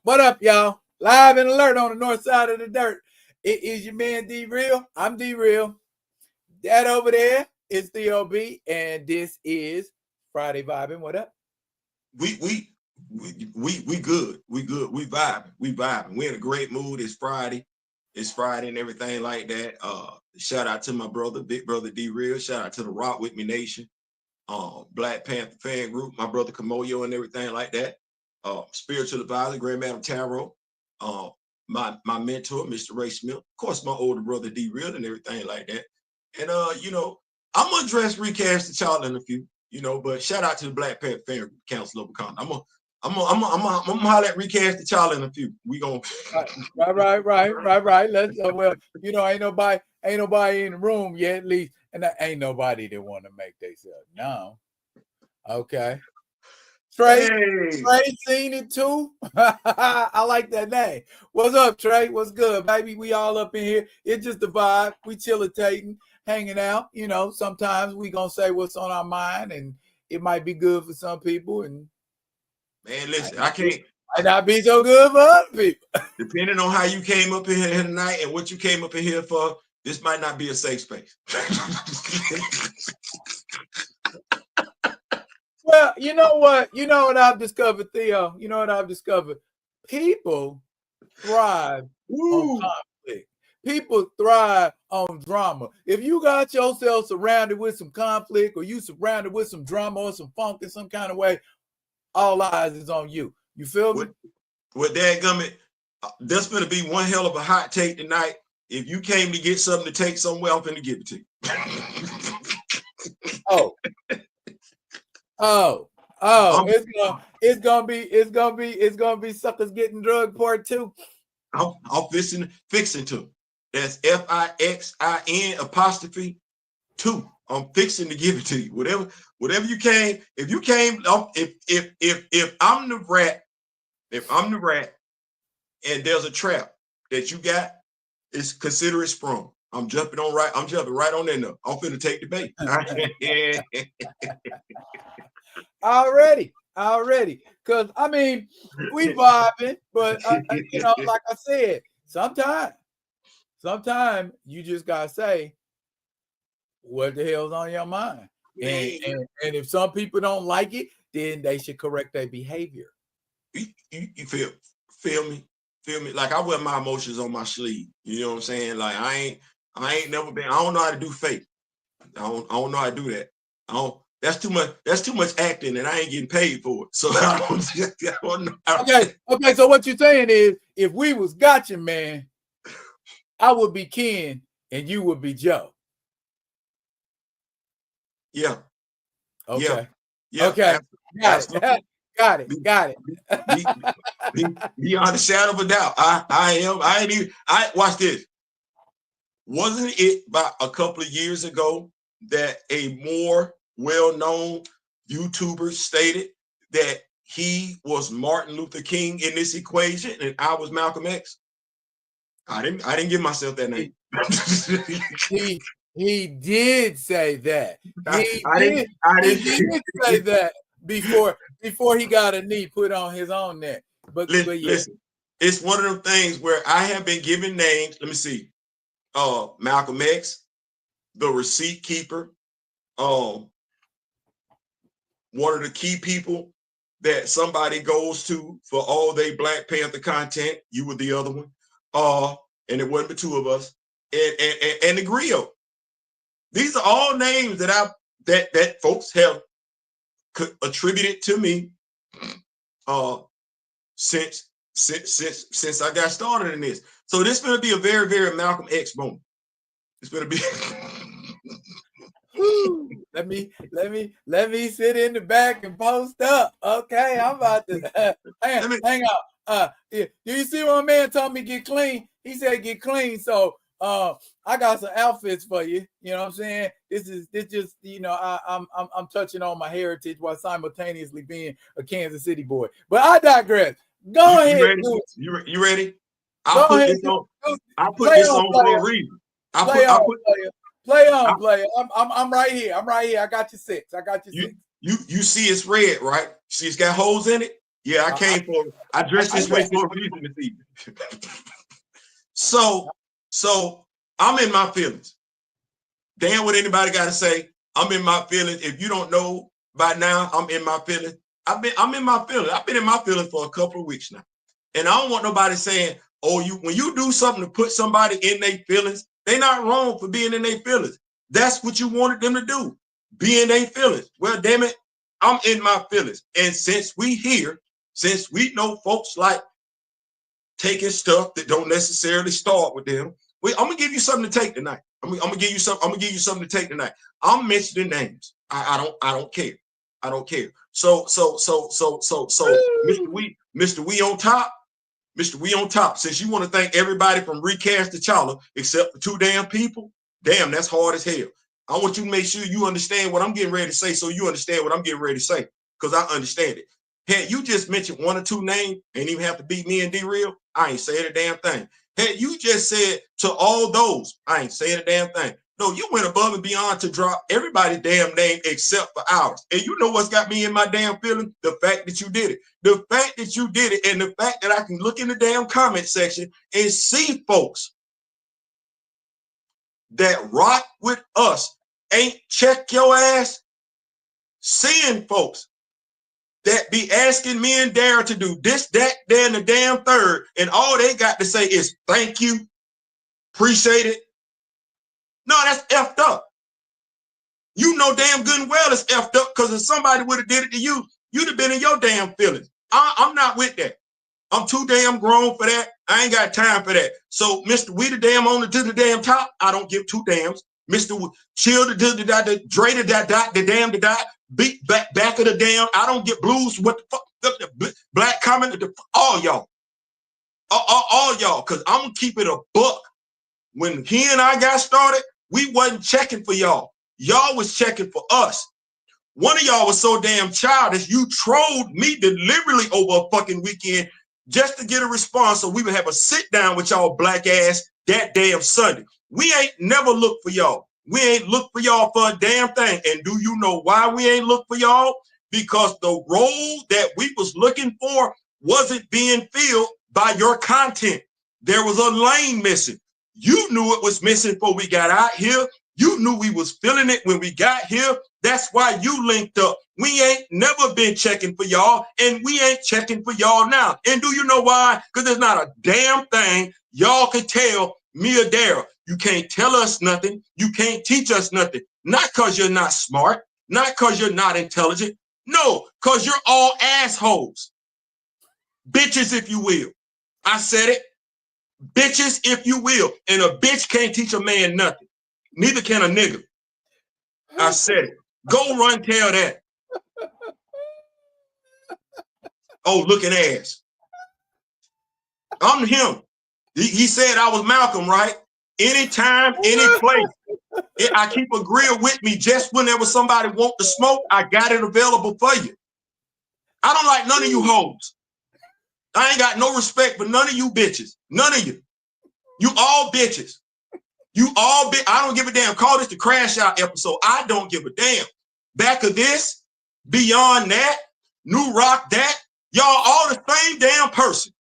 What up, y'all? Live and alert on the north side of the dirt. It is your man D-Real. I'm D-Real. That over there is Theo B, and this is Friday Vibin. What up? We good. We good. We vibing. We vibing. We're in a great mood. It's Friday. It's Friday and everything like that. Shout out to my brother, big brother D-Real. Shout out to the Rock With Me Nation, Black Panther fan group, my brother Kamoyo and everything like that. Spiritual advisor, Grand Madam Tarot. My mentor, Mr. Ray Smith. Of course, my older brother D-Real and everything like that. And I'm gonna address recast the child in a few, but shout out to the Black Panther fan group, Council of Wakanda. I'm gonna holler at recast the child in a few. We gonna right. Let's well, ain't nobody in the room yet, at least, and ain't nobody that want to make themselves known. Okay. Trey seen it too. I like that name. What's up, Trey? What's good, baby? We all up in here. It's just the vibe. We chillitating, hanging out. Sometimes we gonna say what's on our mind, and it might be good for some people, and man, listen, I can't. Might not be so good for other people. Depending on how you came up in here tonight and what you came up in here for, this might not be a safe space. Well, you know what? You know what I've discovered, Theo? You know what I've discovered? People thrive on conflict. People thrive on drama. If you got yourself surrounded with some conflict, or you surrounded with some drama or some funk in some kind of way, all eyes is on you. You feel me? With dadgummit, there's going to be one hell of a hot take tonight. If you came to get something to take somewhere, I'm going to give it to you. It's gonna be suckers getting drug part 2. I'm fixing to. That's FIXIN'2. I'm fixing to give it to you. Whatever you came. If you came, if I'm the rat, and there's a trap that you got, it's consider it sprung. I'm jumping right on in there. I'm finna take the bait. Already. Because I mean, we vibing, but like I said, sometimes you just gotta say what the hell's on your mind. And if some people don't like it, then they should correct their behavior. You feel me? Like I wear my emotions on my sleeve. You know what I'm saying? Like I ain't never been. I don't know how to do fake. I don't know how to do that. That's too much acting, and I ain't getting paid for it. So I don't know. Okay. So what you're saying is, if we was gotcha, man, I would be Ken and you would be Joe. Yeah. Okay. Yeah. Okay. Got it. Beyond a shadow of a doubt. I watch this. Wasn't it about a couple of years ago that a more well-known YouTuber stated that he was Martin Luther King in this equation and I was Malcolm X? I didn't give myself that name. He did say that. He did say that before he got a knee put on his own neck. But listen, it's one of them things where I have been given names. Let me see. Malcolm X, the receipt keeper, one of the key people that somebody goes to for all their Black Panther content. You were the other one. And it wasn't the two of us. And the griot. These are all names that that folks have attributed to me since I got started in this. So this is going to be a very, very Malcolm X moment. It's going to be. Let me sit in the back and post up. Okay, I'm about to hang out. Do you see what my man told me get clean? He said get clean. So I got some outfits for you. You know what I'm saying? This just I'm touching on my heritage while simultaneously being a Kansas City boy. But I digress. Go ahead. You ready? I'll put this on for a reason. Play on, player. I'm right here. I got you 6. You see it's red, right? See it's got holes in it? Yeah, I dressed this way for a reason this evening. So I'm in my feelings. Damn what anybody got to say. I'm in my feelings. If you don't know by now, I'm in my feelings. I'm in my feelings. I've been in my feelings for a couple of weeks now. And I don't want nobody saying, oh, when you do something to put somebody in their feelings, they're not wrong for being in their feelings. That's what you wanted them to do, be in their feelings. Well, damn it, I'm in my feelings. And since we know folks like taking stuff that don't necessarily start with them, I'm gonna give you something to take tonight. I'm gonna give you something to take tonight. I'm mentioning names. I don't care. I don't care. So Mr. We on top. Mr. We on top. Since you want to thank everybody from Recast to T'Challa, except for 2 damn people, damn, that's hard as hell. I want you to make sure you understand what I'm getting ready to say, so you understand what I'm getting ready to say, because I understand it. Had you just mentioned 1 or 2 names, ain't even have to be me and D-Real, I ain't saying a damn thing. Had you just said to all those, I ain't saying a damn thing. No, you went above and beyond to drop everybody's damn name except for ours. And you know what's got me in my damn feeling? The fact that you did it. The fact that you did it, and the fact that I can look in the damn comment section and see folks that rock with us ain't check your ass. Seeing folks that be asking me and Dara to do this, that, that, and the damn third, and all they got to say is thank you, appreciate it. No, that's effed up. You know damn good and well it's effed up, because if somebody would have did it to you, you'd have been in your damn feelings. I'm not with that. I'm too damn grown for that. I ain't got time for that. So Mr. We the damn owner to the damn top, I don't give 2 dams. Mr. Chill the Dre the damn the dot, beat back of the damn. I don't get blues. What the fuck? The black comment, all y'all. All y'all, because I'm gonna keep it a buck. When he and I got started, we wasn't checking for y'all. Y'all was checking for us. One of y'all was so damn childish, you trolled me deliberately over a fucking weekend just to get a response, so we would have a sit down with y'all black ass that damn Sunday. We ain't never looked for y'all. We ain't looked for y'all for a damn thing. And do you know why we ain't looked for y'all? Because the role that we was looking for wasn't being filled by your content. There was a lane missing. You knew it was missing before we got out here. You knew we was feeling it when we got here. That's why you linked up. We ain't never been checking for y'all, and we ain't checking for y'all now. And do you know why? Because there's not a damn thing y'all can tell me or Dara. You can't tell us nothing. You can't teach us nothing. Not because you're not smart, not because you're not intelligent. No, because you're all assholes. Bitches, if you will. I said it. Bitches, if you will. And a bitch can't teach a man nothing. Neither can a nigga. I said it. Go run tell that. Oh, looking ass. I'm him. He said I was Malcolm, right? Anytime, any place. I keep a grill with me just whenever somebody want to smoke, I got it available for you. I don't like none of you hoes. I ain't got no respect for none of you bitches. None of you. You all bitches. You all I don't give a damn. Call this the crash out episode. I don't give a damn. Back of this, beyond that, new rock that, y'all all the same damn person.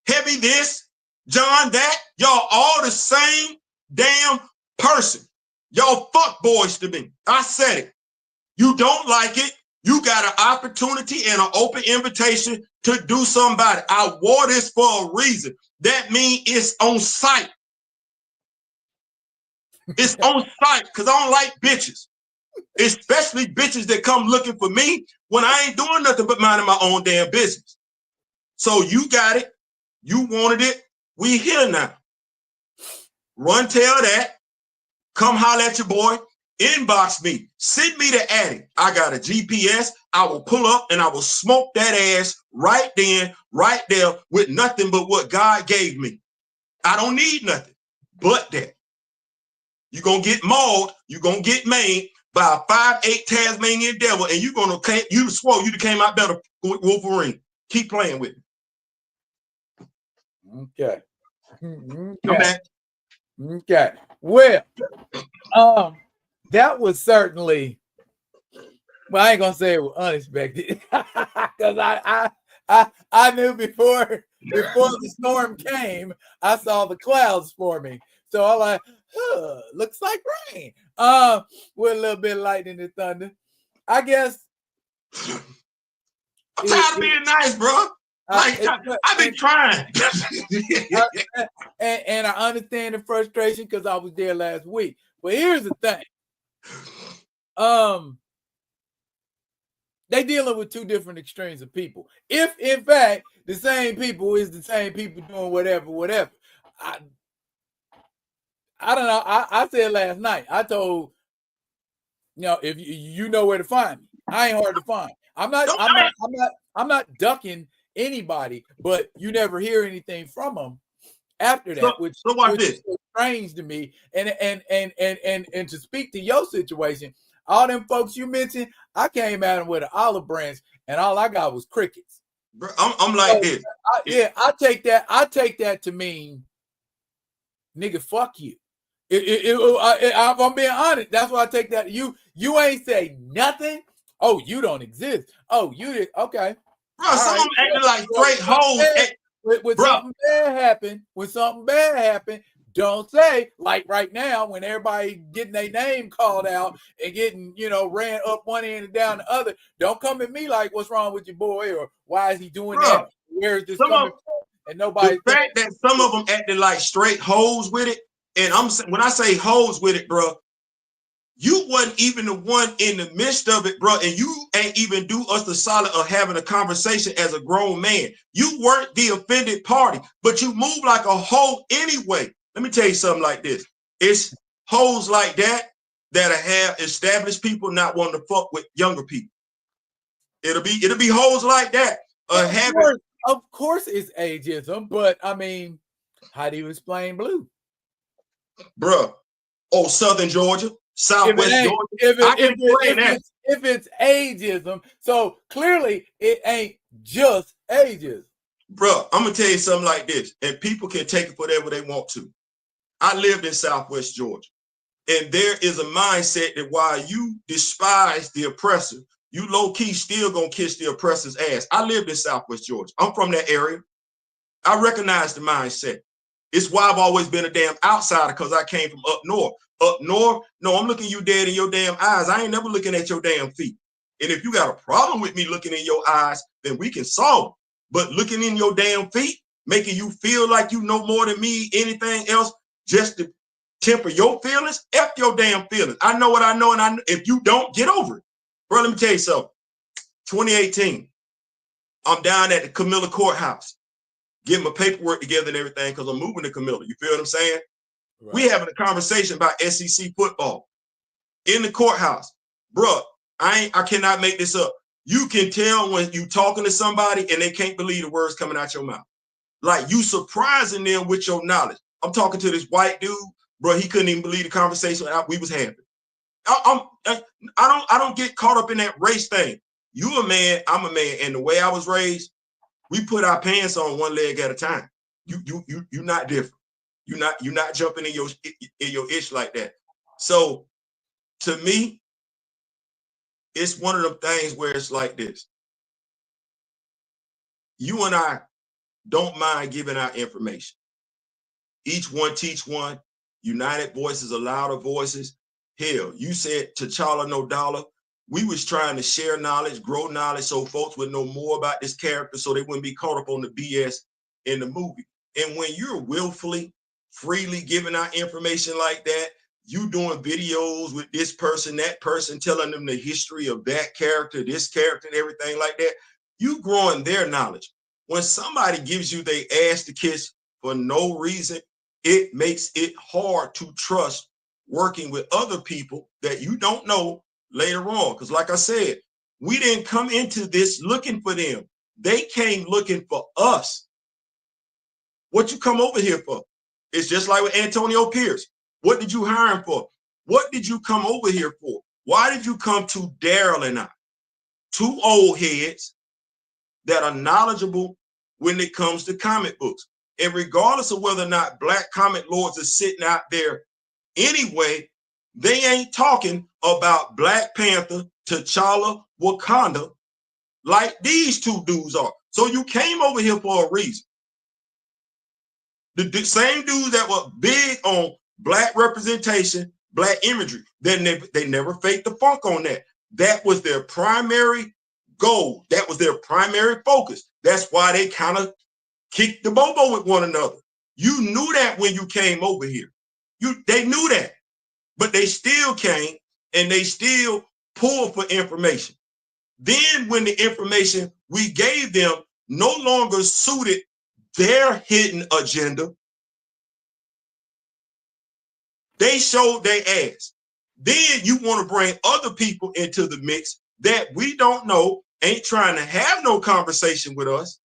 Heavy this, John that, y'all all the same damn person. Y'all fuck boys to me. I said it. You don't like it. You got an opportunity and an open invitation to do something about it. I wore this for a reason. That means it's on site. It's on site because I don't like bitches, especially bitches that come looking for me when I ain't doing nothing but minding my own damn business. So you got it. You wanted it. We here now. Run tell that. Come holler at your boy. Inbox me. Send me the addy. I got a GPS. I will pull up and I will smoke that ass right then, right there with nothing but what God gave me. I don't need nothing but that. You're going to get mauled. You're going to get maimed by a 5'8" Tasmanian devil, and you're going to, you swore you came out better with Wolverine. Keep playing with me. Okay. Okay. Okay. Well, that was certainly, well, I ain't gonna say it was unexpected because I knew before the storm came, I saw the clouds forming. So I'm like, looks like rain. With a little bit of lightning and thunder. I guess I'm tired of being nice, bro. Like I've been trying. and I understand the frustration because I was there last week. But here's the thing. They dealing with two different extremes of people. If in fact the same people is the same people doing whatever. I don't know. I said last night. I told if you know where to find me. I ain't hard to find. I'm not ducking anybody, but you never hear anything from them after that, which is strange to me. And to speak to your situation, all them folks you mentioned, I came at them with an olive branch, and all I got was crickets. Bro, I'm like this. I take that to mean, nigga, fuck you. I'm being honest. That's why I take that. You ain't say nothing. Oh, you don't exist. Oh, you did. Okay. Bro, some of them acting like straight hoes. When something bad happen, don't say, like right now when everybody getting their name called out and getting, ran up one end and down the other. Don't come at me like, what's wrong with your boy, or why is he doing that? Where is this coming from? And nobody. The fact that some of them acted like straight hoes with it, and when I say hoes with it, bro, you wasn't even the one in the midst of it, bro, and you ain't even do us the solid of having a conversation as a grown man. You weren't the offended party, but you move like a hoe anyway. Let me tell you something like this. It's hoes like that have established people not wanting to fuck with younger people. It'll be hoes like that. Of course it's ageism, but I mean, how do you explain blue? Bruh. Oh, Southern Georgia, Southwest Georgia. If it's ageism, so clearly it ain't just ageism. Bro, I'm gonna tell you something like this, and people can take it for whatever they want to. I lived in Southwest Georgia, and there is a mindset that while you despise the oppressor, you low-key still gonna kiss the oppressor's ass. I lived in Southwest Georgia. I'm from that area. I recognize the mindset. It's why I've always been a damn outsider, because I came from up north. Up north, no, I'm looking you dead in your damn eyes. I ain't never looking at your damn feet. And if you got a problem with me looking in your eyes, then we can solve it. But looking in your damn feet, making you feel like you know more than me, anything else, just to temper your feelings, F your damn feelings. I know what I know, and if you don't, get over it. Bro, let me tell you something. 2018, I'm down at the Camilla Courthouse, getting my paperwork together and everything, because I'm moving to Camilla. You feel what I'm saying? Right. We having a conversation about SEC football in the courthouse. Bro, I cannot make this up. You can tell when you talking to somebody and they can't believe the words coming out your mouth. Like you surprising them with your knowledge. I'm talking to this white dude, bro. He couldn't even believe the conversation we was having. I don't get caught up in that race thing. You a man, I'm a man, and the way I was raised, we put our pants on one leg at a time. You're not different. You're not jumping in your ish like that. So to me, it's one of them things where it's like this. You and I don't mind giving out information. Each one teach one. United voices are louder voices. Hell, you said T'Challa no dollar. We was trying to share knowledge, grow knowledge, so folks would know more about this character so they wouldn't be caught up on the BS in the movie. And when you're willfully, freely giving out information like that, you doing videos with this person, that person, telling them the history of that character, this character, and everything like that, you growing their knowledge. When somebody gives you they ass to kiss for no reason, it makes it hard to trust working with other people that you don't know later on. Because like I said, we didn't come into this looking for them. They came looking for us. What you come over here for? It's just like with Antonio Pierce. What did you hire him for? What did you come over here for? Why did you come to Daryl and I? Two old heads that are knowledgeable when it comes to comic books. And regardless of whether or not black comic lords are sitting out there anyway, they ain't talking about Black Panther, T'Challa, Wakanda like these two dudes are. So you came over here for a reason. The same dudes that were big on black representation, black imagery, they never faked the funk on that. That was their primary goal. That was their primary focus. That's why they kind of kicked the bobo with one another. You knew that when you came over here. They knew that, but they still came and they still pulled for information. Then when the information we gave them no longer suited their hidden agenda, they showed their ass. Then you want to bring other people into the mix that we don't know, ain't trying to have no conversation with us,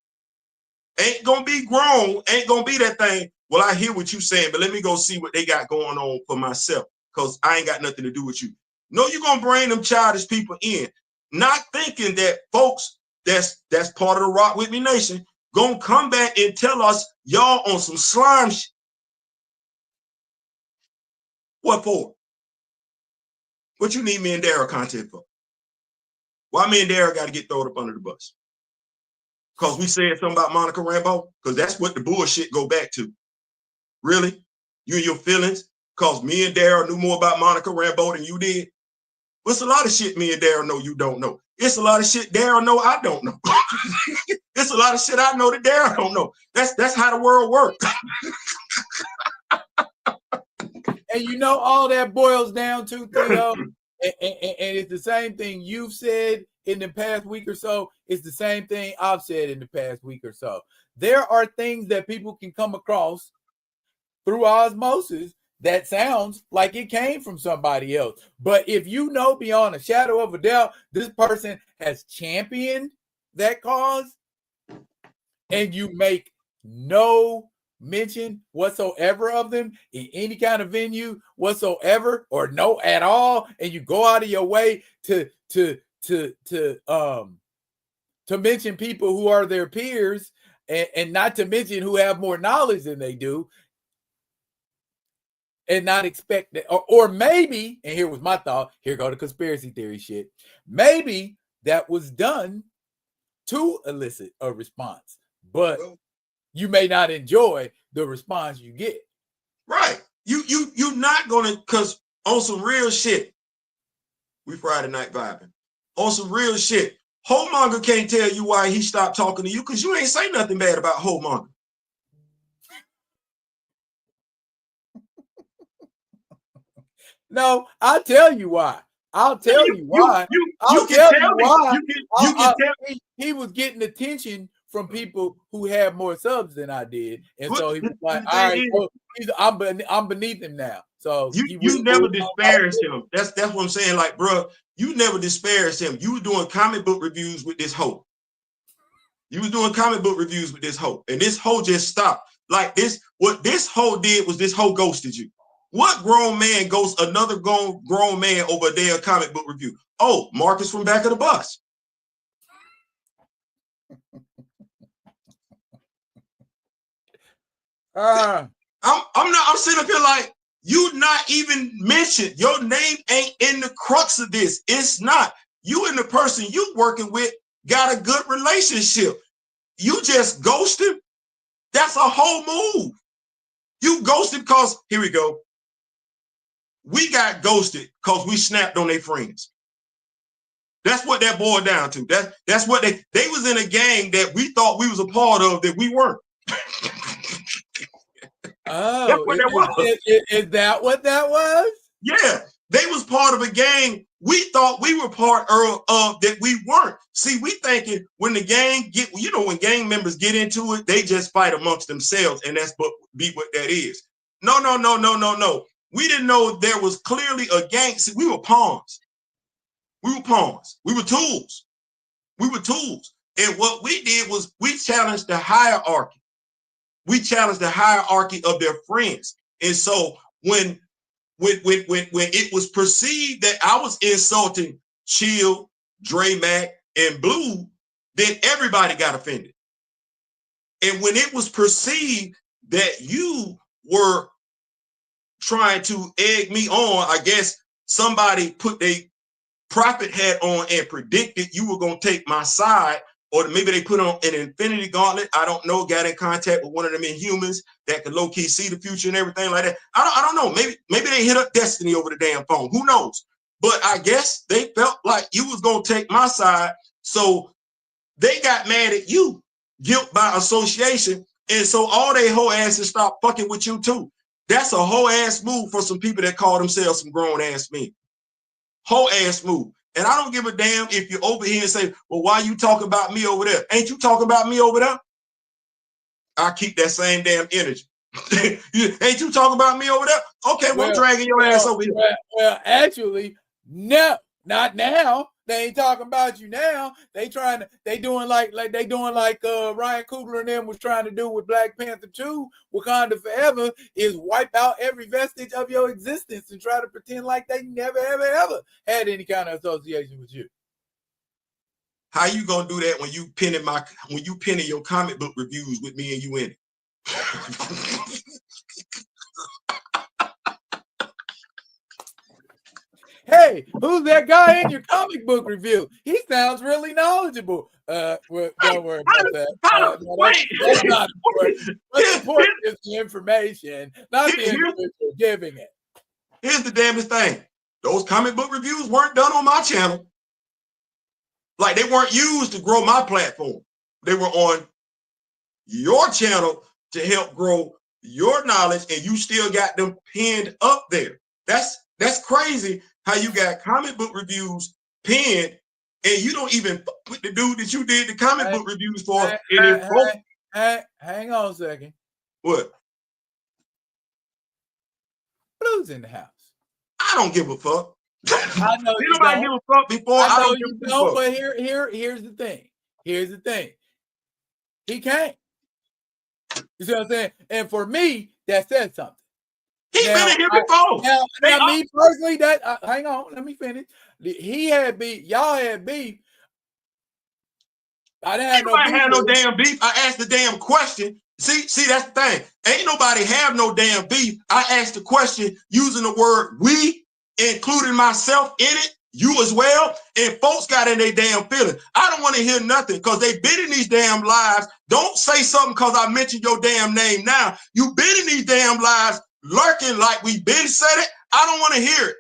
ain't gonna be grown, ain't gonna be that thing. Well, I hear what you're saying, but let me go see what they got going on for myself, because I ain't got nothing to do with you. No, you're gonna bring them childish people in, not thinking that folks that's part of the Rock With Me Nation gonna come back and tell us y'all on some slime shit. What for? What you need me and Daryl content for? Why me and Daryl got to get thrown up under the bus? Because we said something about Monica Rambeau? Because that's what the bullshit go back to. Really? You and your feelings? Because me and Daryl knew more about Monica Rambeau than you did? Well, it's a lot of shit me and Daryl know you don't know. It's a lot of shit Daryl know I don't know. It's a lot of shit I know that Daryl don't know. That's how the world works. And you know, all that boils down to, Theo, and it's the same thing you've said in the past week or so. It's the same thing I've said in the past week or so. There are things that people can come across through osmosis that sounds like it came from somebody else. But if you know beyond a shadow of a doubt, this person has championed that cause, and you make no mention whatsoever of them in any kind of venue whatsoever, or no at all, and you go out of your way to mention people who are their peers, and not to mention who have more knowledge than they do, and not expect that, or maybe, and here was my thought, here go the conspiracy theory shit, maybe that was done to elicit a response, but you may not enjoy the response you get. Right. You not gonna, because on some real shit, we Friday night vibing. On some real shit, Homemonger can't tell you why he stopped talking to you, because you ain't say nothing bad about Homemonger. No, I'll tell you why. I'll tell you why. I'll tell you why. He was getting attention from people who had more subs than I did, and so he was like, "All right, well, I'm beneath him now." So you never disparaged him. That's what I'm saying. Like, bro, you never disparaged him. You were doing comic book reviews with this hoe. You was doing comic book reviews with this hoe, and this hoe just stopped. Like this, what this hoe did was this hoe ghosted you. What grown man ghosts another grown man over a damn comic book review? Oh, Marcus from Back of the Bus. I'm sitting up here like, you not even mentioned. Your name ain't in the crux of this. It's not. You and the person you working with got a good relationship. You just ghosted. That's a whole move. You ghosted because, here we go. We got ghosted because we snapped on their friends. That's what that boiled down to. That's what they was in a gang that we thought we was a part of that we weren't. Oh, that's what that was. Is that what that was? Yeah, they was part of a gang we thought we were part of that we weren't. See, we thinking when the gang when gang members get into it, they just fight amongst themselves, and that's what that is. No. We didn't know there was clearly a gang. See, we were pawns. We were pawns. We were tools. We were tools. And what we did was we challenged the hierarchy. We challenged the hierarchy of their friends. And so when it was perceived that I was insulting Chill, Dre Mac, and Blue, then everybody got offended. And when it was perceived that you were trying to egg me on, I guess somebody put a prophet hat on and predicted you were going to take my side. or maybe they put on an infinity gauntlet. I don't know. Got in contact with one of them Inhumans that could low key see the future and everything like that. I don't know. Maybe they hit up Destiny over the damn phone. Who knows? But I guess they felt like you was gonna take my side, so they got mad at you, guilt by association, and so all they whole asses stop fucking with you too. That's a whole ass move for some people that call themselves some grown ass men. Whole ass move. And I don't give a damn if you're over here and say, well, why you talking about me over there? Ain't you talking about me over there? I keep that same damn energy. Ain't you talking about me over there? Okay, well, I'm dragging your ass over here. Well, actually, no, not now. They ain't talking about you now. They doing like Ryan Coogler and them was trying to do with Black Panther 2, Wakanda Forever, is wipe out every vestige of your existence and try to pretend like they never, ever had any kind of association with you. How you gonna do that when you penning your comic book reviews with me and you in it? Hey, who's that guy in your comic book review? He sounds really knowledgeable. Well, don't worry about that. That's not important. What's important is the information, not the individual giving it. Here's the damnest thing. Those comic book reviews weren't done on my channel. Like, they weren't used to grow my platform. They were on your channel to help grow your knowledge, and you still got them pinned up there. That's crazy how you got comic book reviews pinned and you don't even fuck with the dude that you did the comic book reviews for. Hang on a second. What? Blue's in the house. I don't give a fuck. I know you nobody give a fuck before. I know you don't. But here's the thing. Here's the thing. He can't. You see what I'm saying? And for me, that said something. He's been in here before. Now me personally, hang on, let me finish. He had beef. Y'all had beef. I didn't have no damn beef. I asked the damn question. See, that's the thing. Ain't nobody have no damn beef. I asked the question using the word we, including myself in it, you as well, and folks got in their damn feelings. I don't want to hear nothing because they been in these damn lives. Don't say something because I mentioned your damn name now. You been in these damn lives lurking like we been said it. I don't want to hear it.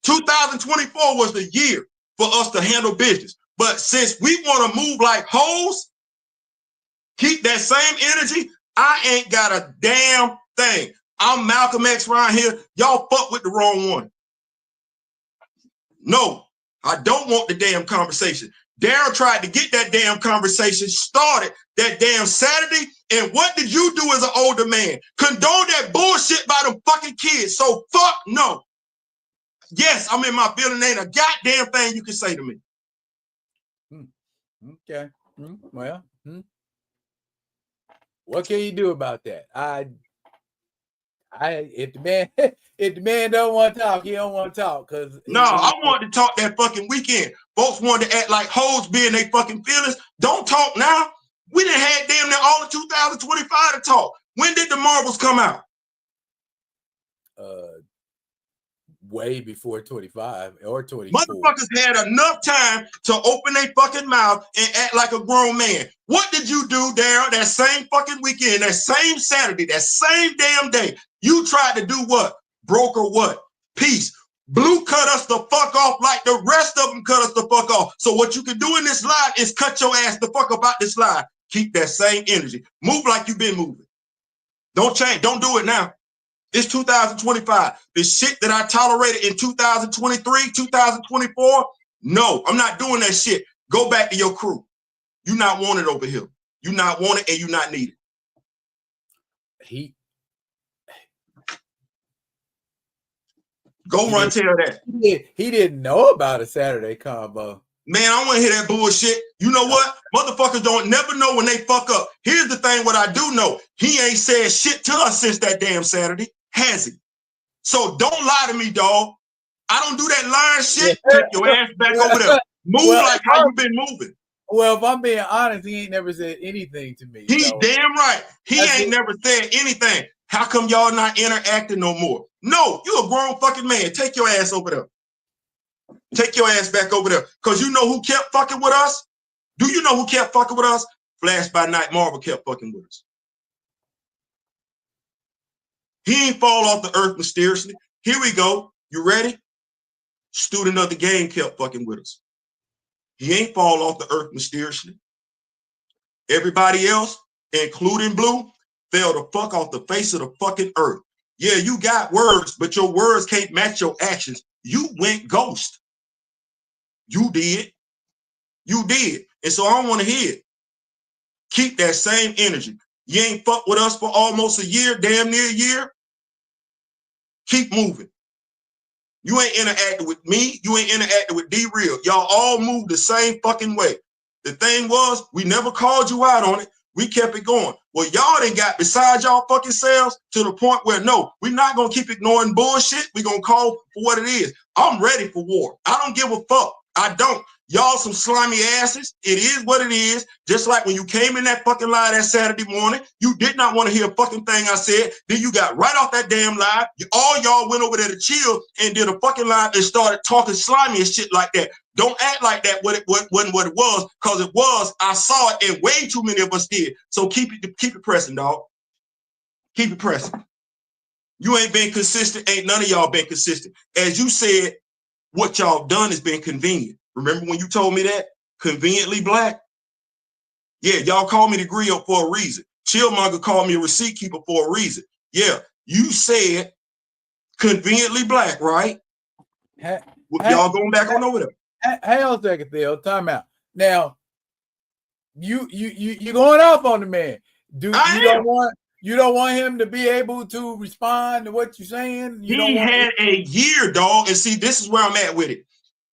2024 was the year for us to handle business. But since we want to move like hoes, keep that same energy, I ain't got a damn thing. I'm Malcolm X around here. Y'all fuck with the wrong one. No, I don't want the damn conversation. Daryl tried to get that damn conversation started that damn Saturday. And what did you do as an older man? Condone that bullshit by them fucking kids. So fuck no. Yes, I'm in my feeling. Ain't a goddamn thing you can say to me. Okay. Well, what can you do about that? If the man don't want to talk, he don't want to talk. I wanted to talk that fucking weekend. Folks wanted to act like hoes being they fucking feelings. Don't talk now. We done had damn near all of 2025 to talk. When did the Marvels come out? Way before 25 or 24. Motherfuckers had enough time to open their fucking mouth and act like a grown man. What did you do, Daryl, that same fucking weekend, that same Saturday, that same damn day? You tried to do what? Broker what? Peace. Blue cut us the fuck off like the rest of them cut us the fuck off. So what you can do in this live is cut your ass the fuck up out this live. Keep that same energy. Move like you've been moving. Don't change. Don't do it now. It's 2025. The shit that I tolerated in 2023, 2024, no, I'm not doing that shit. Go back to your crew. You're not wanted over here. You're not wanted and you're not needed. Go run tell that. He didn't know about a Saturday combo. Man, I don't want to hear that bullshit. You know what? Motherfuckers don't never know when they fuck up. Here's the thing, what I do know. He ain't said shit to us since that damn Saturday. Has he? So don't lie to me, dog. I don't do that lying shit. Take your ass back over there. Move like how you been moving. Well, if I'm being honest, he ain't never said anything to me. He's damn right. He ain't never said anything. How come y'all not interacting no more? No, you a grown fucking man. Take your ass over there. Take your ass back over there. Because you know who kept fucking with us? Do you know who kept fucking with us? Flash by Night Marvel kept fucking with us. He ain't fall off the earth mysteriously. Here we go. You ready? Student of the game kept fucking with us. He ain't fall off the earth mysteriously. Everybody else, including Blue, fell the fuck off the face of the fucking earth. Yeah, you got words, but your words can't match your actions. You went ghost. You did. You did. And so I don't want to hear it. Keep that same energy. You ain't fucked with us for almost a year, damn near a year. Keep moving. You ain't interacting with me. You ain't interacting with D-Real. Y'all all move the same fucking way. The thing was, we never called you out on it. We kept it going. Well, y'all done got beside y'all fucking selves to the point where, no, we're not going to keep ignoring bullshit. We're going to call for what it is. I'm ready for war. I don't give a fuck. I don't. Y'all some slimy asses. It is what it is. Just like when you came in that fucking live that Saturday morning, you did not want to hear a fucking thing I said. Then you got right off that damn live. All y'all went over there to chill and did a fucking live and started talking slimy and shit like that. Don't act like that wasn't what it was, because it was. I saw it, and way too many of us did. So keep it pressing, dog. Keep it pressing. You ain't been consistent. Ain't none of y'all been consistent. As you said, what y'all done has been convenient. Remember when you told me that? Conveniently black? Yeah, y'all called me the grill for a reason. Chillmonger called me a receipt keeper for a reason. Yeah, you said conveniently black, right? Y'all going back on over there. Hang on a second, Theo. Time out. Now, you going off on the man. You don't want him to be able to respond to what you're saying? He had a year, dog. And see, this is where I'm at with it.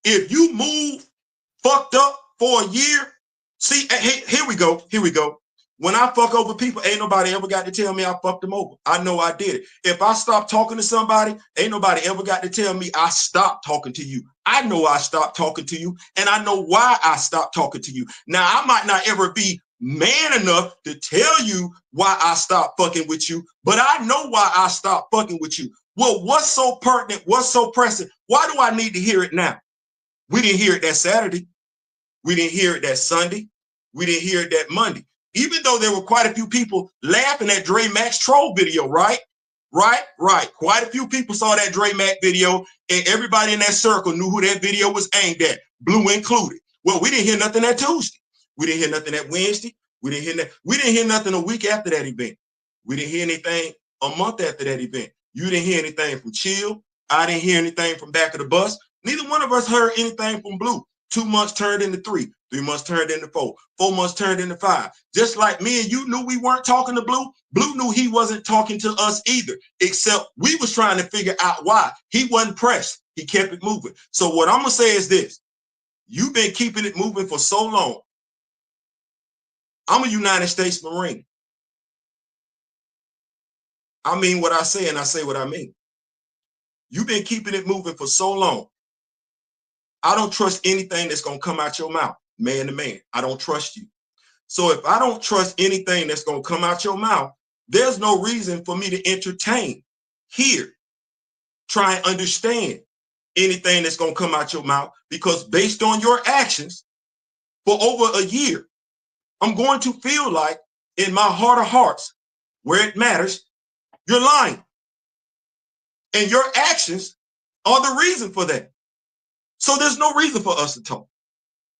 If you move fucked up for a year, see, here we go. Here we go. When I fuck over people, ain't nobody ever got to tell me I fucked them over. I know I did it. If I stop talking to somebody, ain't nobody ever got to tell me I stopped talking to you. I know I stopped talking to you, and I know why I stopped talking to you. Now, I might not ever be man enough to tell you why I stopped fucking with you, but I know why I stopped fucking with you. Well, what's so pertinent? What's so pressing? Why do I need to hear it now? We didn't hear it that Saturday. We didn't hear it that Sunday. We didn't hear it that Monday. Even though there were quite a few people laughing at Dre Max troll video, right? Right. Quite a few people saw that Dre Max video, and everybody in that circle knew who that video was aimed at, Blue included. Well, we didn't hear nothing that Tuesday. We didn't hear nothing that Wednesday. We didn't hear nothing a week after that event. We didn't hear anything a month after that event. You didn't hear anything from Chill. I didn't hear anything from Back of the Bus. Neither one of us heard anything from Blue. 2 months turned into 3. 3 months turned into 4. 4 months turned into 5. Just like me and you knew we weren't talking to Blue, Blue knew he wasn't talking to us either, except we was trying to figure out why. He wasn't pressed. He kept it moving. So what I'm going to say is this. You've been keeping it moving for so long. I'm a United States Marine. I mean what I say, and I say what I mean. You've been keeping it moving for so long. I don't trust anything that's going to come out your mouth, man to man. I don't trust you. So if I don't trust anything that's going to come out your mouth, there's no reason for me to entertain, hear, try and understand anything that's going to come out your mouth, because based on your actions for over a year, I'm going to feel like in my heart of hearts, where it matters, you're lying. And your actions are the reason for that. So there's no reason for us to talk.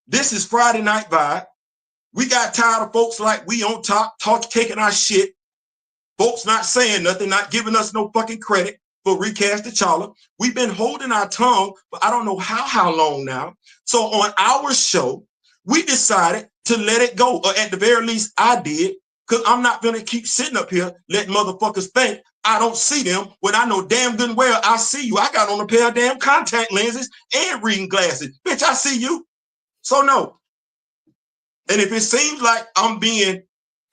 This is Friday Night Vibe. We got tired of folks like we on top, taking our shit. Folks not saying nothing, not giving us no fucking credit for Recast T'Challa. We've been holding our tongue for I don't know how long now. So on our show, we decided to let it go, or at the very least I did, because I'm not going to keep sitting up here letting motherfuckers think I don't see them when I know damn good and well I see you. I got on a pair of damn contact lenses and reading glasses. Bitch, I see you. So no. And if it seems like I'm being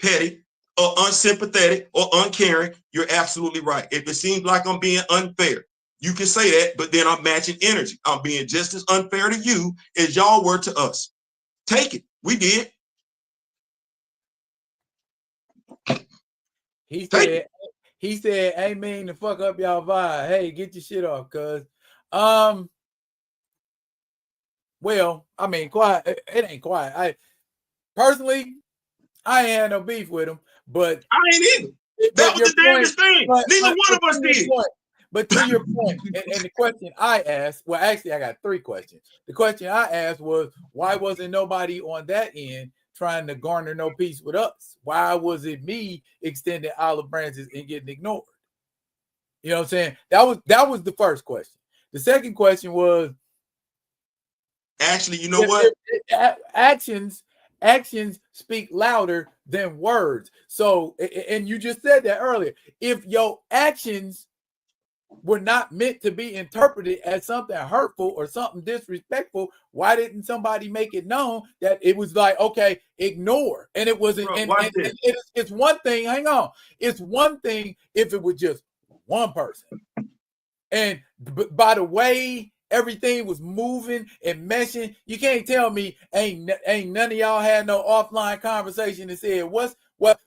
petty or unsympathetic or uncaring, you're absolutely right. If it seems like I'm being unfair, you can say that, but then I'm matching energy. I'm being just as unfair to you as y'all were to us. Take it. We did. He said, I ain't mean to fuck up y'all vibe. Hey, get your shit off, cuz. Well, I mean, quiet. It ain't quiet. personally, I ain't had no beef with him, but I ain't either. That was the damnedest thing. Neither one of us did. But to your point, and the question I asked, well, actually, I got 3 questions. The question I asked was, why wasn't nobody on that end trying to garner no peace with us? Why was it me extending olive branches and getting ignored? You know what I'm saying? That was the first question. The second question was, actually, you know what? Actions speak louder than words. So, and you just said that earlier. If your actions were not meant to be interpreted as something hurtful or something disrespectful, why didn't somebody make it known that it was like, okay, ignore? And it wasn't. And it's one thing. Hang on. It's one thing if it was just one person. And by the way everything was moving and meshing, you can't tell me ain't none of y'all had no offline conversation and said, what?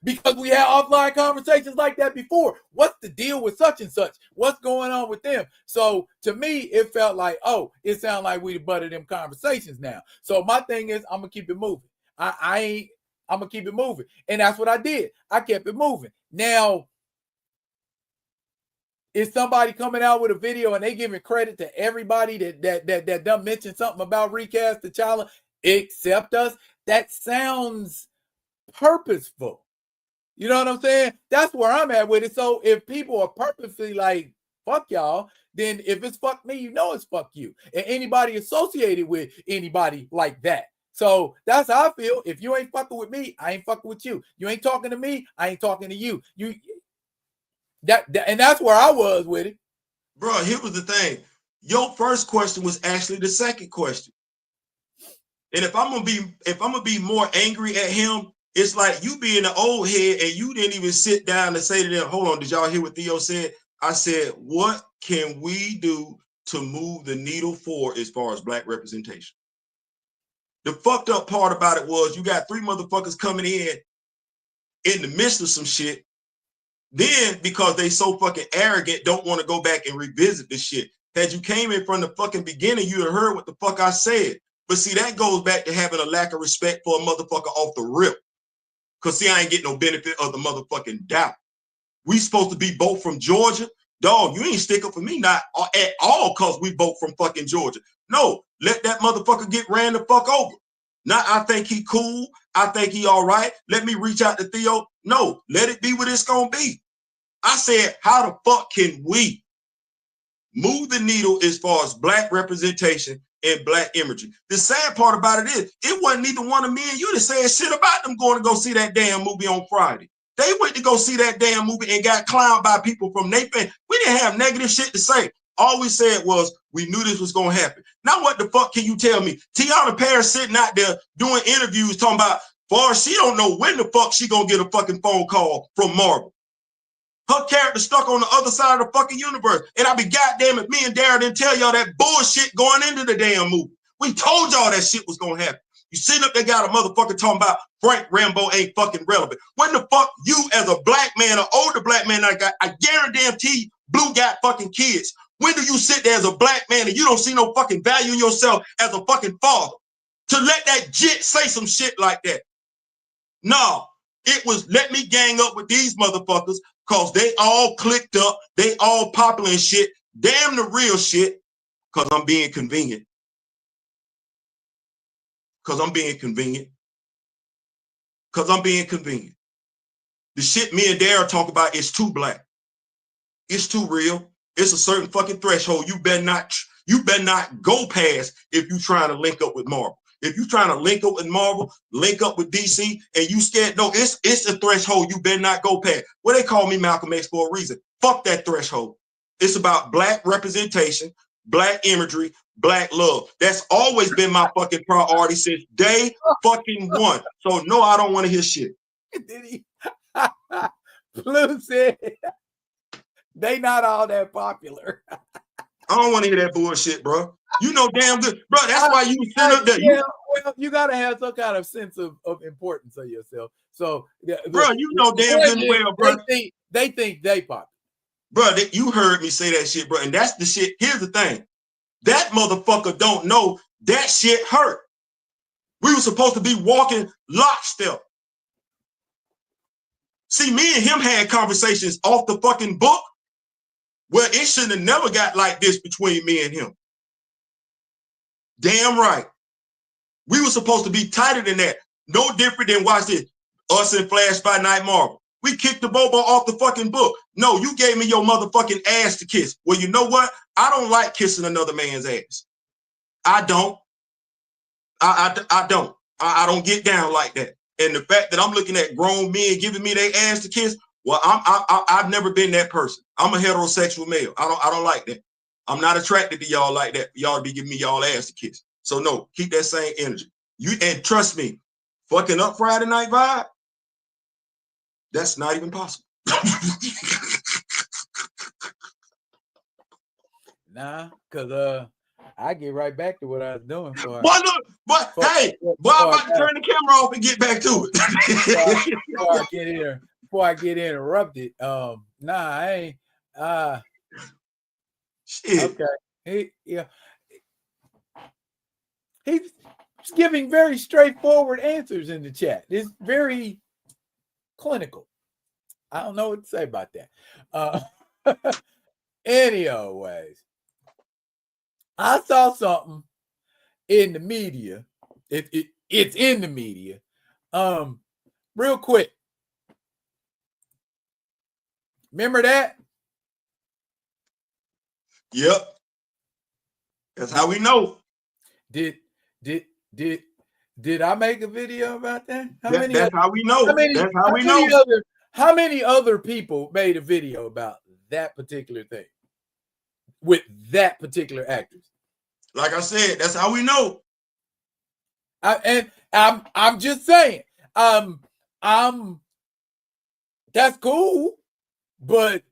Because we had offline conversations like that before. What's the deal with such and such? What's going on with them? So to me, it felt like, oh, it sounded like we butted them conversations now. So my thing is, I'm gonna keep it moving. I'm gonna keep it moving, and that's what I did. I kept it moving. Now, is somebody coming out with a video and they giving credit to everybody that done mentioned something about recast T'Challa except us? That sounds purposeful. You know what I'm saying? That's where I'm at with it. So if people are purposely like, fuck y'all, then if it's fuck me, you know it's fuck you. And anybody associated with anybody like that. So that's how I feel. If you ain't fucking with me, I ain't fucking with you. You ain't talking to me, I ain't talking to you. And that's where I was with it. Bro, here was the thing. Your first question was actually the second question. And if I'm gonna be more angry at him, it's like you being an old head and you didn't even sit down and say to them, hold on, did y'all hear what Theo said? I said, what can we do to move the needle forward as far as black representation? The fucked up part about it was you got 3 motherfuckers coming in the midst of some shit. Then, because they so fucking arrogant, don't want to go back and revisit this shit. Had you came in from the fucking beginning, you'd have heard what the fuck I said. But see, that goes back to having a lack of respect for a motherfucker off the rip. Because see, I ain't getting no benefit of the motherfucking doubt. We supposed to be both from Georgia. Dog, you ain't stick up for me, not at all, because we both from fucking Georgia. No, let that motherfucker get ran the fuck over. Not, I think he cool. I think he all right. Let me reach out to Theo. No, let it be what it's going to be. I said, how the fuck can we move the needle as far as black representation and black imagery? The sad part about it is, it wasn't neither one of me and you that said shit about them going to go see that damn movie on Friday. They went to go see that damn movie and got clowned by people from their family. We didn't have negative shit to say. All we said was, we knew this was going to happen. Now what the fuck can you tell me? Tiana Paris sitting out there doing interviews talking about, far she don't know when the fuck she going to get a fucking phone call from Marvel. Her character stuck on the other side of the fucking universe. And I be goddamn it, me and Darren didn't tell y'all that bullshit going into the damn movie. We told y'all that shit was going to happen. You sitting up there got a motherfucker talking about Frank Rambo ain't fucking relevant. When the fuck you as a black man, an older black man, I guarantee Blue got fucking kids. When do you sit there as a black man and you don't see no fucking value in yourself as a fucking father to let that jit say some shit like that? No, it was let me gang up with these motherfuckers because they all clicked up, they all popular and shit. Damn the real shit, because I'm being convenient. Because I'm being convenient. The shit me and Darryl talk about is too black. It's too real. It's a certain fucking threshold you better not go past if you trying to link up with Marvel. If you trying to link up with Marvel, link up with DC, and you scared, no, it's a threshold you better not go past. Well, they call me Malcolm X for a reason. Fuck that threshold. It's about black representation, black imagery, black love. That's always been my fucking priority since day fucking one. So no, I don't want to hear shit. Did he? Blue said they not all that popular. I don't want to hear that bullshit, bro. You know damn good, bro. That's why you sit up there. Yeah, well, you gotta have some kind of sense of importance of yourself. So, bro, you know damn good and well, bro. They think they popular. Bro, you heard me say that shit, bro. And that's the shit. Here's the thing. That motherfucker don't know that shit hurt. We were supposed to be walking lockstep. See, me and him had conversations off the fucking book where it shouldn't have never got like this between me and him. Damn right. We were supposed to be tighter than that. No different than, watch this, us and Flash by Night Marvel. We kicked the Bobo off the fucking book. No, you gave me your motherfucking ass to kiss. Well, you know what? I don't like kissing another man's ass. I don't. I don't. I don't get down like that. And the fact that I'm looking at grown men giving me their ass to kiss, well, I've never been that person. I'm a heterosexual male. I don't like that. I'm not attracted to y'all like that. Y'all be giving me y'all ass to kiss. So no, keep that same energy. And trust me, fucking up Friday Night Vibe, that's not even possible. Nah, cause I get right back to what I was doing for. Boy, look, but hey, boy, I'm about to turn the camera off and get back to it. Before I get interrupted, nah, I ain't. Shit. Okay, he's giving very straightforward answers in the chat. It's very clinical. I don't know what to say about that. Anyways, I saw something in the media. It's in the media. Real quick. Remember that? Yep. That's how we know. Did I make a video about that? That's how we know. That's how we know. How many other people made a video about that particular thing with that particular actress? Like I said, that's how we know. I'm just saying, that's cool, but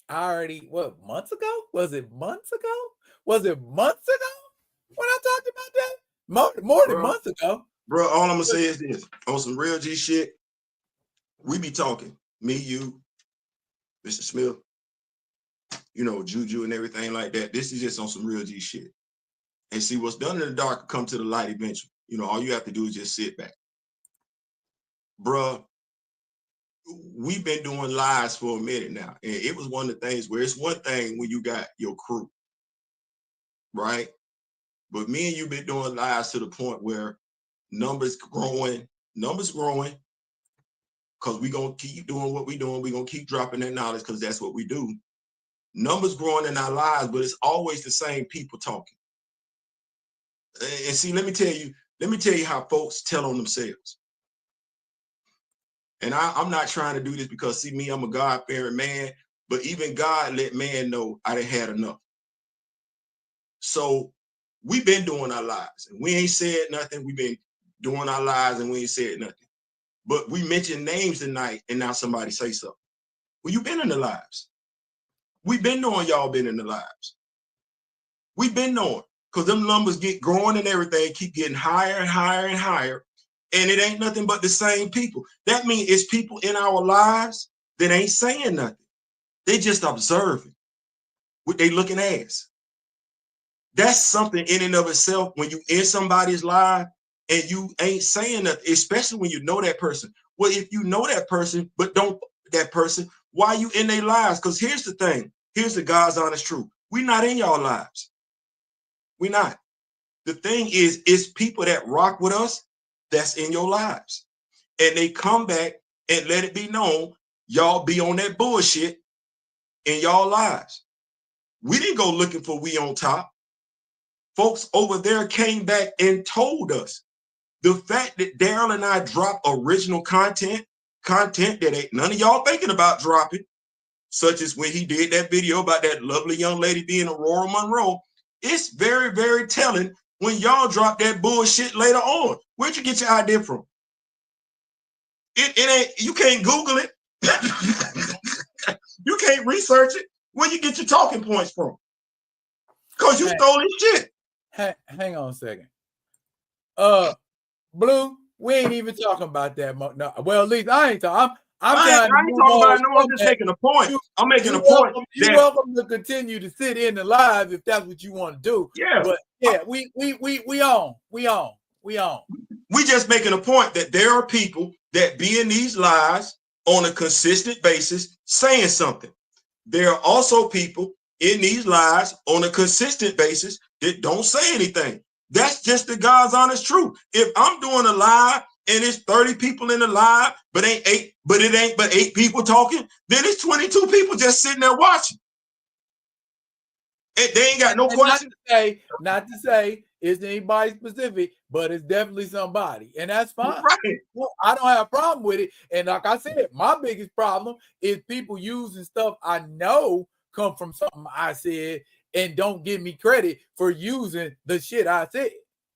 I already, months ago? Was it months ago? Was it months ago when I talked about that? More than months ago. Bro, all I'm gonna say is this. On some real G shit, we be talking. Me, you, Mr. Smith, you know, Juju and everything like that. This is just on some real G shit. And see, what's done in the dark will come to the light eventually. You know, all you have to do is just sit back. Bruh, we've been doing lives for a minute now. And it was one of the things where it's one thing when you got your crew, right? But me and you been doing lives to the point where numbers growing, because we going to keep doing what we doing. We're going to keep dropping that knowledge because that's what we do. Numbers growing in our lives, but it's always the same people talking. And see, let me tell you how folks tell on themselves. And I'm not trying to do this because, see, me, I'm a God-fearing man, but even God let man know I done had enough. So we've been doing our lives, and we ain't said nothing. We've been doing our lives, and we ain't said nothing. But we mentioned names tonight, and now somebody say something. Well, you been in the lives. We've been knowing y'all been in the lives. We've been knowing, because them numbers get growing and everything, keep getting higher and higher and higher. And it ain't nothing but the same people. That means it's people in our lives that ain't saying nothing. They just observing what they looking at. That's something in and of itself when you in somebody's life and you ain't saying nothing, especially when you know that person. Well, if you know that person, but don't that person, why you in their lives? Because here's the thing. Here's the God's honest truth. We're not in y'all lives. We're not. The thing is, it's people that rock with us that's in your lives. And they come back and let it be known, y'all be on that bullshit in y'all lives. We didn't go looking for we on top. Folks over there came back and told us. The fact that Daryl and I drop original content that ain't none of y'all thinking about dropping, such as when he did that video about that lovely young lady being Aurora Monroe, it's very, very telling when y'all drop that bullshit later on. Where'd you get your idea from? It ain't, you can't Google it. You can't research it. Where you get your talking points from? Because you stole his shit. Hang on a second. Blue, we ain't even talking about that. No, well, at least I ain't talking. I ain't talking about it. No, I'm just making a point. I'm making a point. You're welcome to continue to sit in the live if that's what you want to do. Yeah. But yeah, we on. We on. We just making a point that there are people that be in these lives on a consistent basis saying something. There are also people in these lives on a consistent basis that don't say anything. That's just the God's honest truth. If I'm doing a live and it's 30 people in the live, but it ain't but 8 people talking, then it's 22 people just sitting there watching. And they ain't got no question. Not to say it's anybody specific, but it's definitely somebody, and that's fine. Right. Well, I don't have a problem with it. And like I said, my biggest problem is people using stuff I know come from something I said and don't give me credit for using the shit I said.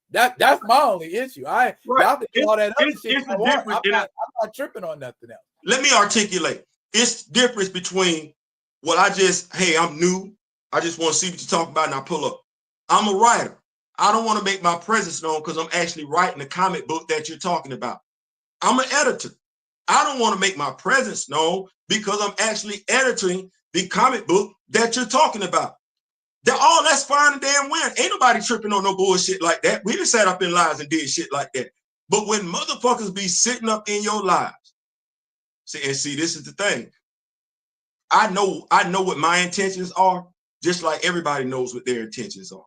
That's my only issue. Y'all can do all that other shit. I'm not tripping on nothing else. Let me articulate. It's difference between what I'm new. I just want to see what you're talking about and I pull up. I'm a writer. I don't want to make my presence known because I'm actually writing the comic book that you're talking about. I'm an editor. I don't want to make my presence known because I'm actually editing the comic book that you're talking about. That's fine and damn well. Ain't nobody tripping on no bullshit like that. We just sat up in lives and did shit like that. But when motherfuckers be sitting up in your lives, see, this is the thing. I know what my intentions are, just like everybody knows what their intentions are.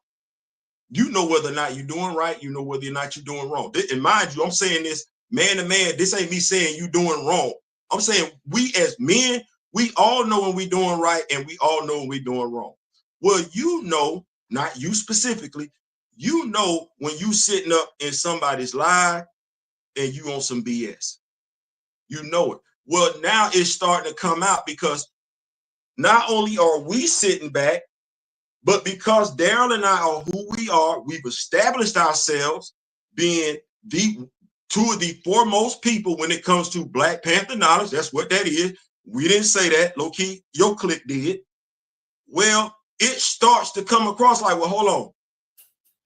You know whether or not you're doing right. You know whether or not you're doing wrong. And mind you, I'm saying this man to man. This ain't me saying you doing wrong. I'm saying we as men, we all know when we're doing right and we all know when we're doing wrong. Well, you know, not you specifically, you know when you sitting up in somebody's live and you on some BS. You know it. Well, now it's starting to come out because not only are we sitting back, but because Daryl and I are who we are, we've established ourselves being two of the foremost people when it comes to Black Panther knowledge. That's what that is. We didn't say that, low key. Your clique did. Well, it starts to come across like, well, hold on.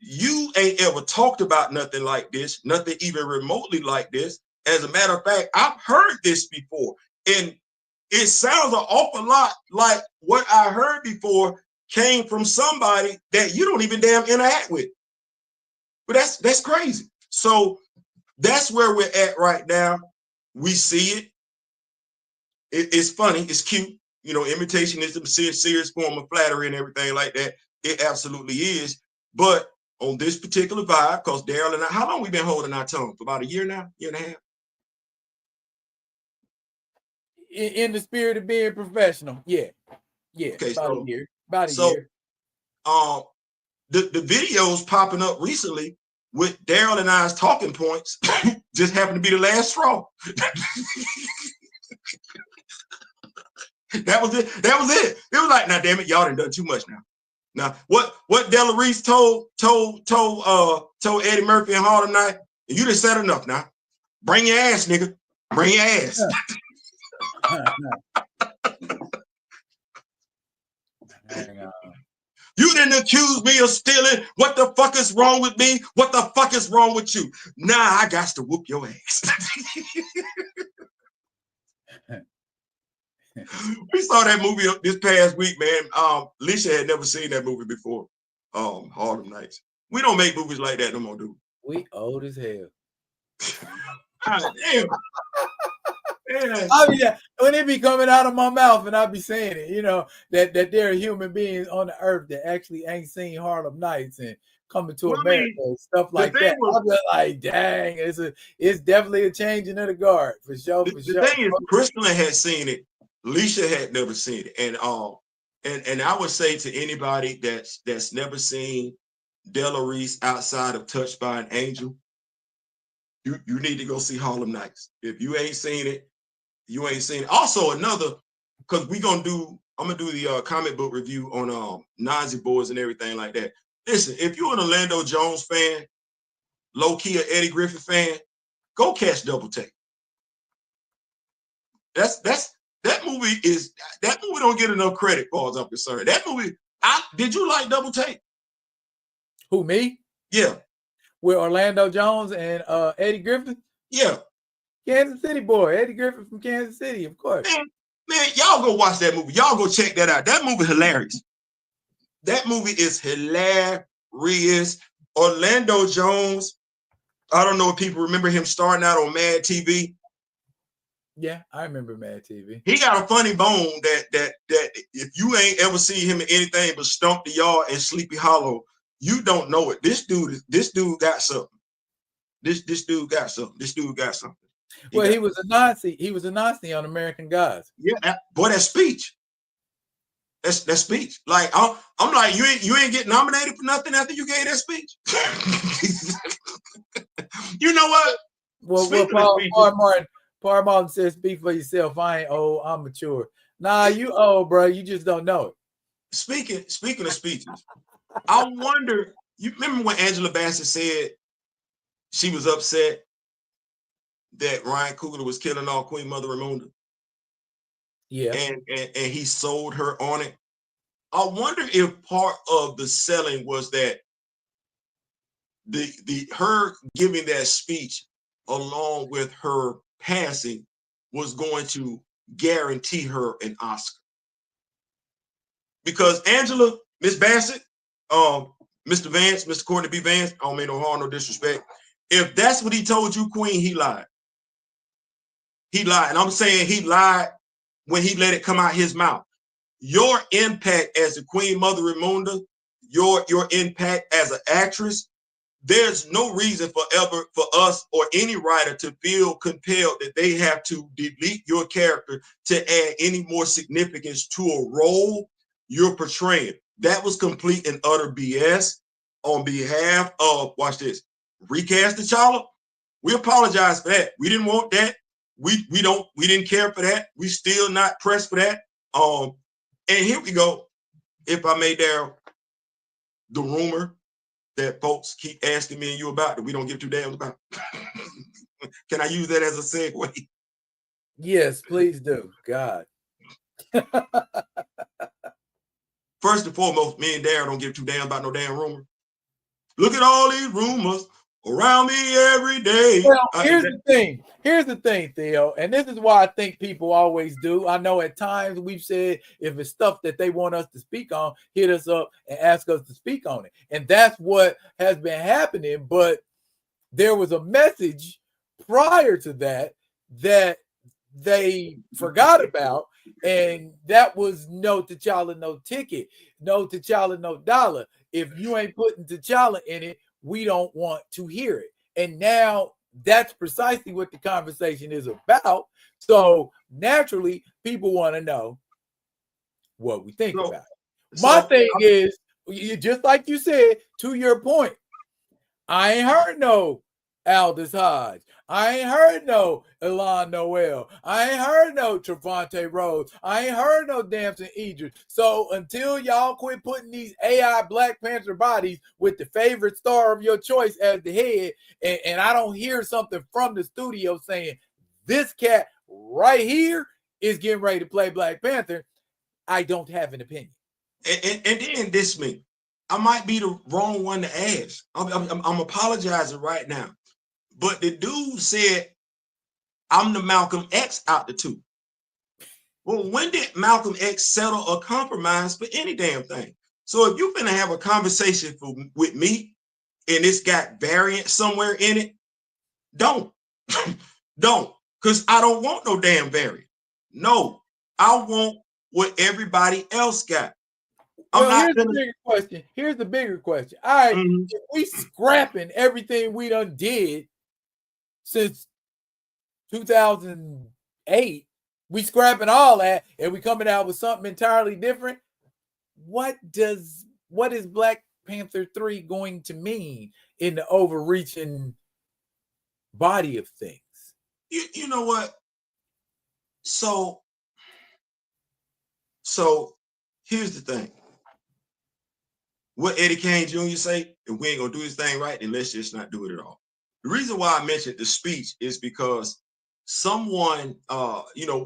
You ain't ever talked about nothing like this, nothing even remotely like this. As a matter of fact, I've heard this before, and it sounds an awful lot like what I heard before came from somebody that you don't even damn interact with. But that's crazy. So that's where we're at right now. We see it. It's funny. It's cute. You know, imitation is the serious form of flattery and everything like that. It absolutely is. But on this particular vibe, because Daryl and I, how long we been holding our tongue? For about a year now? Year and a half? In the spirit of being professional. Yeah. Okay, about a year. About a year. The videos popping up recently with Daryl and I's talking points just happened to be the last straw. That was it. It was like, now damn it, y'all done too much now. Now, what Della Reese told Eddie Murphy and Harlem Night, you just said enough now. Bring your ass, nigga. Bring your ass. You didn't accuse me of stealing. What the fuck is wrong with me? What the fuck is wrong with you? Nah, I got to whoop your ass. We saw that movie this past week, man. Alicia had never seen that movie before. Harlem Nights. We don't make movies like that no more, dude. We old as hell. God damn. Yeah. I mean, when it be coming out of my mouth and I be saying it, you know, that there are human beings on the earth that actually ain't seen Harlem Nights and coming to America and stuff like that. I'm just like, dang, it's definitely a changing of the guard for sure. The thing is, Crystalline had seen it. Alicia had never seen it, and I would say to anybody that's never seen Della Reese outside of Touched by an Angel, you need to go see Harlem Nights. If you ain't seen it, you ain't seen it. Also, because I'm gonna do the comic book review on Nazi Boys and everything like that. Listen, if you're an Orlando Jones fan, low key an Eddie Griffin fan, go catch Double Take. That movie don't get enough credit, as far as I'm concerned. That movie, did you like Double Take? Who, me? Yeah. With Orlando Jones and Eddie Griffin? Yeah. Kansas City boy, Eddie Griffin from Kansas City, of course. Man, y'all go watch that movie. Y'all go check that out. That movie hilarious. That movie is hilarious. Orlando Jones I don't know if people remember him starting out on Mad TV. Yeah, I remember Mad TV. He got a funny bone that if you ain't ever seen him in anything but Stomp the Yard and Sleepy Hollow, you don't know it. This dude got something. This dude got something. This dude got something. He was a Nazi. He was a Nazi on American Gods. Yeah, boy, that speech. That's speech. Like I'm like, you ain't get nominated for nothing after you gave that speech. You know what? Well, Paul Martin says, "Speak for yourself. I ain't old. I'm mature." Nah, you old, bro. You just don't know it. Speaking of speeches, I wonder. You remember when Angela Bassett said she was upset that Ryan Coogler was killing all Queen Mother Ramunda? Yeah, and he sold her on it. I wonder if part of the selling was that her giving that speech along with her passing was going to guarantee her an Oscar. Because Angela, Miss Bassett, Mr. Vance, Mr. Courtney B. Vance, I don't mean no harm, no disrespect. If that's what he told you, Queen, he lied. He lied. And I'm saying he lied when he let it come out his mouth. Your impact as the Queen Mother Ramunda, your impact as an actress, there's no reason for us or any writer to feel compelled that they have to delete your character to add any more significance to a role you're portraying. That was complete and utter BS on behalf of, watch this, Recast T'Challa. We apologize for that. We didn't want that. We didn't care for that. We still not pressed for that. And here we go. If I may, Daryl, the rumor that folks keep asking me and you about that we don't give two damns about. Can I use that as a segue? Yes, please do. God. First and foremost, me and Daryl don't give two damns about no damn rumor. Look at all these rumors around me every day. Well, here's the thing. Here's the thing, Theo, and this is why I think people always do. I know at times we've said if it's stuff that they want us to speak on, hit us up and ask us to speak on it. And that's what has been happening. But there was a message prior to that they forgot about, and that was no T'Challa, no ticket, no T'Challa, no dollar. If you ain't putting T'Challa in it, we don't want to hear it. And now that's precisely what the conversation is about. So naturally, people want to know what we think about it. My thing is, just like you said, to your point, I ain't heard no Aldous Hodge. I ain't heard no Elan Noel. I ain't heard no Trevante Rhodes. I ain't heard no Damson Idris. So until y'all quit putting these AI Black Panther bodies with the favorite star of your choice as the head, and I don't hear something from the studio saying this cat right here is getting ready to play Black Panther, I don't have an opinion. And then this me. I might be the wrong one to ask. I'm apologizing right now. But the dude said, I'm the Malcolm X out the two. Well, when did Malcolm X settle a compromise for any damn thing? So if you're going to have a conversation with me and it's got variant somewhere in it, don't. Don't. Because I don't want no damn variant. No, I want what everybody else got. Here's the bigger question. Here's the bigger question. All right, if we scrapping everything we done did since 2008, we scrapping all that and we coming out with something entirely different. What is Black Panther 3 going to mean in the overreaching body of things? You know what? So here's the thing. What Eddie Kane Jr. say, if we ain't gonna do this thing right, then let's just not do it at all. The reason why I mentioned the speech is because someone,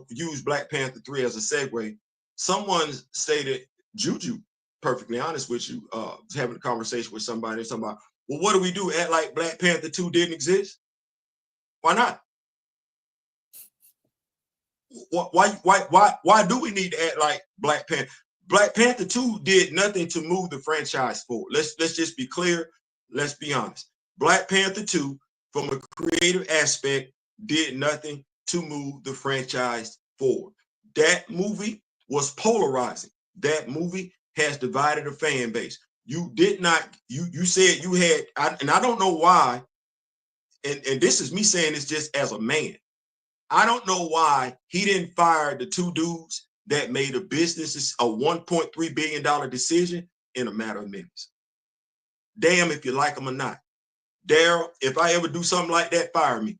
used Black Panther 3 as a segue. Someone stated, Juju, perfectly honest with you, having a conversation with somebody, well, what do we do? Act like Black Panther 2 didn't exist? Why not? Why do we need to act like Black Panther? Black Panther 2 did nothing to move the franchise forward. Let's just be clear. Let's be honest. Black Panther 2 from a creative aspect, did nothing to move the franchise forward. That movie was polarizing. That movie has divided a fan base. You did not, you said you had, and I don't know why, and this is me saying this just as a man. I don't know why he didn't fire the two dudes that made a business, a $1.3 billion decision in a matter of minutes. Damn if you like them or not. Daryl, if I ever do something like that, fire me.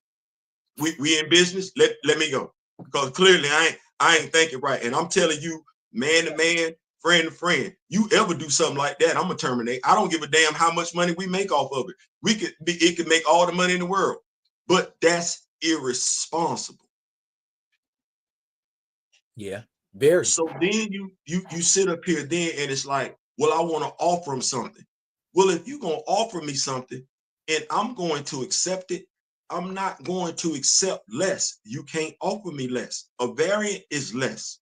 We in business, let me go. Because clearly I ain't thinking right. And I'm telling you, man to man, friend to friend, you ever do something like that, I'm gonna terminate. I don't give a damn how much money we make off of it. It could make all the money in the world, but that's irresponsible. Yeah, very. So then you sit up here then and it's like, well, I want to offer him something. Well, if you're gonna offer me something and I'm going to accept it, I'm not going to accept less. You can't offer me less. A variant is less.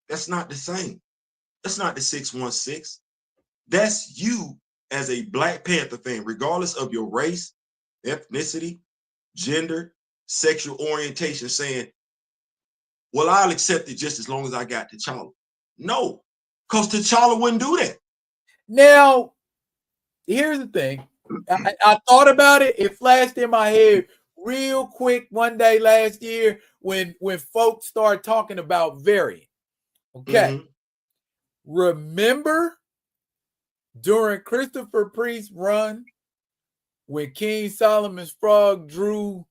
That's not the same. That's not the 616. That's you as a Black Panther fan, regardless of your race, ethnicity, gender, sexual orientation, saying, well, I'll accept it just as long as I got T'Challa. No, because T'Challa wouldn't do that. Now, here's the thing. I thought about it. It flashed in my head real quick one day last year when folks started talking about variant. Okay. Remember during Christopher Priest's run when King Solomon's Frog drew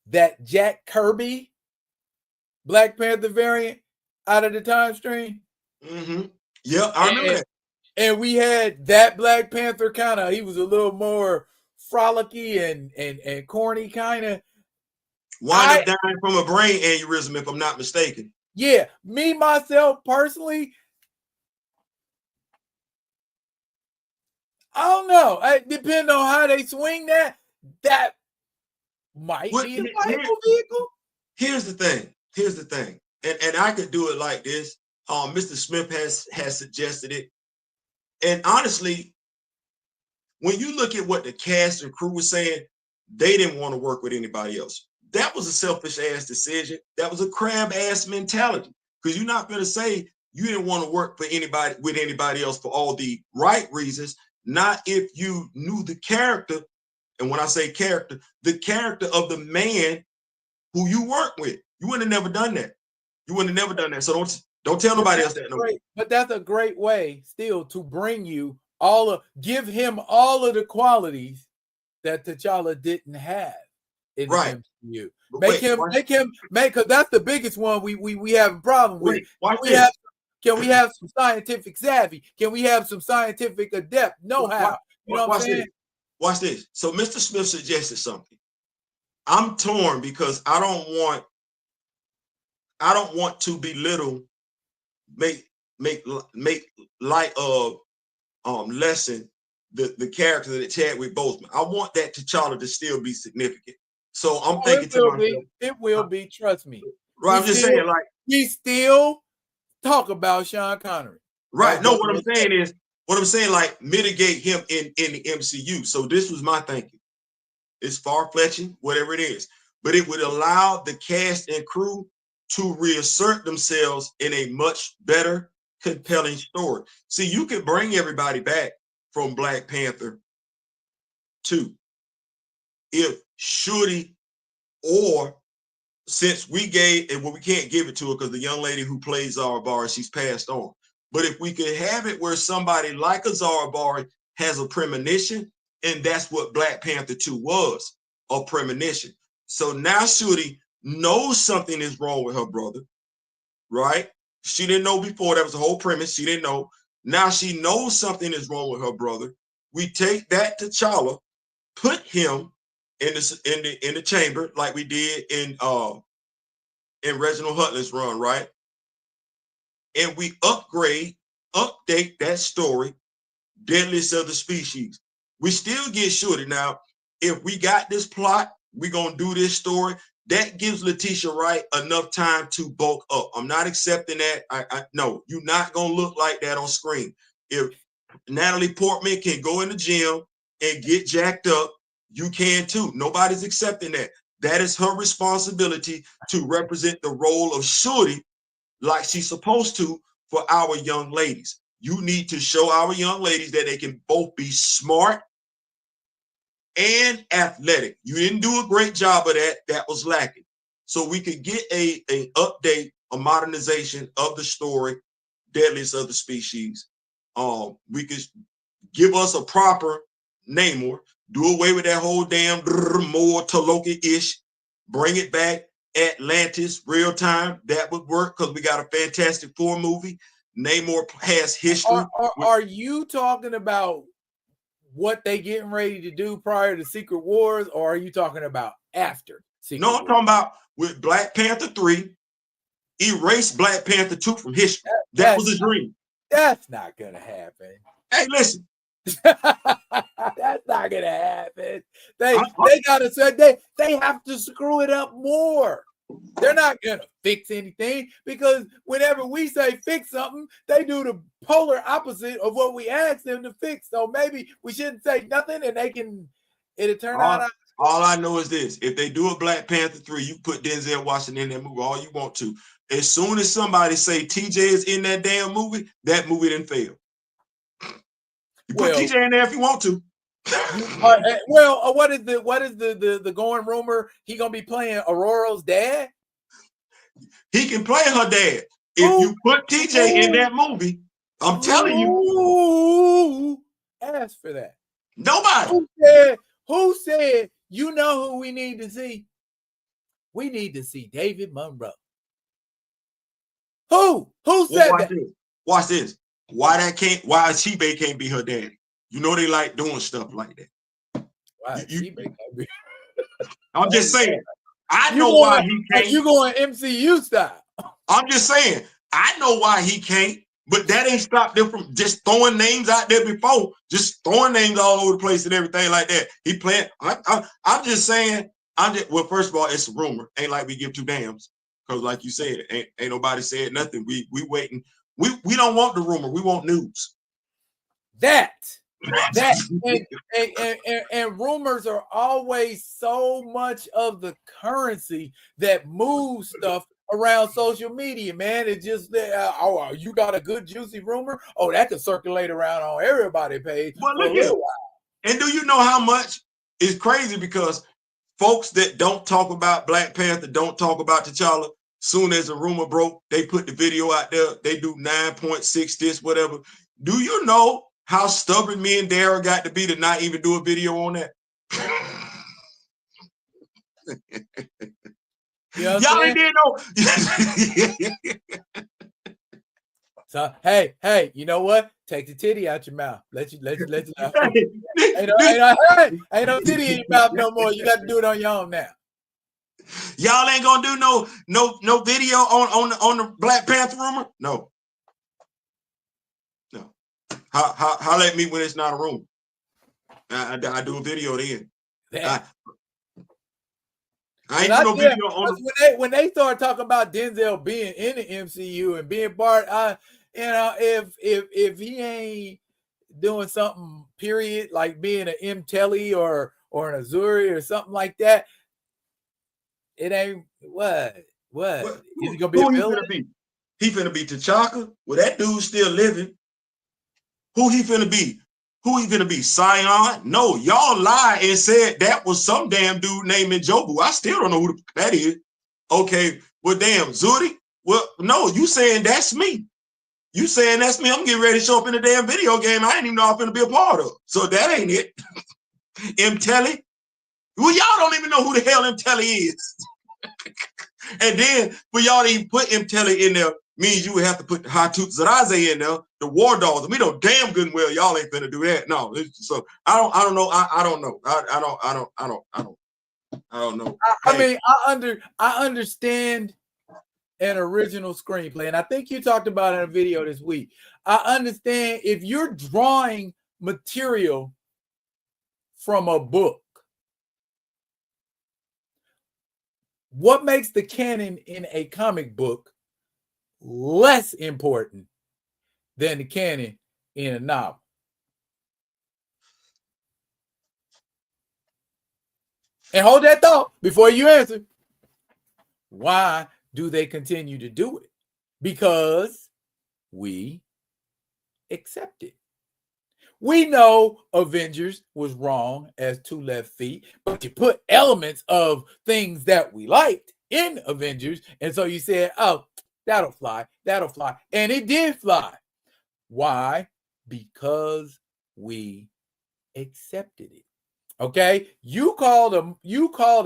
that Jack Kirby Black Panther variant out of the time stream? Yeah, I remember that. And we had that Black Panther kind of, he was a little more frolicky and corny kind of. Wind up dying from a brain aneurysm, if I'm not mistaken. Yeah, me, myself, personally, I don't know. It depends on how they swing that. That might be a viable vehicle. Here's the thing. And I could do it like this. Mr. Smith has suggested it. And honestly, when you look at what the cast and crew was saying, they didn't want to work with anybody else. That was a selfish ass decision. That was a crab ass mentality. Because you're not going to say you didn't want to work for anybody with anybody else for all the right reasons, not if you knew the character. And when I say character, the character of the man who you work with. You wouldn't have never done that. You wouldn't have never done that. So don't tell nobody else that. No. But that's a great way still to bring you give him all of the qualities that T'Challa didn't have in the MCU. Because that's the biggest one we have a problem with. Can we have some scientific savvy? Can we have some scientific adept know-how? You know what I'm saying? Watch this. So Mr. Smith suggested something. I'm torn because I don't want to belittle, make light of lessen the character that Chadwick Boseman. I want that T'Challa to still be significant. So I'm thinking to myself, it will be, trust me. Right, I'm just saying, like, we still talk about Sean Connery. Right. No, what I'm saying, like, mitigate him in the MCU. So this was my thinking. It's far-fetching, whatever it is. But it would allow the cast and crew to reassert themselves in a much better, compelling story. See, you could bring everybody back from Black Panther 2 if Shuri, or since we gave, and well, we can't give it to her because the young lady who plays Zara Barry, she's passed on. But if we could have it where somebody like a Zara Barry has a premonition, and that's what Black Panther 2 was, a premonition. So now Shuri knows something is wrong with her brother, right? She didn't know before. That was the whole premise. She didn't know. Now she knows something is wrong with her brother. We take that T'Challa, put him in the chamber like we did in Reginald Hutlin's run, right? And we update that story, Deadliest of the Species. We still get Shorty. Now, if we got this plot, we're going to do this story. That gives Letitia Wright enough time to bulk up. I'm not accepting that. No, you're not going to look like that on screen. If Natalie Portman can go in the gym and get jacked up, you can too. Nobody's accepting that. That is her responsibility to represent the role of shorty like she's supposed to for our young ladies. You need to show our young ladies that they can both be smart and athletic. You didn't do a great job of that. That was lacking. So we could get a update, a modernization of the story, Deadliest of the Species. We could give us a proper Namor, do away with that whole damn more Taloka-ish, bring it back, Atlantis, real time. That would work because we got a Fantastic Four movie. Namor has history. Are you talking about what they getting ready to do prior to Secret Wars, or are you talking about after Secret Wars? I'm talking about with Black Panther 3, erase Black Panther 2 from history. That was a dream. That's not gonna happen. Hey, listen. That's not gonna happen. They gotta say they have to screw it up more. They're not gonna fix anything because whenever we say fix something, they do the polar opposite of what we ask them to fix. So maybe we shouldn't say nothing, and it'll turn out. All I know is this: if they do a Black Panther 3, you put Denzel Washington in that movie all you want to. As soon as somebody say TJ is in that damn movie, that movie didn't fail. You put TJ in there if you want to. What is the going rumor? He gonna be playing Aurora's dad? He can play her dad. If you put TJ in that movie, I'm telling you. Ask for that. Nobody. Who said you know who we need to see? We need to see David Monroe. Who said that? Watch this. Why Chibe can't be her daddy? You know they like doing stuff like that. Why Chibe can't be? I'm just saying. I know why he can't. You going MCU style? I'm just saying. I know why he can't, but that ain't stopped them from just throwing names out there before, just throwing names all over the place and everything like that. He playing. I'm just saying. Well, first of all, it's a rumor. Ain't like we give two damns. Because like you said, ain't nobody said nothing. We waiting. We don't want the rumor. We want news. And rumors are always so much of the currency that moves stuff around social media, man. It's just you got a good juicy rumor. Oh, that can circulate around on everybody's page for a little while. And do you know how much it's crazy because folks that don't talk about Black Panther, don't talk about T'Challa, soon as a rumor broke, they put the video out there. They do 9.6 this, whatever. Do you know how stubborn me and Dara got to be to not even do a video on that? Y'all ain't did no. So hey, you know what? Take the titty out your mouth. Let you ain't no titty in your mouth no more. You got to do it on your own now. Y'all ain't gonna do no video on the Black Panther rumor? No. Holla at me when it's not a rumor. I do a video then. I ain't do no video on when they start talking about Denzel being in the MCU and being part, if he ain't doing something, period, like being an M. Telly or an Azuri or something like that, it ain't what is he gonna be? Who he finna be? He finna be T'Chaka? Well, that dude's still living. Who he finna be? Who he finna be? Sion? No, y'all lied and said that was some damn dude named Njobu. I still don't know who that is. Okay, well, damn, Zuri? Well, no, you saying that's me. You saying that's me. I'm getting ready to show up in a damn video game I didn't even know I'm finna be a part of. So that ain't it. M. Telly? Well, y'all don't even know who the hell M. Telly is. And then for y'all to even put M. Telly in there means you would have to put Hatu Zaraze in there, the War Dogs. And we know damn good and well y'all ain't finna do that. No, so I don't know. I don't know. I don't know. I mean, I understand an original screenplay, and I think you talked about it in a video this week. I understand if you're drawing material from a book, what makes the canon in a comic book less important than the canon in a novel? And hold that thought before you answer. Why do they continue to do it? Because we accept it. We know Avengers was wrong as 2 left feet, but you put elements of things that we liked in Avengers. And so you said, oh, that'll fly. That'll fly. And it did fly. Why? Because we accepted it. Okay? You called a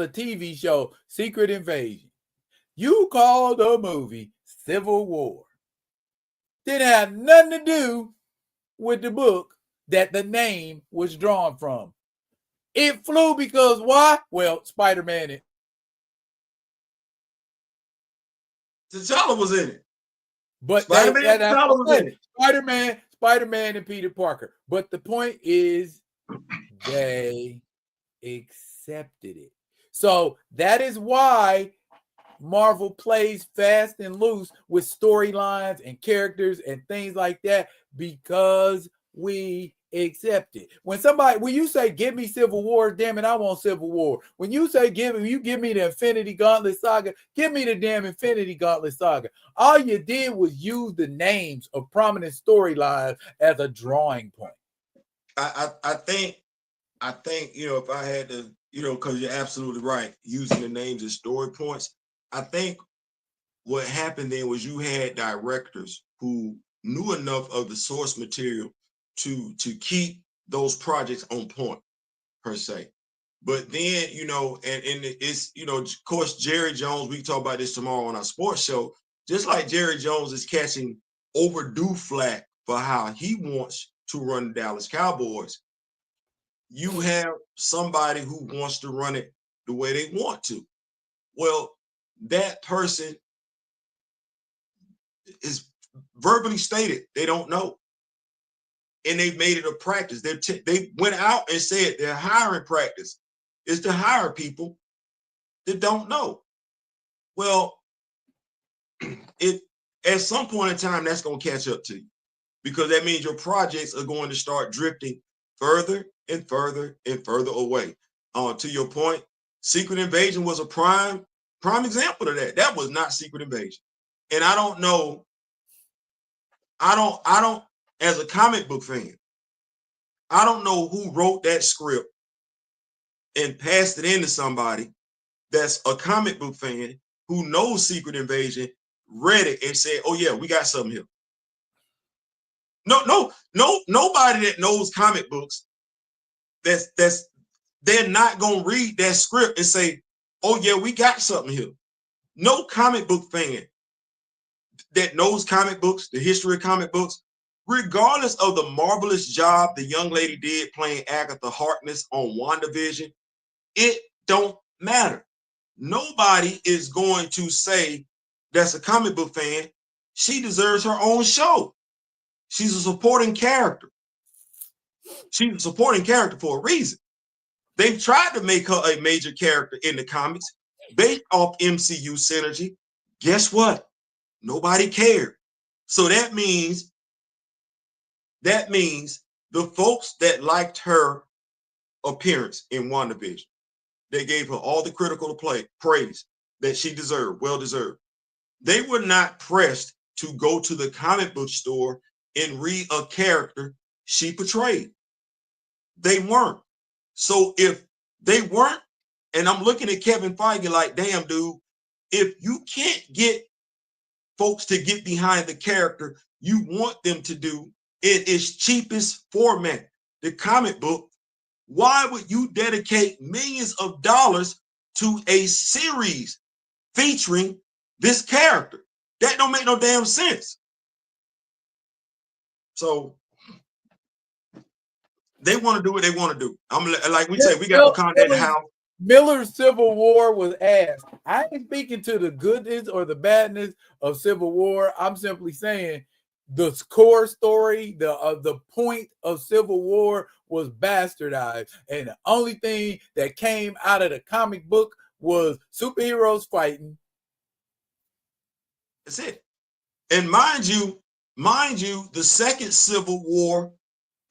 TV show Secret Invasion. You called a movie Civil War. Didn't have nothing to do with the book that the name was drawn from. It flew because why? Well, Spider-Man. T'Challa was in it. But Spider-Man was in it. Spider-Man and Peter Parker. But the point is they accepted it. So that is why Marvel plays fast and loose with storylines and characters and things like that, because we accept it. When you say give me Civil War, damn it, I want Civil War. When you say give me the Infinity Gauntlet Saga, give me the damn Infinity Gauntlet Saga. All you did was use the names of prominent storylines as a drawing point. I think if I had to, because you're absolutely right, using the names as story points. I think what happened then was you had directors who knew enough of the source material to keep those projects on point, per se. But then, and it's, of course, Jerry Jones, we talk about this tomorrow on our sports show, just like Jerry Jones is catching overdue flack for how he wants to run the Dallas Cowboys. You have somebody who wants to run it the way they want to. Well, that person is verbally stated they don't know. And they've made it a practice. They went out and said their hiring practice is to hire people that don't know. Well, at some point in time, that's going to catch up to you, because that means your projects are going to start drifting further and further and further away. To your point, Secret Invasion was a prime example of that. That was not Secret Invasion. And I don't know, as a comic book fan, I don't know who wrote that script and passed it into somebody that's a comic book fan who knows Secret Invasion, read it and said, oh yeah, we got something here. Nobody that knows comic books, they're not gonna read that script and say, oh yeah, we got something here. No comic book fan that knows comic books, the history of comic books, regardless of the marvelous job the young lady did playing Agatha Harkness on WandaVision, it don't matter. Nobody is going to say that's a comic book fan, she deserves her own show. She's a supporting character. She's a supporting character for a reason. They've tried to make her a major character in the comics based off MCU synergy. Guess what? Nobody cared. So that means the folks that liked her appearance in WandaVision, they gave her all the critical praise that she deserved, well deserved. They were not pressed to go to the comic book store and read a character she portrayed. They weren't. So if they weren't, and I'm looking at Kevin Feige like, damn, dude, if you can't get folks to get behind the character you want them to do in its cheapest format, the comic book, why would you dedicate millions of dollars to a series featuring this character? That don't make no damn sense. So they want to do what they want to do. I'm like we say, we got Wakanda in the house. Miller's Civil War was asked. I ain't speaking to the goodness or the badness of Civil War. I'm simply saying the core story, the point of Civil War was bastardized. And the only thing that came out of the comic book was superheroes fighting. That's it. And mind you, the second Civil War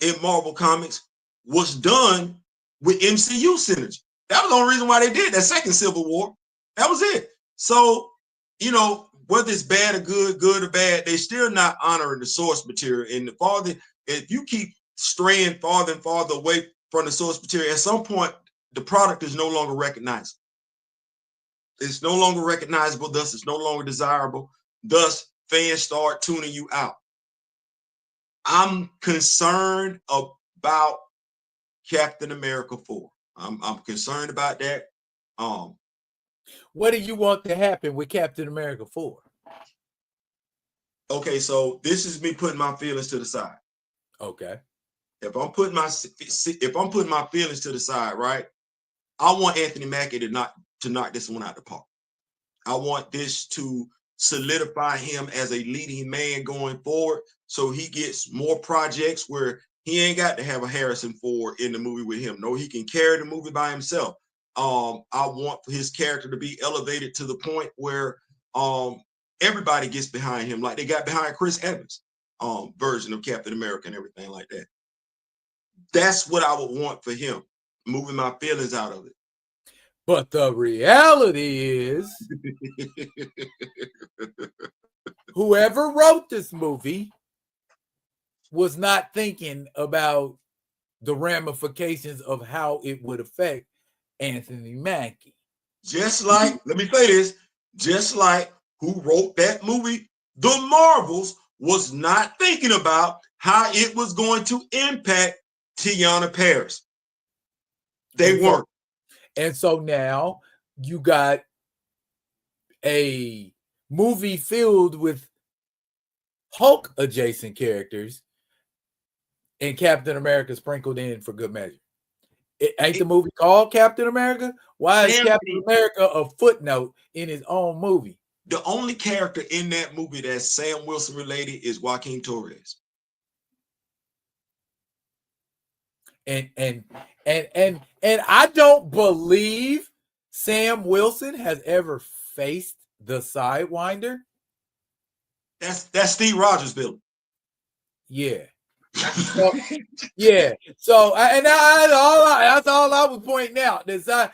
in Marvel Comics was done with MCU synergy. That was the only reason why they did that second Civil War. That was it. So, you know, whether it's bad or good or bad, they're still not honoring the source material. And the farther, if you keep straying farther and farther away from the source material, at some point, the product is no longer recognized. It's no longer recognizable, thus it's no longer desirable. Thus, fans start tuning you out. I'm concerned about Captain America 4. I'm concerned about that. What do you want to happen with Captain America 4? Okay, so this is me putting my feelings to the side. Okay. If I'm putting my feelings to the side, right? I want Anthony Mackie to knock this one out the park. I want this to solidify him as a leading man going forward, so he gets more projects where he ain't got to have a Harrison Ford in the movie with him. No, he can carry the movie by himself. I want his character to be elevated to the point where everybody gets behind him, like they got behind Chris Evans version of Captain America and everything like that. That's what I would want for him, moving my feelings out of it. But the reality is, whoever wrote this movie was not thinking about the ramifications of how it would affect Anthony Mackie. Just like, let me say this, just like who wrote that movie, The Marvels, was not thinking about how it was going to impact Teyonah Parris. They weren't. And so now you got a movie filled with Hulk adjacent characters and Captain America sprinkled in for good measure. Ain't the movie called Captain America? Why is Captain America a footnote in his own movie? The only character in that movie that's Sam Wilson related is Joaquin Torres. And I don't believe Sam Wilson has ever faced the Sidewinder. That's Steve Rogers' villain. Yeah. So, yeah. So that's all I was pointing out. The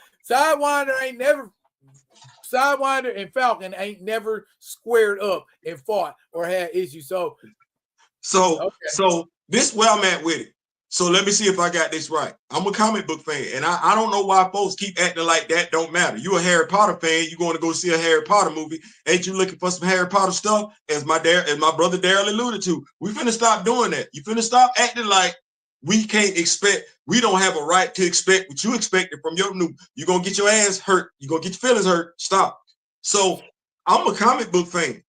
Sidewinder and Falcon ain't never squared up and fought or had issues. So this is where I'm at with it. So let me see if I got this right. I'm a comic book fan, and I don't know why folks keep acting like that don't matter. You a Harry Potter fan, you going to go see a Harry Potter movie. Ain't you looking for some Harry Potter stuff? As my brother Daryl alluded to, we finna stop doing that. You finna stop acting like we don't have a right to expect what you expected from your new. You're going to get your ass hurt. You're going to get your feelings hurt. Stop. So I'm a comic book fan.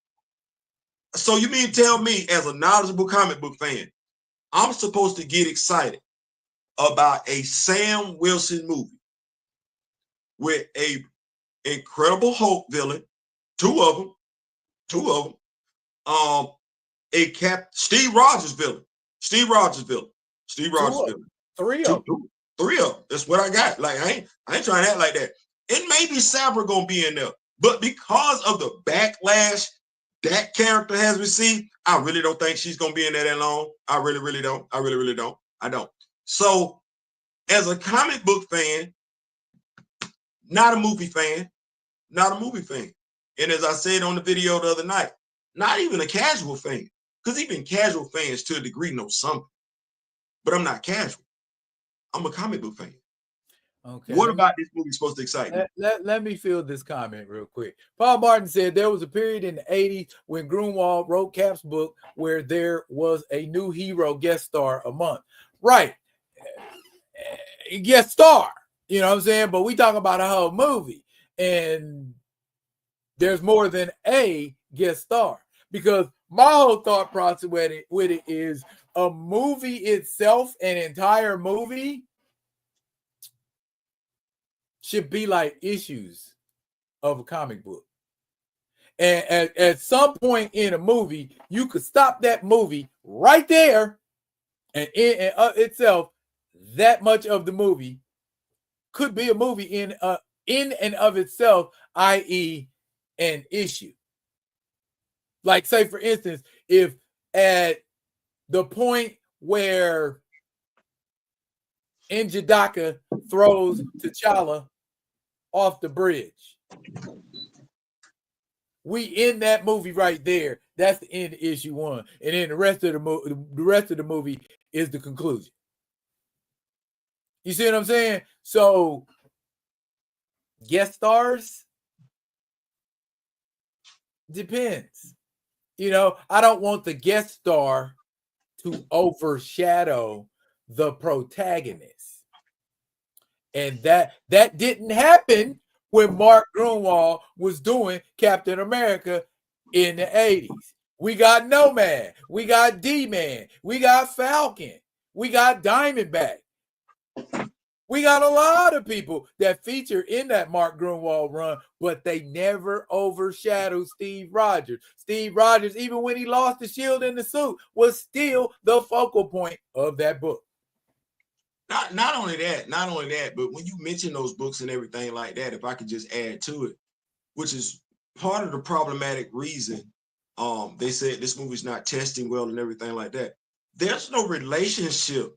So you mean tell me, as a knowledgeable comic book fan, I'm supposed to get excited about a Sam Wilson movie with a Incredible Hulk villain, two of them, Steve Rogers villain, three of them. That's what I got. Like I ain't trying to act like that. It may be Sabra gonna be in there, but because of the backlash that character has received, I really don't think she's gonna be in there that long. I really don't. I don't. So, as a comic book fan, not a movie fan. And as I said on the video the other night, not even a casual fan, because even casual fans to a degree know something. But I'm not casual. I'm a comic book fan. Okay. What about this movie supposed to excite me? Let me fill this comment real quick. Paul Martin said there was a period in the 80s when Grunwald wrote Cap's book where there was a new hero guest star a month. Right. Guest star. You know what I'm saying? But we talk about a whole movie. And there's more than a guest star. Because my whole thought process with it is a movie itself, an entire movie, should be like issues of a comic book. And at some point in a movie, you could stop that movie right there, and in itself, that much of the movie could be a movie in and of itself, i.e., an issue. Like, say, for instance, if at the point where N'Jadaka throws T'Challa off the bridge. We in that movie right there. That's the end of issue 1, and then the rest of the movie is the conclusion. You see what I'm saying? So, guest stars depends. You know, I don't want the guest star to overshadow the protagonist, and that didn't happen when Mark Gruenwald was doing Captain America in the 80s. We got Nomad, we got D-Man, we got Falcon, we got Diamondback. We got a lot of people that feature in that Mark Gruenwald run, but they never overshadowed Steve Rogers. Steve Rogers, even when he lost the shield in the suit, was still the focal point of that book. Not only that, but when you mention those books and everything like that, if I could just add to it, which is part of the problematic reason they said this movie's not testing well and everything like that. There's no relationship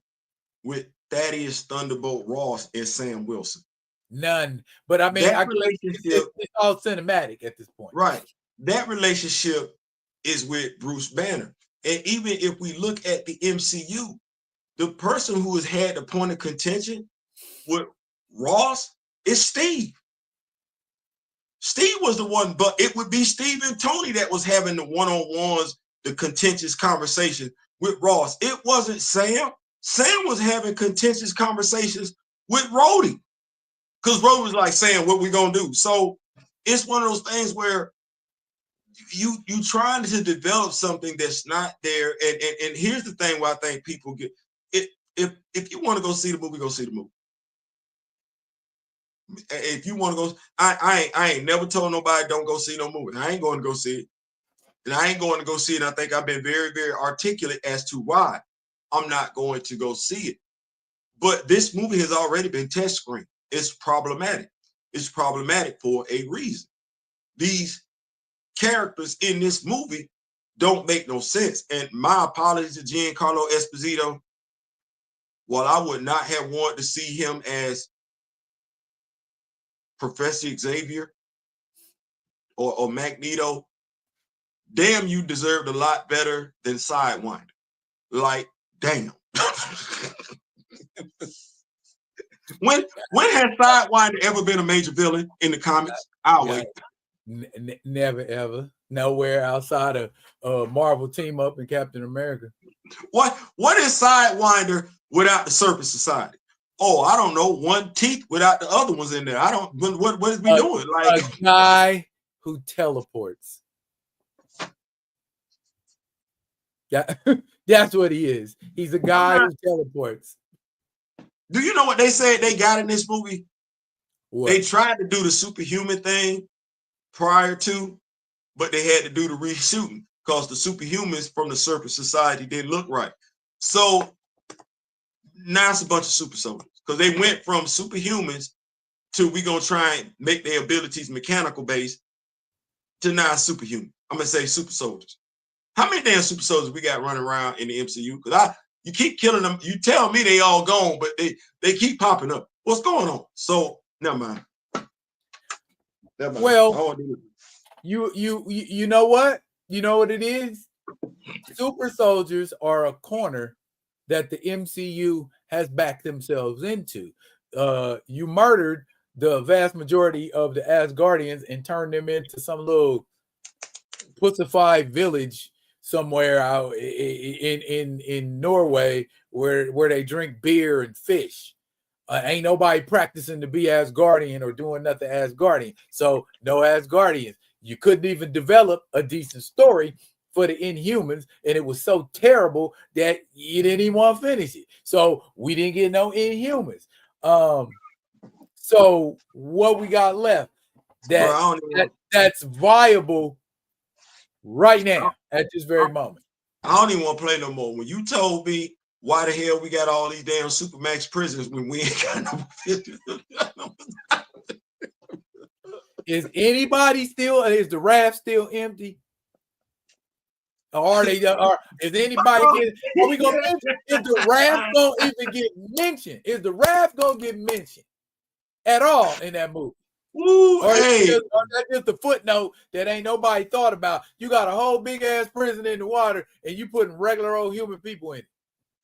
with Thaddeus Thunderbolt Ross and Sam Wilson. None. But I mean, it's all cinematic at this point. Right. That relationship is with Bruce Banner. And even if we look at the MCU, the person who has had the point of contention with Ross is Steve. Steve was the one, but it would be Steve and Tony that was having the one-on-ones, the contentious conversation with Ross. It wasn't Sam. Sam was having contentious conversations with Rhodey, because Rhodey was like, Sam, what we gonna do? So it's one of those things where you trying to develop something that's not there. And here's the thing where I think people get it. If you want to go see the movie, go see the movie. If you want to go, I ain't never told nobody don't go see no movie. I ain't going to go see it. And I ain't going to go see it. And I think I've been very, very articulate as to why I'm not going to go see it. But this movie has already been test screened. It's problematic. It's problematic for a reason. These characters in this movie don't make no sense. And my apologies to Giancarlo Esposito. While I would not have wanted to see him as Professor Xavier or Magneto, damn, you deserved a lot better than Sidewinder. Like, damn. When has Sidewinder ever been a major villain in the comics? I'll wait. Never, ever. Nowhere outside of Marvel Team Up and Captain America. What is Sidewinder without the Serpent Society? Oh, I don't know. One teeth without the other ones in there. I don't. What is we doing? Like a guy who teleports. Yeah, that's what he is. He's a guy who teleports. Do you know what they said they got in this movie? What? They tried to do the superhuman thing prior to, but they had to do the reshooting because the superhumans from the Serpent Society didn't look right. So now it's a bunch of super soldiers because they went from superhumans to we gonna try and make their abilities mechanical based to now superhuman. I'm gonna say super soldiers. How many damn super soldiers we got running around in the MCU? Because you keep killing them. You tell me they all gone, but they keep popping up. What's going on? So never mind. Well, you know what? You know what it is? Super soldiers are a corner that the MCU has backed themselves into. You murdered the vast majority of the Asgardians and turned them into some little pussified village somewhere out in Norway where they drink beer and fish. Ain't nobody practicing to be Asgardian or doing nothing Asgardian. So no Asgardians. You couldn't even develop a decent story for the Inhumans, and it was so terrible that you didn't even want to finish it. So we didn't get no Inhumans. So what we got left that's viable right now at this very moment. I don't even want to play no more. When you told me why the hell we got all these damn Supermax prisons when we ain't got no Is anybody still? Is the raft still empty? Or are they? Or is anybody getting? Are we gonna mention? Is the raft gonna even get mentioned? Is the raft gonna get mentioned at all in that movie? Ooh, or hey. that's just a footnote that ain't nobody thought about. You got a whole big ass prison in the water, and you putting regular old human people in it.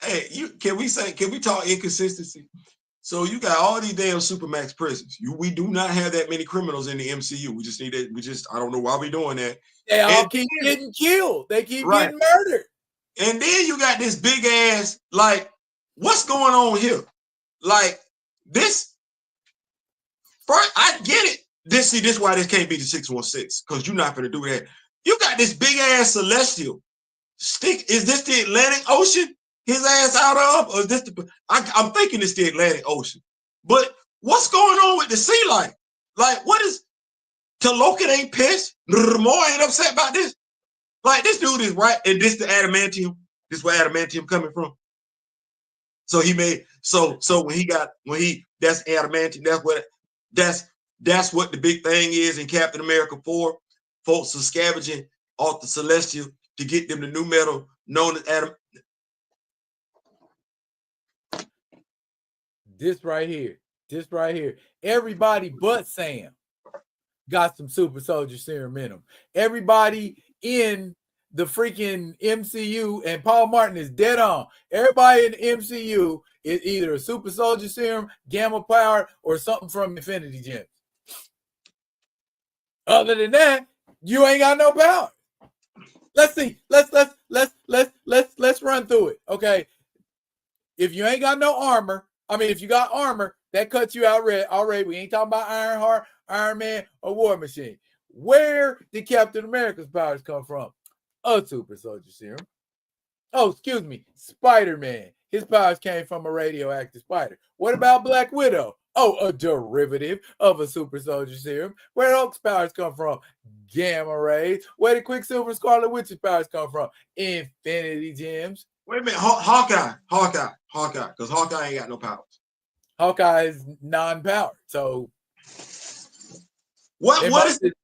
Hey, can we talk inconsistency? So you got all these damn supermax prisons. We do not have that many criminals in the MCU. We just need it. I don't know why we doing that. They all keep getting killed. They keep getting murdered. And then you got this big ass, like, what's going on here? Like this. First, I get it. This is why this can't be the 616, because you're not gonna do that. You got this big ass celestial stick. Is this the Atlantic Ocean? His ass out of, or is this the? I'm thinking it's the Atlantic Ocean. But what's going on with the sea life? Like, what is? Talokan ain't pissed. Moore ain't upset about this. Like, this dude is right, and this the adamantium. This is where adamantium coming from. So he made so that's adamantium. That's what the big thing is in Captain America 4. Folks are scavenging off the celestial to get them the new metal known as adam. This right here. Everybody but Sam got some super soldier serum in them. Everybody in the freaking MCU, and Paul Martin is dead on. Everybody in the MCU is either a super soldier serum, gamma power, or something from Infinity Gems. Other than that, you ain't got no power. Let's see. Let's run through it. Okay. If you ain't got no armor, if you got armor, that cuts you out already. We ain't talking about Ironheart, Iron Man, or War Machine. Where did Captain America's powers come from? A super soldier serum. Oh, excuse me, Spider-Man. His powers came from a radioactive spider. What about Black Widow? Oh, a derivative of a super soldier serum. Where did Hulk's powers come from? Gamma rays. Where did Quicksilver and Scarlet Witch's powers come from? Infinity Gems. Wait a minute, Hawkeye, because Hawkeye ain't got no powers. Hawkeye is non-powered, so what is it?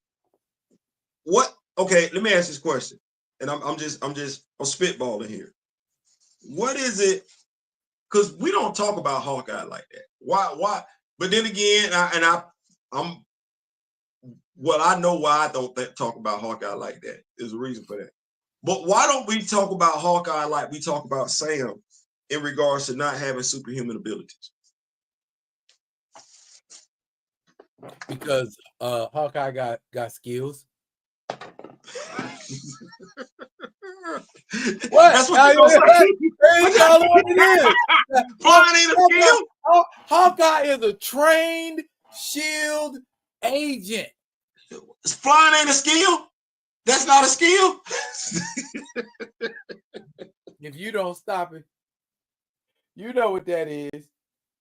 What? Okay, let me ask this question, and I'm spitballing here. What is it? Because we don't talk about Hawkeye like that. Why? But then again, I know why I don't talk about Hawkeye like that. There's a reason for that. But why don't we talk about Hawkeye like we talk about Sam in regards to not having superhuman abilities? Because Hawkeye got skills. What? That's what you're saying. Flying ain't a skill. Hawkeye is a trained shield agent. Flying ain't a skill. That's not a skill. If you don't stop it, you know what that is.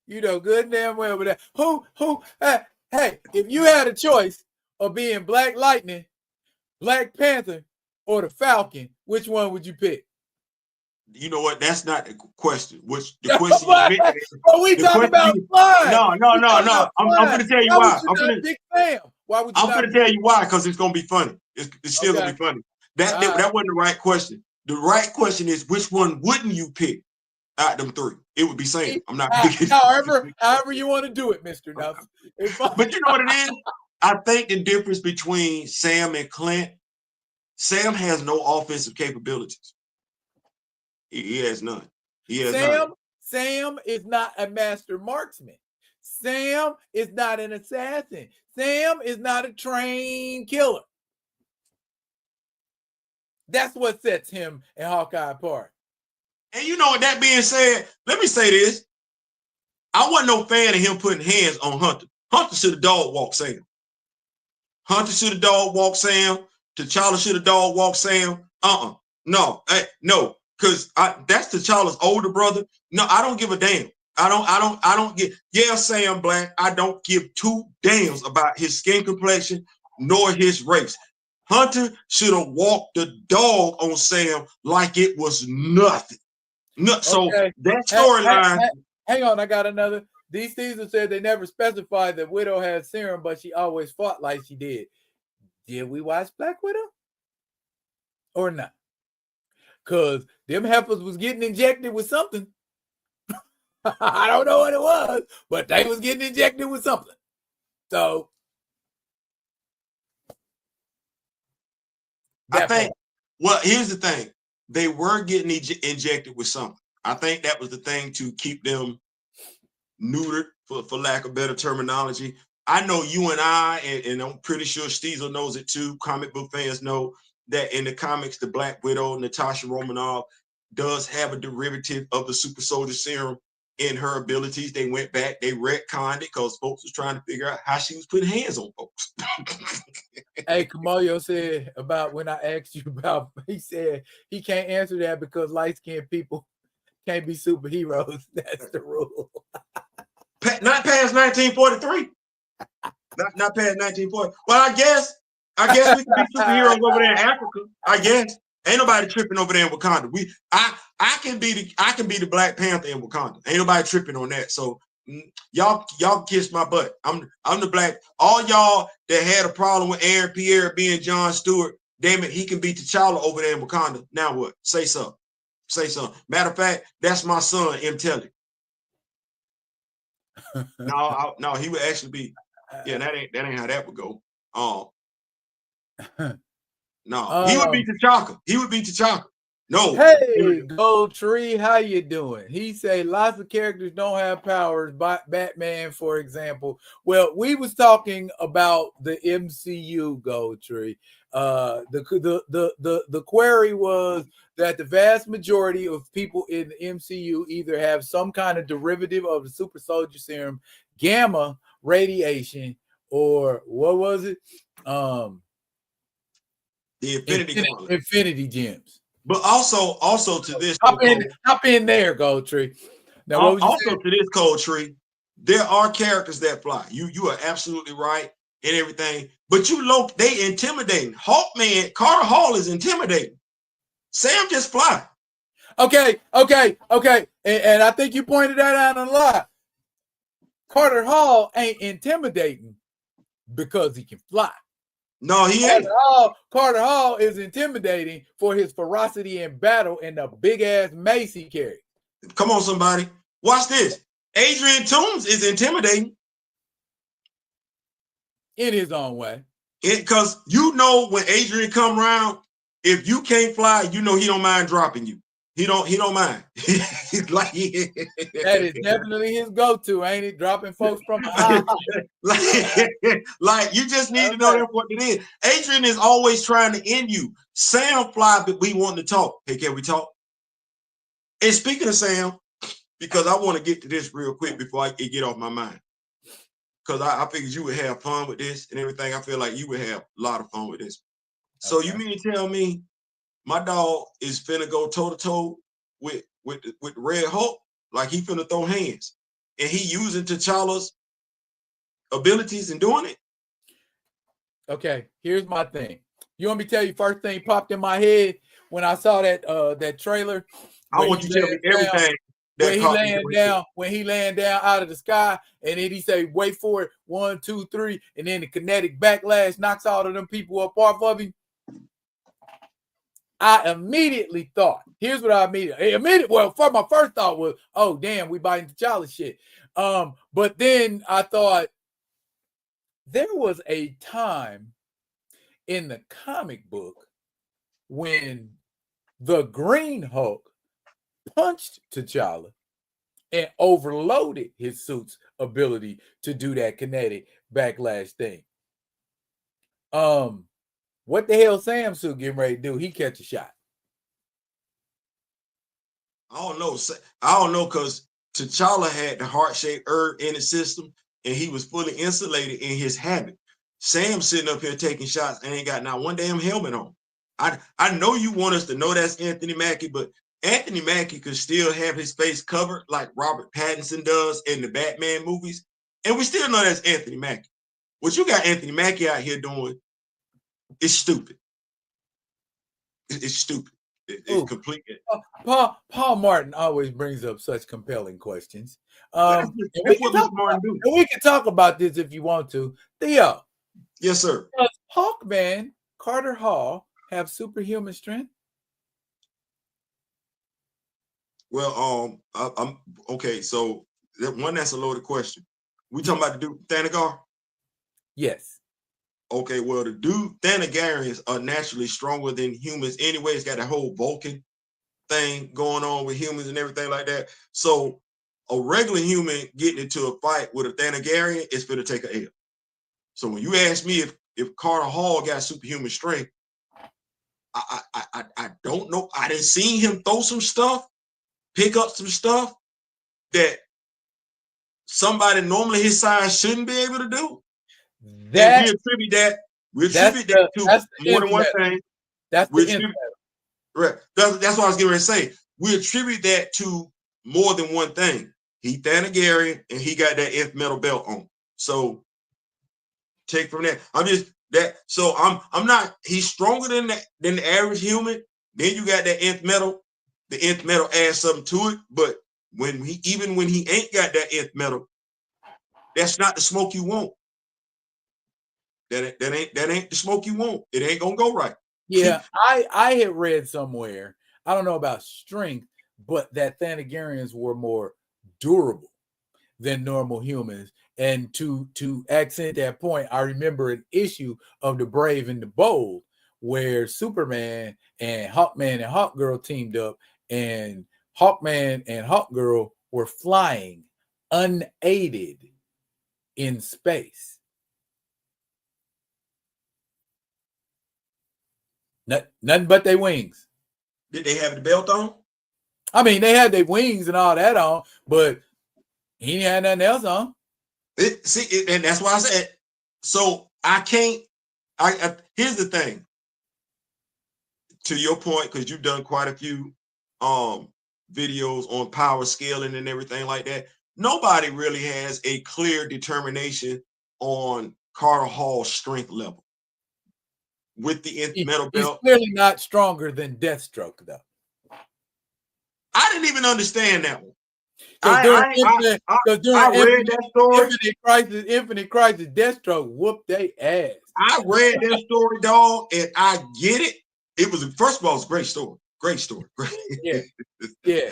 You know good and damn well with that. Hey, if you had a choice of being Black Lightning, Black Panther, or the Falcon, which one would you pick? You know what? That's not the question. Which the question you but we talking about flying. No. I'm going to tell you why. I'm going to tell you why, because it's going to be funny. It's still going to be funny. That wasn't the right question. The right question is, which one wouldn't you pick out of them three? It would be Sam. I'm not picking. However you want to do it, Mr. Nelson. But you know what it is? I think the difference between Sam and Clint, Sam has no offensive capabilities. He has none. Sam is not a master marksman. Sam is not an assassin. Sam is not a trained killer. That's what sets him and Hawkeye apart. And you know, with that being said, let me say this. I wasn't no fan of him putting hands on Hunter. Hunter should have dog walked Sam. Hunter should have dog walked Sam. T'Challa should have dog walked Sam. No, because that's T'Challa's older brother. No, I don't give a damn. I don't get. Yeah, Sam Black. I don't give two damns about his skin complexion nor his race. Hunter should have walked the dog on Sam like it was nothing. No, so that storyline. Hang on, I got another. These Caesar said they never specified that Widow had serum, but she always fought like she did. Did we watch Black Widow? Or not? Because them heifers was getting injected with something. I don't know what it was, but they was getting injected with something. So I think. Well, here's the thing: they were getting injected with something. I think that was the thing to keep them neutered, for lack of better terminology. I know you and I, and I'm pretty sure Steezel knows it too. Comic book fans know that in the comics, the Black Widow, Natasha Romanoff, does have a derivative of the super soldier serum in her abilities. They went back, they retconned it because folks was trying to figure out how she was putting hands on folks. Hey, Kamoyo said about when I asked you about, he said he can't answer that because light-skinned people can't be superheroes. That's the rule. Not past 1943. Not past 1940. Well, I guess we can be superheroes over there in Africa. I guess ain't nobody tripping over there in Wakanda. I can be the Black Panther in Wakanda. Ain't nobody tripping on that. So y'all kiss my butt. I'm the Black. All y'all that had a problem with Aaron Pierre being John Stewart, damn it, he can beat T'Challa over there in Wakanda. Now what? Say something. Say something. Matter of fact, that's my son, M. Telly. No, he would actually be. Yeah, that ain't how that would go. No, he would be T'Chaka. He would be T'Chaka. No. Hey, Gold Tree, how you doing? He say lots of characters don't have powers. Batman, for example. Well, we was talking about the MCU, Gold Tree. The query was that the vast majority of people in the MCU either have some kind of derivative of the super soldier serum, gamma radiation, or what was it? The Infinity Gems. But also to this, hop in there, Gold Tree. Now, also to this, Gold Tree, there are characters that fly. You are absolutely right and everything. But they intimidating. Hawkman, Carter Hall is intimidating. Sam just fly. Okay. And I think you pointed that out a lot. Carter Hall ain't intimidating because he can fly. No, he ain't. Carter Hall is intimidating for his ferocity in battle and the big ass mace he carries. Come on, somebody. Watch this. Adrian Toombs is intimidating. In his own way. Because when Adrian come around, if you can't fly, he don't mind dropping you. He don't mind. That is definitely his go-to, ain't it? Dropping folks from a high. like you just need to know that's what it is. Adrian is always trying to end you. Sam fly, but we want to talk. Hey, can we talk? And speaking of Sam, because I want to get to this real quick before I get off my mind. Because I figured you would have fun with this and everything. I feel like you would have a lot of fun with this. So you mean to tell me my dog is finna go toe-to-toe with Red Hulk? Like he finna throw hands. And he using T'Challa's abilities and doing it? Okay, here's my thing. You want me to tell you first thing popped in my head when I saw that trailer? I want you to tell me everything. When he laying down out of the sky, and then he say, wait for it, 1, 2, 3, and then the kinetic backlash knocks all of them people up off of him. I immediately thought, here's what I immediately. Well, my first thought was, oh damn, we biting T'Challa shit. But then I thought there was a time in the comic book when the Green Hulk punched T'Challa and overloaded his suit's ability to do that kinetic backlash thing. What the hell Sam's suit getting ready to do? He catch a shot. I don't know because T'Challa had the heart-shaped herb in his system and he was fully insulated in his habit. Sam sitting up here taking shots and ain't got not one damn helmet on. I know you want us to know that's Anthony Mackie, but Anthony Mackie could still have his face covered like Robert Pattinson does in the Batman movies. And we still know that's Anthony Mackie. What you got Anthony Mackie out here doing is stupid. It's stupid. It's complete. Paul Martin always brings up such compelling questions. We can talk about this if you want to. Theo. Yes, sir. Does Hawkman Carter Hall have superhuman strength? Well, I'm okay. So that's a loaded question. We talking about the dude Thanagar? Yes. Okay, well, the Thanagarians are naturally stronger than humans anyway. It's got a whole Vulcan thing going on with humans and everything like that. So a regular human getting into a fight with a Thanagarian is going to take an L. So when you ask me if Carter Hall got superhuman strength, I don't know. I didn't see him throw some stuff, pick up some stuff that somebody normally his size shouldn't be able to do. And we attribute that to more than one thing. That's the end. Right. That's what I was getting ready to say. We attribute that to more than one thing. He Thanagarian and he got that nth metal belt on. So take from that. I'm not. He's stronger than the average human. Then you got that nth metal. The nth metal adds something to it. But when he ain't got that nth metal, that's not the smoke you want. That ain't the smoke you want. It ain't gonna go right. Yeah, I had read somewhere, I don't know about strength, but that Thanagarians were more durable than normal humans. And to accent that point, I remember an issue of The Brave and the Bold where Superman and Hawkman and Hawkgirl teamed up, and Hawkman and Hawkgirl were flying unaided in space. Nothing but their wings. Did they have the belt on? I mean, they had their wings and all that on, but he didn't have nothing else on. And that's why I said, so I can't. Here's the thing. To your point, because you've done quite a few videos on power scaling and everything like that. Nobody really has a clear determination on Carter Hall's strength level. With the metal belt, he's clearly not stronger than Deathstroke, though. I didn't even understand that one. I read that story. Infinite Crisis, Deathstroke whooped their ass. I read that story, dog, and I get it. It was, first of all, it's a great story. Great story. Yeah. Yeah.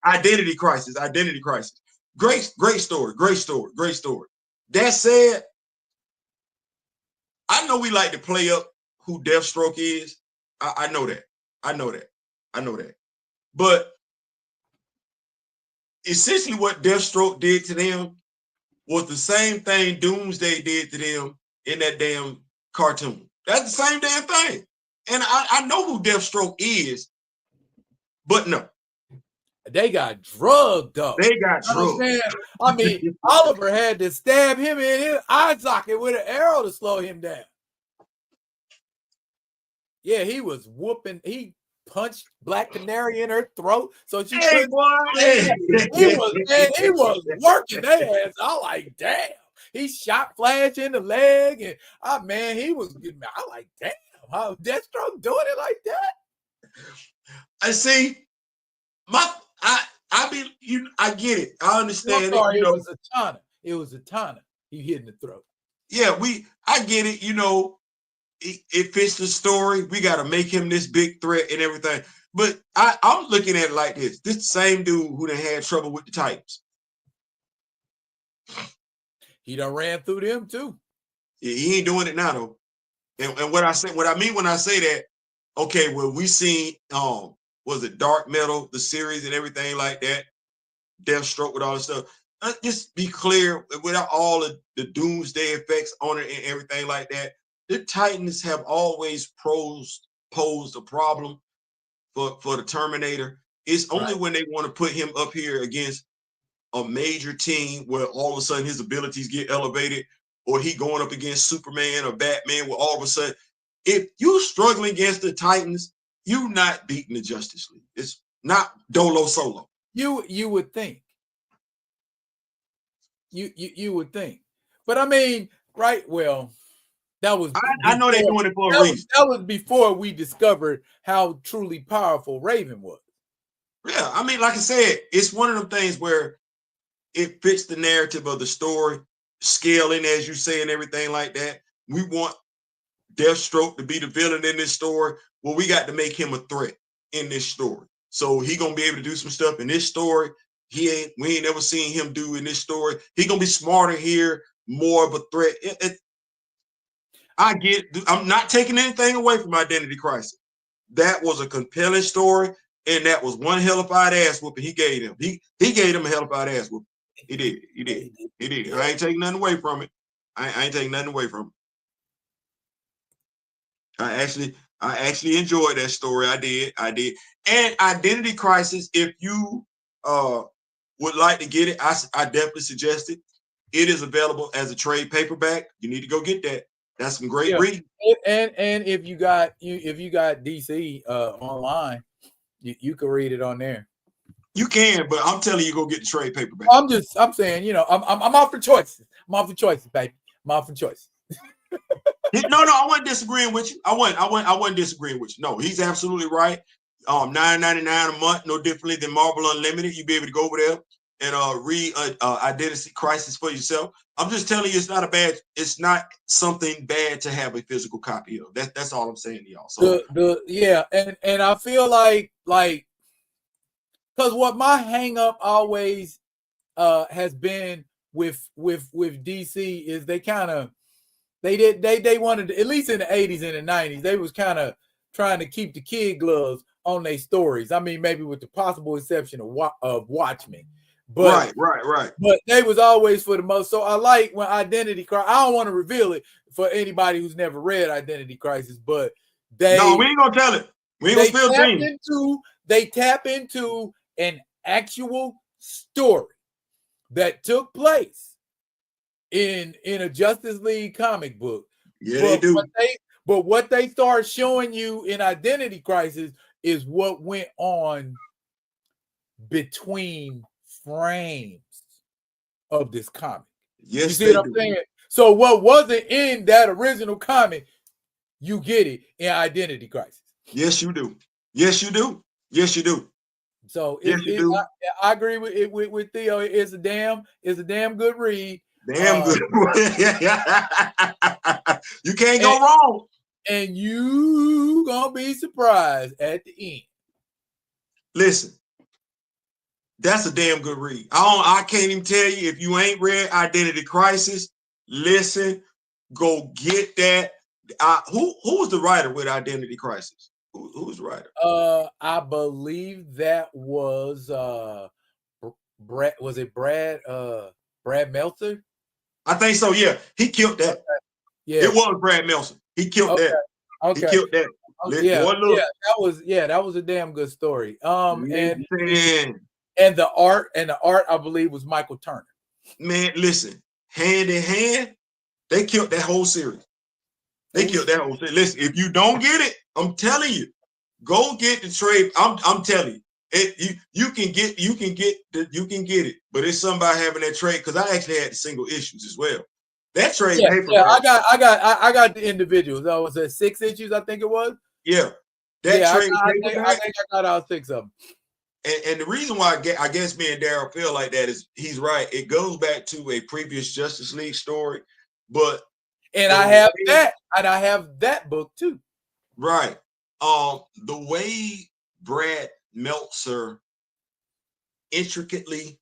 Identity crisis. Great story. Great story. That said, I know we like to play up who Deathstroke is. I know that. But essentially what Deathstroke did to them was the same thing Doomsday did to them in that damn cartoon. That's the same damn thing. And I know who Deathstroke is, but no. They got drugged up. They got drugged. I mean, Oliver had to stab him in his eye socket with an arrow to slow him down. Yeah, he was whooping. He punched Black Canary in her throat, so she couldn't. He was working their ass. I like, damn. He shot Flash in the leg, and he was. I like, damn. How Deathstroke doing it like that? I see. I get it. I understand it. It was a Tana. It was a Tana. He hit in the throat. Yeah, I get it. It fits the story. We got to make him this big threat and everything. But I'm looking at it like this. This the same dude who done had trouble with the Titans. He done ran through them too. Yeah, he ain't doing it now though. And what I mean when I say that, okay, well, we seen was it Dark Metal, the series and everything like that, Deathstroke with all this stuff. Just be clear, without all of the doomsday effects on it and everything like that, the Titans have always posed a problem for the Terminator. It's only when they want to put him up here against a major team where all of a sudden his abilities get elevated, or he going up against Superman or Batman, where all of a sudden, if you're struggling against the Titans, you're not beating the Justice League. It's not Dolo Solo. You would think. You would think. But I mean, right, well, that was I know they're doing it for a reason. That was before we discovered how truly powerful Raven was. Yeah, I mean, like I said, it's one of them things where it fits the narrative of the story, scaling, as you say, and everything like that. We want Deathstroke to be the villain in this story. Well, we got to make him a threat in this story. So he gonna be able to do some stuff in this story. We ain't never seen him do in this story. He gonna be smarter here, more of a threat. I'm not taking anything away from Identity Crisis. That was a compelling story, and that was one hellified ass whooping he gave him. He gave him a hellified ass whooping. He did. I ain't taking nothing away from it. I ain't taking nothing away from it. I actually enjoyed that story. I did. And Identity Crisis, if you would like to get it, I definitely suggest it. It is available as a trade paperback. You need to go get that. That's some great reading. And if you got DC online, you can read it on there. You can, but I'm telling you, go get the trade paperback. I'm saying, I'm off for choices. I'm off for choices, baby. I'm off for choices. No, I wasn't disagreeing with you. I wasn't disagreeing with you. No, he's absolutely right. $9.99 a month, no differently than Marvel Unlimited. You'll be able to go over there and read Identity Crisis for yourself. I'm just telling you, it's not something bad to have a physical copy of. That's all I'm saying to y'all. So and I feel like because what my hang up always has been with DC is they wanted to, at least in the 80s and the 90s, they was kind of trying to keep the kid gloves on their stories. I mean, maybe with the possible exception of Watchmen. But right. But they was always for the most. So I like when Identity Crisis. I don't want to reveal it for anybody who's never read Identity Crisis, but we ain't gonna tell it. We ain't gonna spill things. They tap into an actual story that took place in a Justice League comic book. Yeah, they do. But what they start showing you in Identity Crisis is what went on between frames of this comic. Yes, you see what I'm saying? So what wasn't in that original comic, you get it in Identity Crisis. Yes, you do. Yes, you do. Yes, you do. So I agree with Theo. It's a damn good read. Damn good. You can't go wrong. And you gonna be surprised at the end. Listen, that's a damn good read. I can't even tell you if you ain't read Identity Crisis. Listen, go get that. Who was the writer with Identity Crisis? Who was the writer? I believe that was Brad. Was it Brad Meltzer? I think so. Yeah, he killed that. Yeah, it was Brad Meltzer. He killed that. Okay, he killed that. That was a damn good story. And and the art I believe was Michael Turner. Man, listen, hand in hand, they killed that whole series. Killed that whole series. Listen, if you don't get it, I'm telling you, go get the trade. I'm telling you, you can get it, but it's somebody having that trade because I actually had the single issues as well. That trade paper. Yeah, I got the individuals. That was 6 issues, I think it was. Yeah, that trade. I think I got all 6 of them. And the reason why I guess me and Daryl feel like that is he's right. It goes back to a previous Justice League story, but I have that book too. Right. The way Brad Meltzer intricately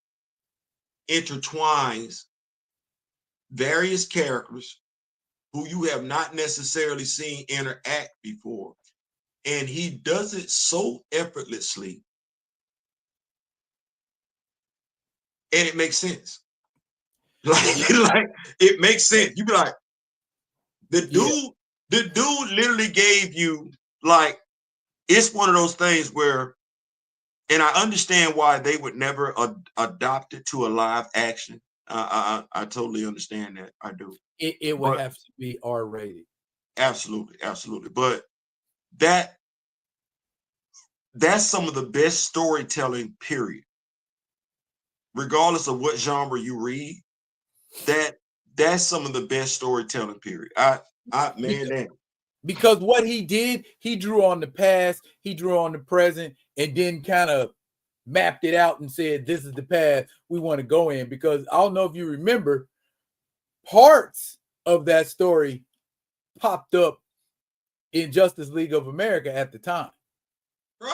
intertwines various characters who you have not necessarily seen interact before, and he does it so effortlessly, and it makes sense. Like it makes sense. You be like, the dude literally gave you, like, it's one of those things where, and I understand why they would never adopt it to a live action. I totally understand that. I do. It would have to be R-rated. Absolutely. But that's some of the best storytelling, period. Regardless of what genre you read, that's some of the best storytelling, period. Because what he did, he drew on the past, he drew on the present, and then kind of mapped it out and said, this is the path we want to go in. Because I don't know if you remember, parts of that story popped up in Justice League of America at the time. Bro,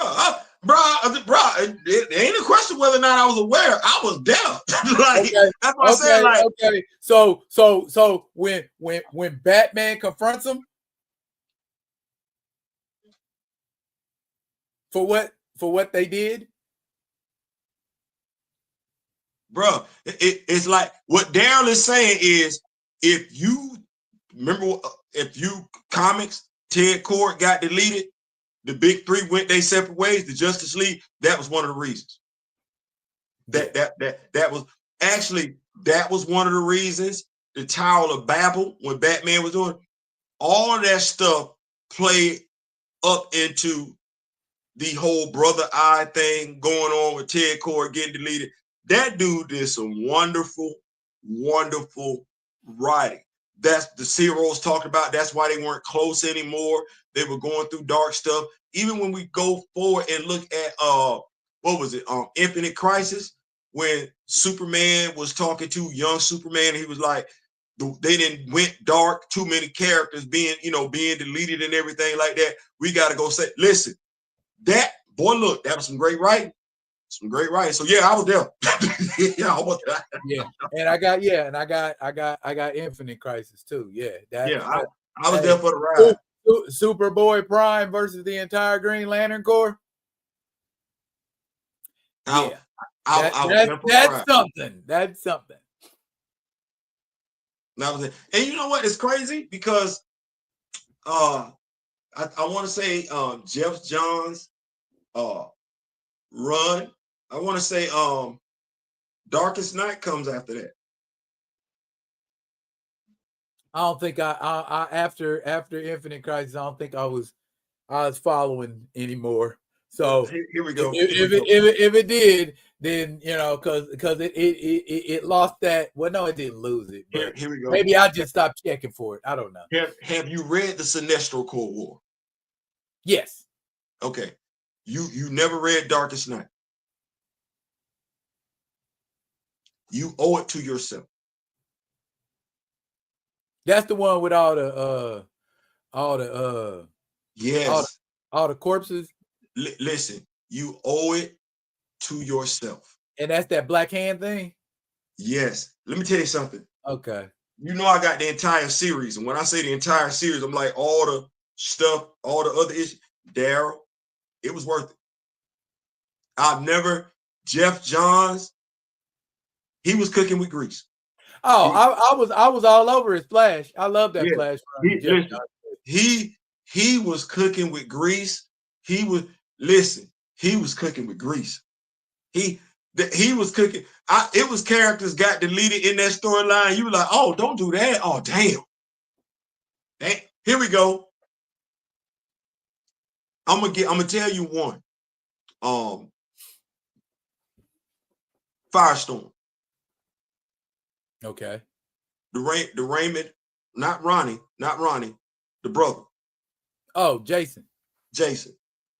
it ain't a question whether or not I was aware. I was there. Like, okay, that's what I said. Like, okay. So when Batman confronts him for what they did, bro, it's like what Daryl is saying is, if you remember, if you comics, Ted Kord got deleted, the big three went their separate ways. The Justice League, that was one of the reasons. That was actually, that was one of the reasons. The Tower of Babel, when Batman was doing all of that stuff, played up into the whole Brother Eye thing going on with Ted Kord getting deleted. That dude did some wonderful, wonderful writing. That's the Zeros talked about. That's why they weren't close anymore. They were going through dark stuff. Even when we go forward and look at what was it? Infinite Crisis, when Superman was talking to young Superman, and he was like, they didn't went dark, too many characters being deleted and everything like that. We got to go say, listen, that boy, look, that was some great writing. Some great writing. So yeah, I was there. yeah, I was there. Yeah, and I got Infinite Crisis too. Yeah, I was there for the ride. Superboy Prime versus the entire Green Lantern Corps. Yeah, that's something. That's something. That was it. And you know what? It's crazy because I want to say Jeff Johns run. I want to say Darkest Night comes after that. I don't think I after Infinite Crisis, I don't think I was following anymore. So here we go. If it did, then because it lost that. Well, no, it didn't lose it. But here we go. Maybe I just stopped checking for it. I don't know. Have you read the Sinestro Cold War? Yes. Okay. You never read Darkest Night. You owe it to yourself. That's the one with all the yes, all the corpses. Listen, you owe it to yourself. And that's that Black Hand thing? Yes. Let me tell you something. Okay. You know I got the entire series. And when I say the entire series, I'm like all the stuff, all the other issues. Daryl, it was worth it. Jeff Johns, he was cooking with grease. Oh, I was all over his Flash. I love that Flash. He was cooking with grease. He was cooking with grease. He was cooking. It was characters got deleted in that storyline. You were like, oh, don't do that. Oh, damn. Here we go. I'm gonna tell you one. Firestorm. Okay. The Raymond, not Ronnie, the brother. Oh, Jason.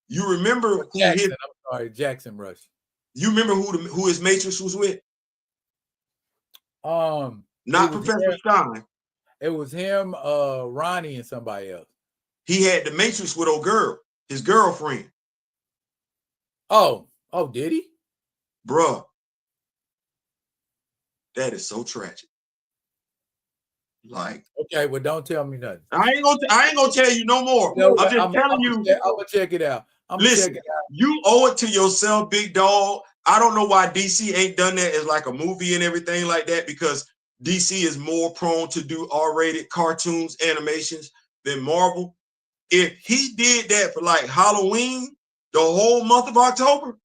You remember Jackson? I'm sorry, Jackson Rush. You remember who his matrix was with? Not Professor Stein. It was him, Ronnie, and somebody else. He had the matrix with old girl, his girlfriend. Oh, did he? Bruh. That is so tragic. Like, okay, well, don't tell me nothing. I ain't gonna tell you no more. I'm just telling you. I'm gonna check it out. Listen, you owe it to yourself, big dog. I don't know why DC ain't done that as like a movie and everything like that, because DC is more prone to do R-rated cartoons, animations than Marvel. If he did that for like Halloween, the whole month of October,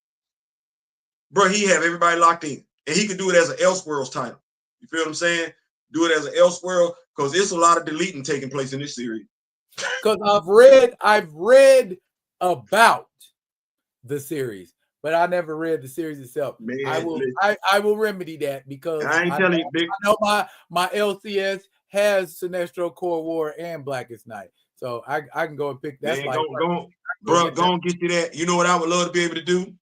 bro, he have everybody locked in. And he could do it as an Elseworlds title. You feel what I'm saying? Do it as an Elseworld, because it's a lot of deleting taking place in this series. Because I've read about the series, but I never read the series itself. Man, I will remedy that, because I know my LCS has Sinestro Cold War and Blackest Night, so I can go and pick that. Bro, go and get you that. You know what I would love to be able to do?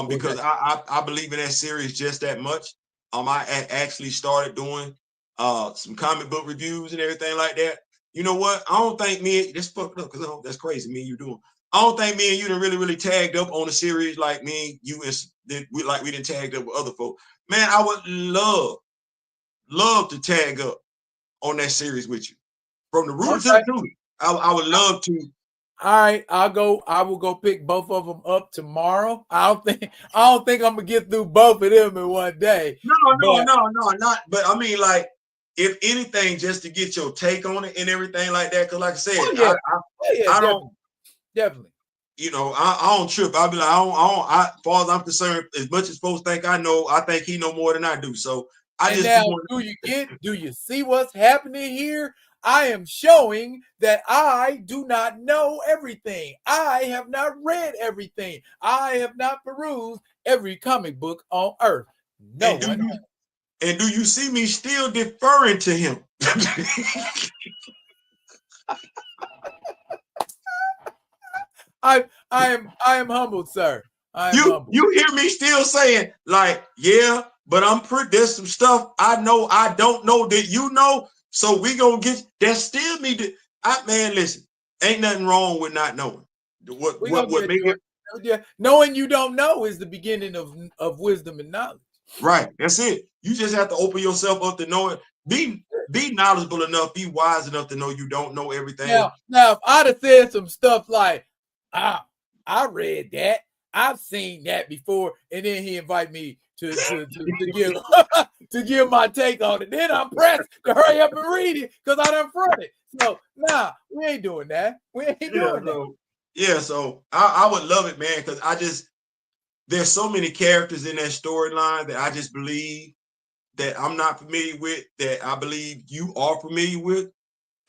Because I believe in that series just that much. I actually started doing some comic book reviews and everything like that. You know what? I don't think this fucked up, because that's crazy. Me and you doing. I don't think me and you done really tagged up on a series like me and you and we didn't tagged up with other folks. Man, I would love to tag up on that series with you. From the rooter to the tutor. I would love to. All right, I will go pick both of them up tomorrow. I don't think I'm gonna get through both of them in one day. No, not. But I mean, like, if anything, just to get your take on it and everything like that. Because, like I said, I don't definitely. You know, I don't trip. I'll be like, as far as I'm concerned, as much as folks think I know, I think he know more than I do. So do you see what's happening here? I am showing that I do not know everything. I have not read everything. I have not perused every comic book on earth. No one. And do you see me still deferring to him? I am humbled, sir. You hear me still saying, like, yeah, but there's some stuff I know I don't know that you know. So we gonna get that still me to man, listen, ain't nothing wrong with not knowing. What make it knowing you don't know is the beginning of wisdom and knowledge. Right. That's it. You just have to open yourself up to know it. Be knowledgeable enough, be wise enough to know you don't know everything. Now if I'd have said some stuff like, I read that, I've seen that before, and then he invite me to give to give my take on it. Then I'm pressed to hurry up and read it because I done front it. So we ain't doing that. We ain't doing that. Yeah, so I would love it, man, because there's so many characters in that storyline that I just believe that I'm not familiar with, that I believe you are familiar with.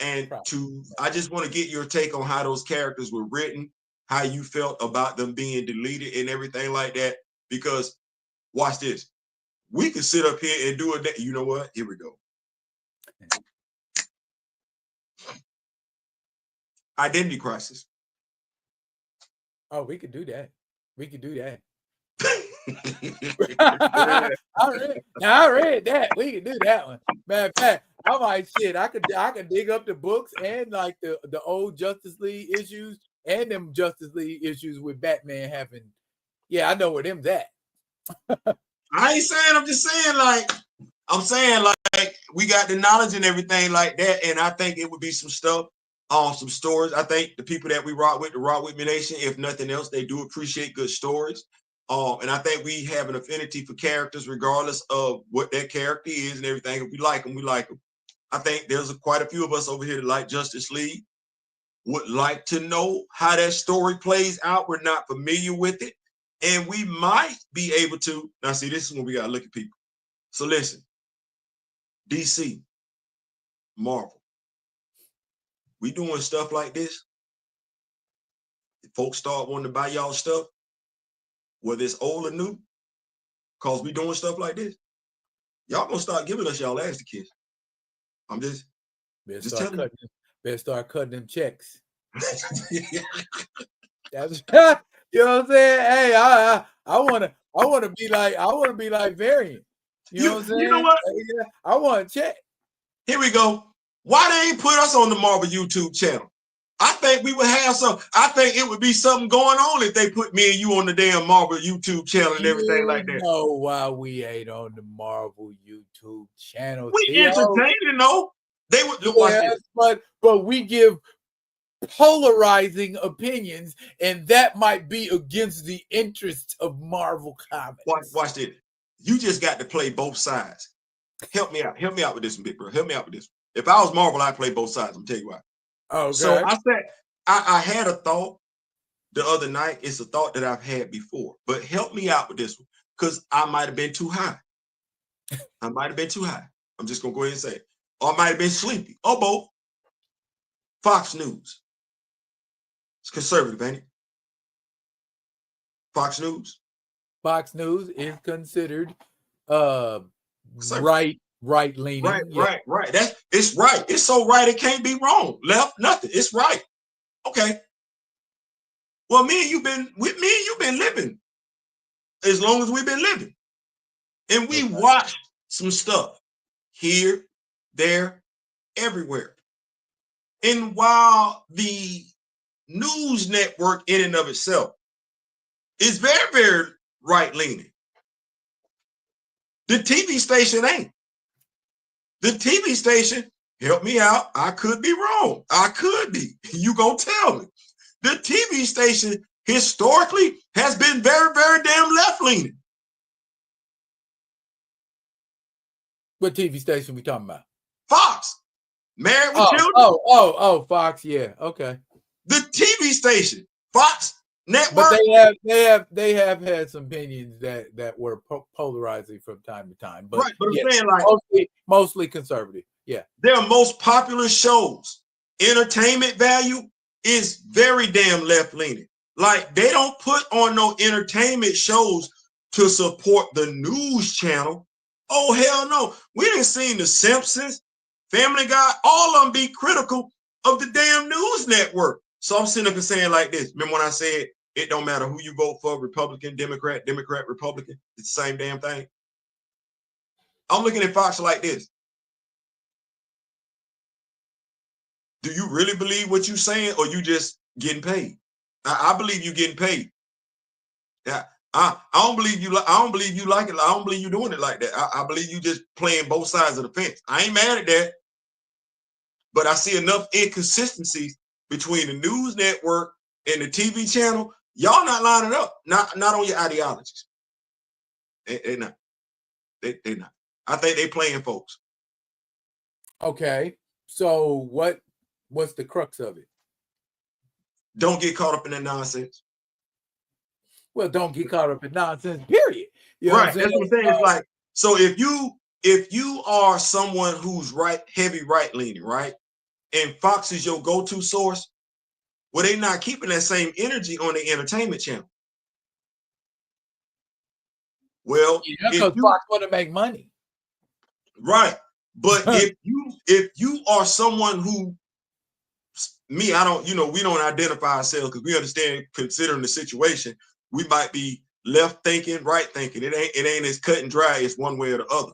And I just want to get your take on how those characters were written, how you felt about them being deleted and everything like that. Because watch this. We could sit up here and do it. You know what? Here we go. Identity crisis. Oh, we could do that. We could do that. I read that. We could do that one. Matter of fact, I'm like, shit, I could dig up the books and like the old Justice League issues and them Justice League issues with Batman having. Yeah, I know where them's at. I ain't saying, I'm just saying, like we got the knowledge and everything like that. And I think it would be some stuff, some stories. I think the people that we rock with, the Rock With Me Nation, if nothing else, they do appreciate good stories. And I think we have an affinity for characters, regardless of what that character is and everything. If we like them, we like them. I think there's quite a few of us over here that like Justice League, would like to know how that story plays out. We're not familiar with it. And we might be able to. Now, see, this is when we got to look at people. So listen, DC, Marvel, we doing stuff like this. If folks start wanting to buy y'all stuff, whether it's old or new, because we doing stuff like this, y'all gonna start giving us y'all ass to kiss. I'm just telling you. Better start cutting them checks. That's you know what I'm saying? Hey, I want to be like Variant. You know what I'm saying? You know what? I want to check. Here we go. Why they ain't put us on the Marvel YouTube channel? I think we would have some. I think it would be something going on if they put me and you on the damn Marvel YouTube channel and everything like that. No, why we ain't on the Marvel YouTube channel? We entertaining though. They would watch this. But we give polarizing opinions, and that might be against the interests of Marvel Comics. Watch this. You just got to play both sides. Help me out. Help me out with this one, big bro. Help me out with this one. If I was Marvel, I'd play both sides. I'm tell you why. Okay. So I said I had a thought the other night. It's a thought that I've had before, but help me out with this one because I might have been too high. I might have been too high. I'm just gonna go ahead and say it. Or I might have been sleepy. Or both. Fox News. It's conservative, ain't it? Fox News. Fox News is considered right leaning. Right. It's right. It's so right it can't be wrong. Left, nothing. It's right. Okay. Well, me and you've been living as long as we've been living. And we watched some stuff here, there, everywhere. And while the news network in and of itself is very, very right-leaning. The TV station ain't. The TV station, help me out, I could be wrong. I could be. You gonna tell me. The TV station historically has been very, very damn left-leaning. What TV station we talking about? Fox. Married with Children. Fox. Yeah, okay. The TV station, Fox Network. But they have had some opinions that were polarizing from time to time. But right, but I'm saying like mostly conservative. Yeah. Their most popular shows, entertainment value is very damn left-leaning. Like they don't put on no entertainment shows to support the news channel. Oh, hell no. We didn't see The Simpsons, Family Guy, all of them be critical of the damn news network. So I'm sitting up and saying like this. Remember when I said it don't matter who you vote for, Republican, Democrat, Republican, it's the same damn thing. I'm looking at Fox like this. Do you really believe what you're saying, or you just getting paid? I believe you getting paid. Yeah, I don't believe you. I don't believe you like it. I don't believe you doing it like that. I believe you just playing both sides of the fence. I ain't mad at that, but I see enough inconsistencies between the news network and the TV channel. Y'all not lining up. Not on your ideologies. They not. They not. I think they playing folks. Okay, so what's the crux of it? Don't get caught up in that nonsense. Well, don't get caught up in nonsense, period. You know right. That's what I'm saying. It's like, so if you are someone who's heavy right leaning, right? And Fox is your go-to source, well, they're not keeping that same energy on the entertainment channel. Well, yeah, because Fox want to make money. Right. But if you are someone who, me, I don't, we don't identify ourselves because we understand, considering the situation, we might be left thinking, right thinking. It ain't as cut and dry as one way or the other.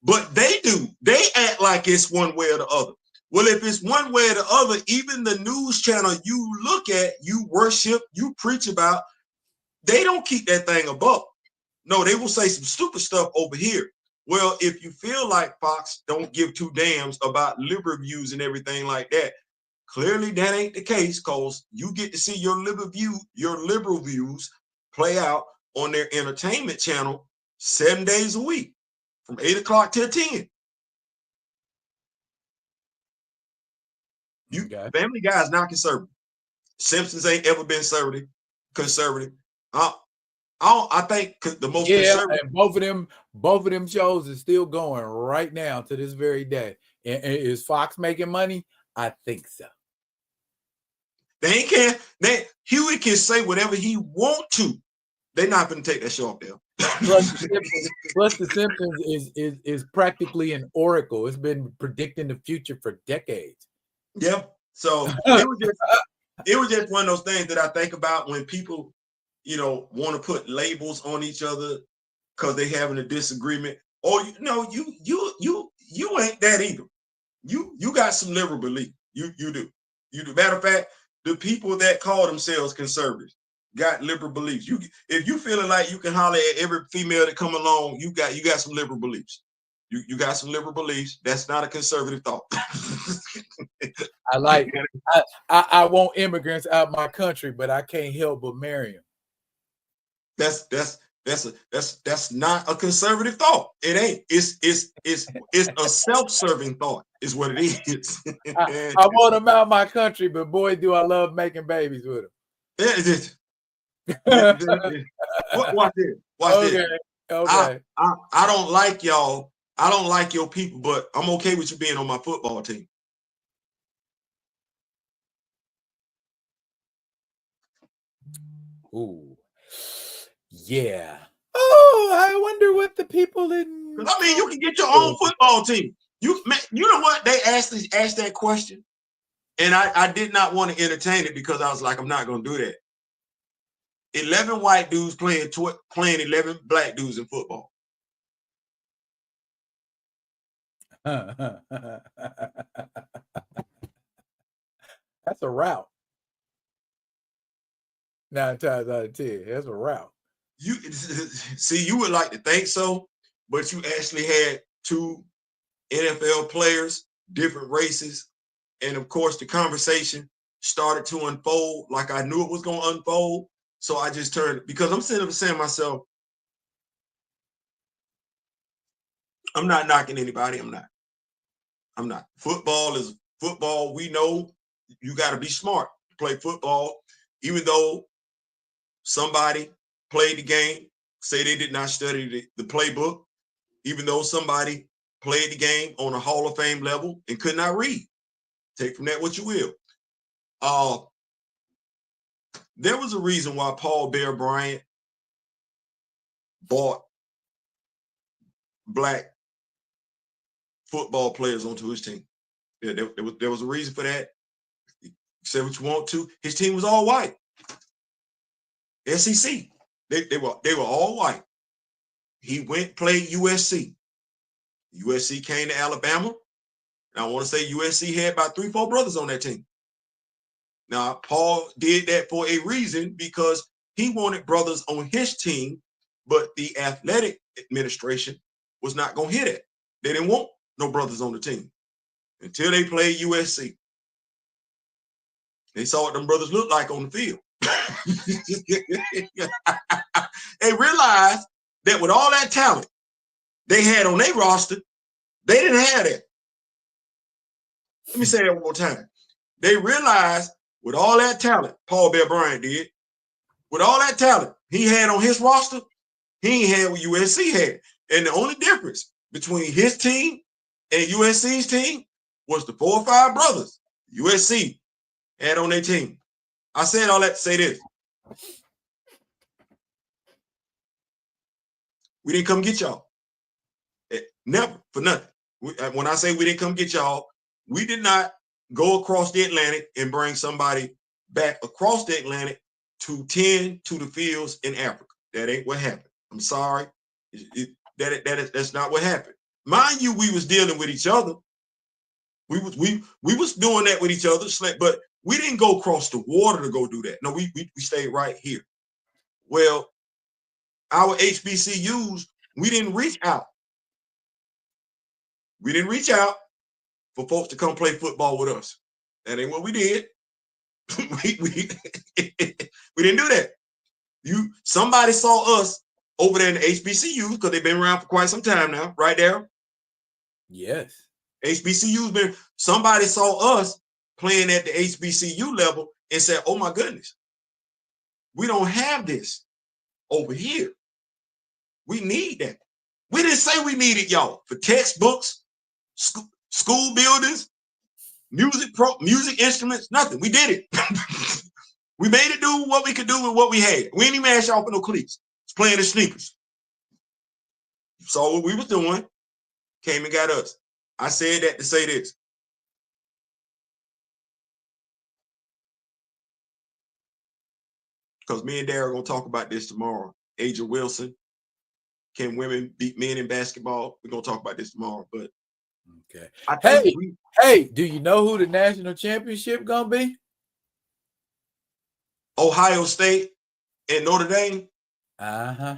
But they do. They act like it's one way or the other. Well, if it's one way or the other, even the news channel you look at, you worship, you preach about, they don't keep that thing above. No, they will say some stupid stuff over here. Well, if you feel like Fox don't give two damns about liberal views and everything like that, clearly that ain't the case, because you get to see your liberal views play out on their entertainment channel 7 days a week from 8 o'clock till 10. Family Guy is not conservative. Simpsons ain't ever been conservative. I think the most conservative. And both of them shows is still going right now to this very day. And is Fox making money? I think so. They can. Huey can say whatever he want to. They're not going to take that show up there. Plus, The Simpsons is practically an oracle. It's been predicting the future for decades. Yeah. So it was just one of those things that I think about when people, want to put labels on each other because they having a disagreement. Or you ain't that either. You got some liberal belief. You do. Matter of fact, the people that call themselves conservatives got liberal beliefs. If you feeling like you can holler at every female that come along, you got some liberal beliefs. You got some liberal beliefs. That's not a conservative thought. I want immigrants out my country, but I can't help but marry them. That's not a conservative thought. It ain't. It's a self-serving thought, is what it is. I want them out my country, but boy, do I love making babies with them. Watch this. Watch this. Okay. I don't like y'all. I don't like your people, but I'm okay with you being on my football team. Ooh. Yeah. Oh, I wonder what the people in. I mean, you can get your own football team. You know what? They asked that question, and I did not want to entertain it because I was like, I'm not going to do that. 11 white dudes playing 11 black dudes in football. That's a route. 9 times out of 10. That's a route. You see, you would like to think so, but you actually had 2 NFL players, different races, and of course the conversation started to unfold like I knew it was going to unfold. So I just turned, because I'm sitting up saying to myself, I'm not knocking anybody. I'm not. Football is football. We know you got to be smart to play football, even though somebody played the game, say they did not study the playbook, even though somebody played the game on a Hall of Fame level and could not read. Take from that what you will. There was a reason why Paul Bear Bryant bought black football players onto his team. There was a reason for that. Say what you want to. His team was all white. SEC. They were all white. He went played USC. USC came to Alabama. And I want to say USC had about 3-4 brothers on that team. Now, Paul did that for a reason, because he wanted brothers on his team, but the athletic administration was not going to hit it. They didn't want no brothers on the team until they played USC. They saw what them brothers looked like on the field. They realized that with all that talent they had on their roster, they didn't have that. Let me say that one more time. They realized with all that talent, Paul Bear Bryant did, with all that talent he had on his roster, he ain't had what USC had. And the only difference between his team and USC's team was the 4 or 5 brothers USC had on their team. I said all that to say this. We didn't come get y'all. Never, for nothing. When I say we didn't come get y'all, we did not go across the Atlantic and bring somebody back across the Atlantic to tend to the fields in Africa. That ain't what happened. I'm sorry. That's not what happened. Mind you, we was dealing with each other. We was doing that with each other, but we didn't go across the water to go do that. No, we stayed right here. Well, our HBCUs, we didn't reach out. We didn't reach out for folks to come play football with us. That ain't what we did. we didn't do that. Somebody saw us over there in the HBCUs, because they've been around for quite some time now, right there. Yes. HBCUs somebody saw us playing at the HBCU level and said, oh my goodness, we don't have this over here. We need that. We didn't say we needed y'all for textbooks, school buildings, music instruments, nothing. We did it. We made it do what we could do with what we had. We ain't even asked y'all for no cleats. It's playing the sneakers. Saw what we was doing, came and got us. I said that to say this. Because me and Darryl are going to talk about this tomorrow. Aja Wilson, can women beat men in basketball? We're going to talk about this tomorrow. But okay. Hey, do you know who the national championship going to be? Ohio State and Notre Dame. Uh-huh.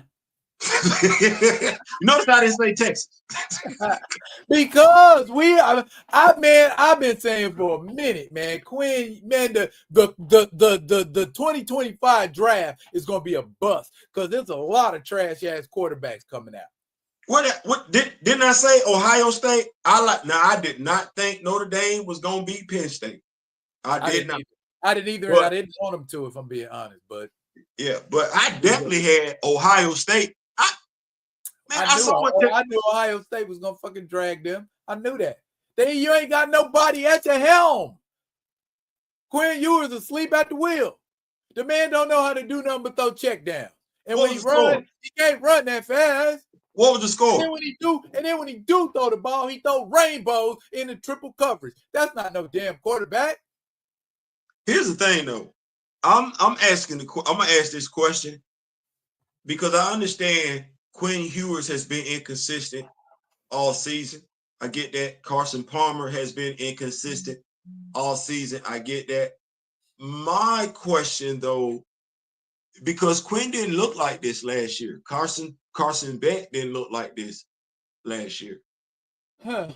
Notice I didn't say Texas. Because I've been saying for a minute, man, Quinn, man, the 2025 draft is gonna be a bust, because there's a lot of trash ass quarterbacks coming out. What didn't I say Ohio State? I did not think Notre Dame was gonna beat Penn State. I didn't either. But I didn't want them to, if I'm being honest. But yeah, but I definitely had Ohio State. I knew Ohio State was gonna fucking drag them. I knew that. You ain't got nobody at your helm. Quinn Ewers asleep at the wheel. The man don't know how to do nothing but throw check down. And when he runs, he can't run that fast. What was the score? And then when he do throw the ball, he throw rainbows in the triple coverage. That's not no damn quarterback. Here's the thing, though. I'm gonna ask this question because I understand Quinn Ewers has been inconsistent all season. I get that. Carson Palmer has been inconsistent all season. I get that. My question, though, because Quinn didn't look like this last year. Carson Beck didn't look like this last year. Huh.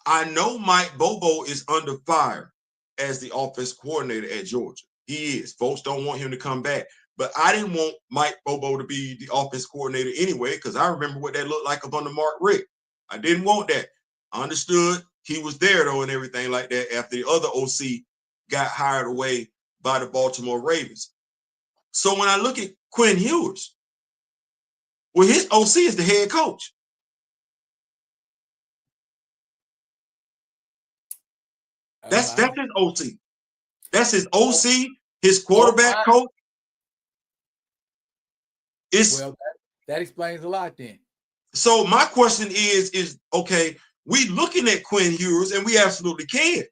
I know Mike Bobo is under fire as the offense coordinator at Georgia. He is. Folks don't want him to come back. But I didn't want Mike Bobo to be the offense coordinator anyway, because I remember what that looked like up under Mark Richt. I didn't want that. I understood he was there, though, and everything like that after the other OC got hired away by the Baltimore Ravens. So when I look at Quinn Ewers, well, his OC is the head coach. That's his OC. That's his OC, his quarterback coach. Well, that explains a lot then. So my question is okay, we looking at Quinn Ewers, and we absolutely can.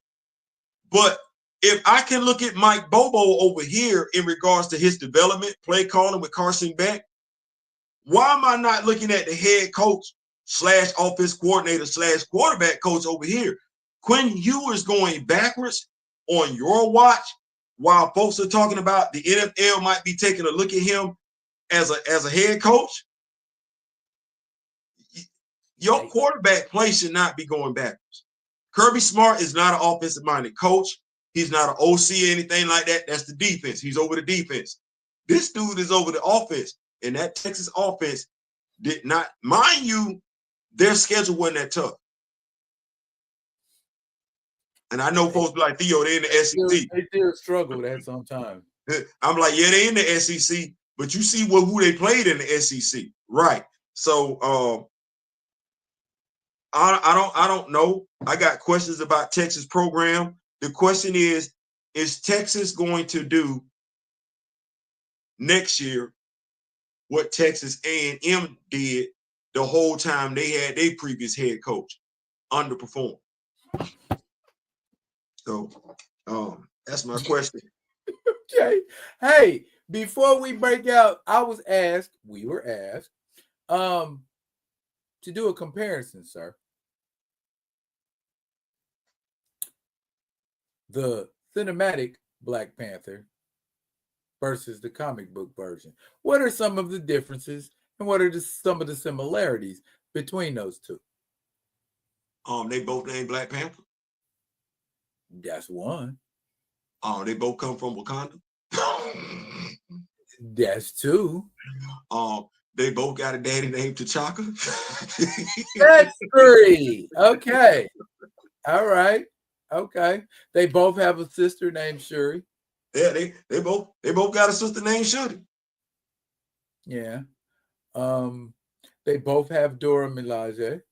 But if I can look at Mike Bobo over here in regards to his development, play calling with Carson Beck, why am I not looking at the head coach / offense coordinator / quarterback coach over here? Quinn Ewers going backwards on your watch while folks are talking about the NFL might be taking a look at him as a head coach. Your quarterback play should not be going backwards. Kirby Smart is not an offensive-minded coach. He's not an OC or anything like that. That's the defense. He's over the defense. This dude is over the offense. And that Texas offense did not, mind you, their schedule wasn't that tough. And I know folks be like, Theo, they're in the SEC. They still struggle with that sometimes. I'm like, yeah, they're in the SEC, but you see who they played in the SEC. Right. So I don't know. I got questions about Texas program. The question is Texas going to do next year what Texas A&M did the whole time they had their previous head coach underperform? So that's my question. Okay. Hey, before we break out, we were asked to do a comparison, sir. The cinematic Black Panther versus the comic book version. What are some of the differences and what are some of the similarities between those two? They both named Black Panther. That's one. They both come from Wakanda. That's two. They both got a daddy named T'Chaka. That's three. Okay. All right. Okay. They both have a sister named Shuri. Yeah, they both got a sister named Shuri. Yeah. They both have Dora Milaje.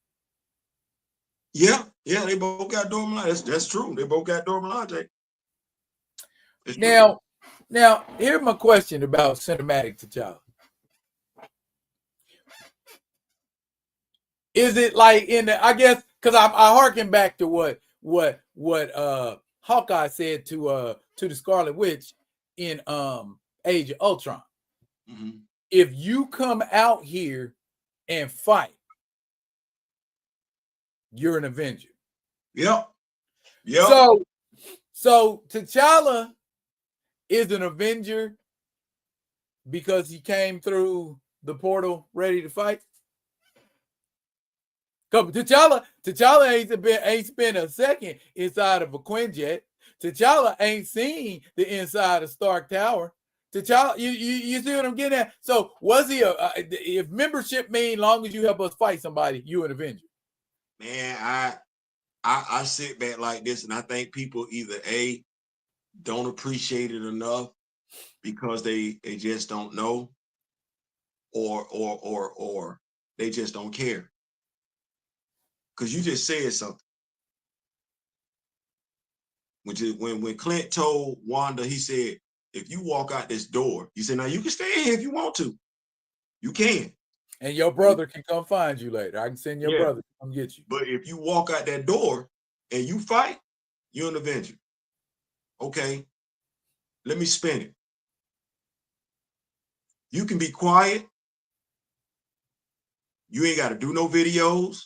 Yeah, they both got Dora Milaje. That's true. They both got Dora Milaje. Now, here's my question about cinematic T'Challa. Is it like I guess because I harken back to what Hawkeye said to the Scarlet Witch in Age of Ultron. Mm-hmm. If you come out here and fight, you're an Avenger. Yep. So T'Challa is an Avenger because he came through the ready to fight. T'Challa ain't spent a second inside of a Quinjet. T'Challa ain't seen the inside of Stark Tower. T'Challa, you see what I'm getting at? So was he if membership mean long as you help us fight somebody, you an Avenger? Man, I sit back like this, and I think people either A, don't appreciate it enough because they just don't know, or they just don't care. Because you just said something. When Clint told Wanda, he said, if you walk out this door, he said, now you can stay here if you want to. You can. And your brother can come find you later. I can send your brother to come get you. But if you walk out that door and you fight, you're an Avenger. Okay, let me spin it. You can be quiet. You ain't got to do no videos.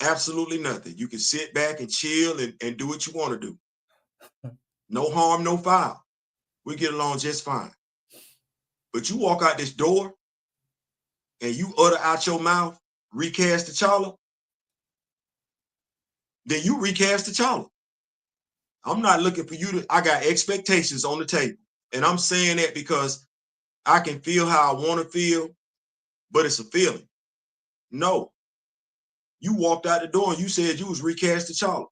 Absolutely nothing. You can sit back and chill and do what you want to do. No harm, no foul. We get along just fine. But you walk out this door and you utter out your mouth, recast T'Challa, then you recast T'Challa. I'm not looking for you to, I got expectations on the table. And I'm saying that because I can feel how I want to feel, but it's a feeling. No. You walked out the door and you said you was recast T'Challa.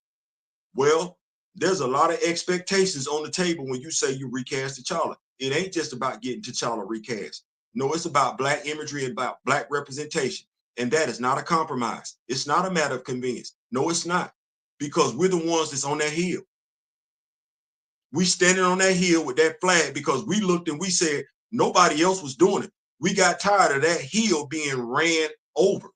Well, there's a lot of expectations on the table when you say you recast T'Challa. It ain't just about getting T'Challa recast. No, it's about Black imagery and about Black representation. And that is not a compromise. It's not a matter of convenience. No, it's not. Because we're the ones that's on that hill. We standing on that hill with that flag because we looked and we said nobody else was doing it. We got tired of that hill being ran over.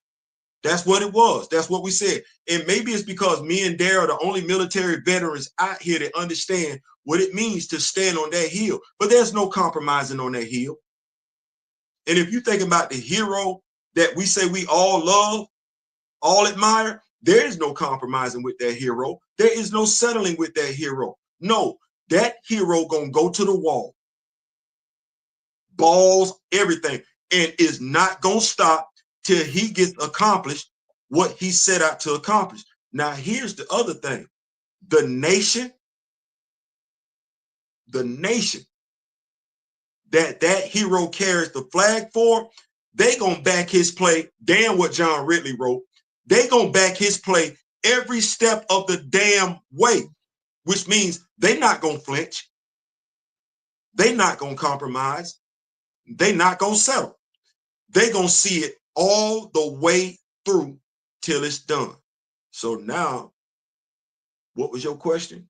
That's what it was. That's what we said. And maybe it's because me and Dare are the only military veterans out here that understand what it means to stand on that hill. But there's no compromising on that hill. And if you think about the hero that we say we all love, all admire, there is no compromising with that hero. There is no settling with that hero. No, that hero gonna go to the wall. Balls, everything. And is not gonna stop till he gets accomplished what he set out to accomplish. Now, here's the other thing. The nation that hero carries the flag for, they gonna back his play. Damn what John Ridley wrote. They gonna back his play every step of the damn way, which means they not gonna flinch. They not gonna compromise. They not gonna settle. They gonna see it all the way through till it's done. So now, what was your question?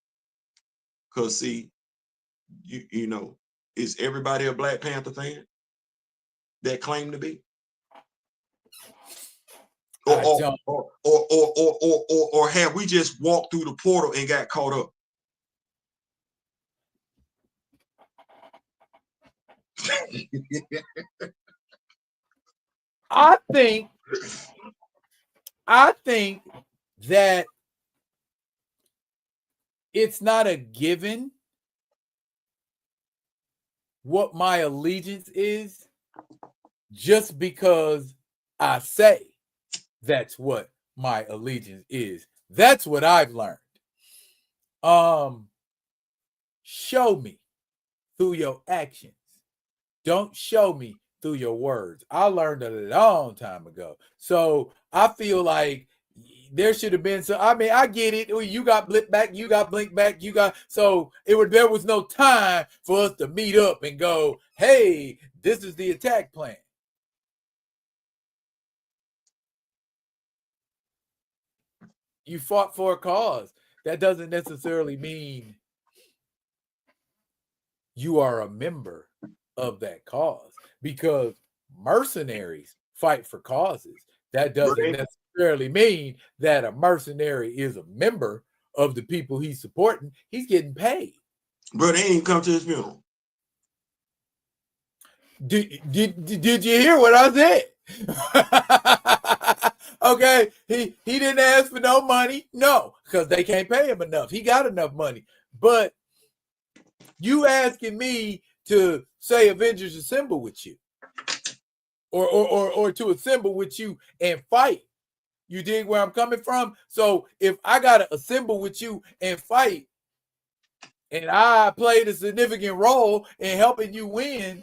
Because see, you know, is everybody a Black Panther fan that claim to be? Or have we just walked through the portal and got caught up? I think that it's not a given what my allegiance is just because I say that's what my allegiance is. That's what I've learned. Show me through your actions. Don't show me through your words. I learned a long time ago. So I feel like there should have been some. I mean, I get it. You got blip back, you got blink back, you got so there was no time for us to meet up and go, hey, this is the attack plan. You fought for a cause. That doesn't necessarily mean you are a member of that cause, because mercenaries fight for causes. That doesn't necessarily mean that a mercenary is a member of the people he's supporting. He's getting paid. Bro, they ain't come to his funeral. Did you hear what I said? Okay, he didn't ask for no money. No, because they can't pay him enough. He got enough money. But you asking me to say Avengers assemble with you, or to assemble with you and fight. You dig where I'm coming from? So if I gotta assemble with you and fight, and I played a significant role in helping you win,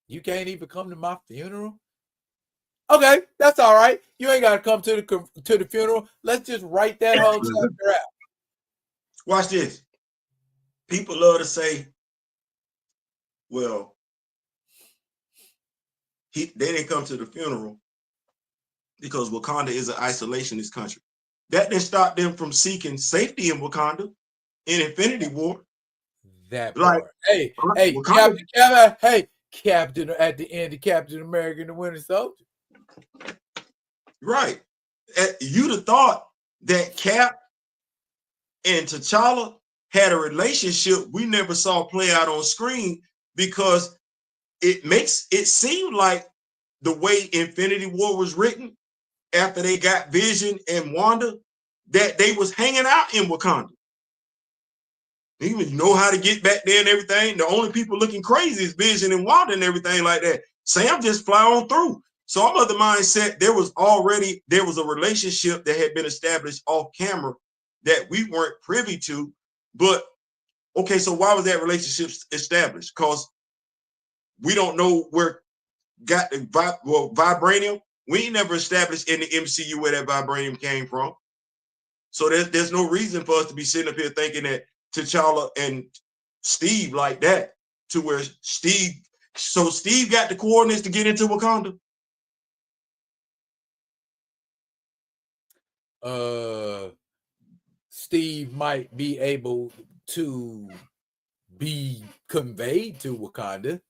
you can't even come to my funeral? Okay, that's all right. You ain't gotta come to the funeral. Let's just write that whole chapter out. Watch this. People love to say, well, they didn't come to the funeral because Wakanda is an isolationist country. That didn't stop them from seeking safety in Wakanda in Infinity War. That part. Hey, Wakanda. Captain at the end of Captain America and the Winter Soldier. Right. You'd have thought that Cap and T'Challa had a relationship we never saw play out on screen, because it makes it seem like the way Infinity War was written after they got Vision and Wanda, that they was hanging out in Wakanda. He even know how to get back there and everything. The only people looking crazy is Vision and Wanda and everything like that. Sam just fly on through. So I'm of the mindset there was a relationship that had been established off camera that we weren't privy to. But okay, so why was that relationship established? Because we don't know where got the vibranium. We ain't never established in the MCU where that vibranium came from. So there's no reason for us to be sitting up here thinking that T'Challa and Steve like that, to where Steve got the coordinates to get into Wakanda. Steve might be able to be conveyed to Wakanda.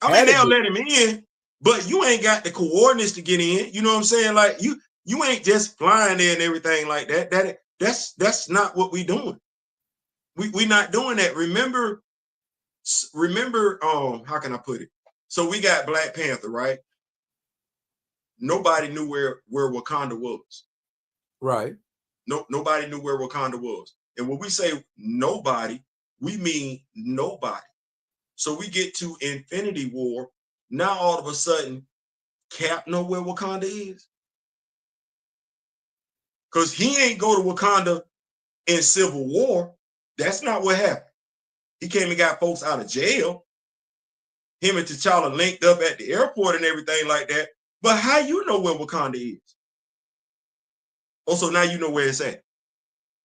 I mean, they'll let him in, but you ain't got the coordinates to get in. You know what I'm saying? Like you ain't just flying there and everything like that. That's not what we doing. We not doing that. Remember, how can I put it? So we got Black Panther, right? Nobody knew where Wakanda was. Right. Nobody knew where Wakanda was. And when we say nobody, we mean nobody. So we get to Infinity War. Now all of a sudden, Cap know where Wakanda is. Because he ain't go to Wakanda in Civil War. That's not what happened. He came and got folks out of jail. Him and T'Challa linked up at the airport and everything like that. But how you know where Wakanda is? Also, now you know where it's at.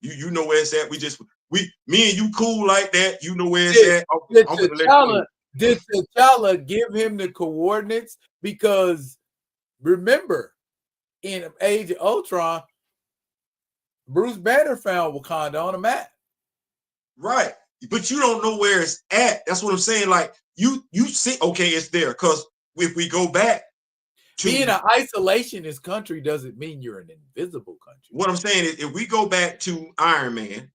You know where it's at. Me and you cool like that. You know where it's at. Did T'Challa give him the coordinates? Because remember, in Age of Ultron, Bruce Banner found Wakanda on a map. Right. But you don't know where it's at. That's what I'm saying. Like you see, okay, it's there. Because if we go back to being an isolationist country doesn't mean you're an invisible country. What I'm saying is, if we go back to Iron Man,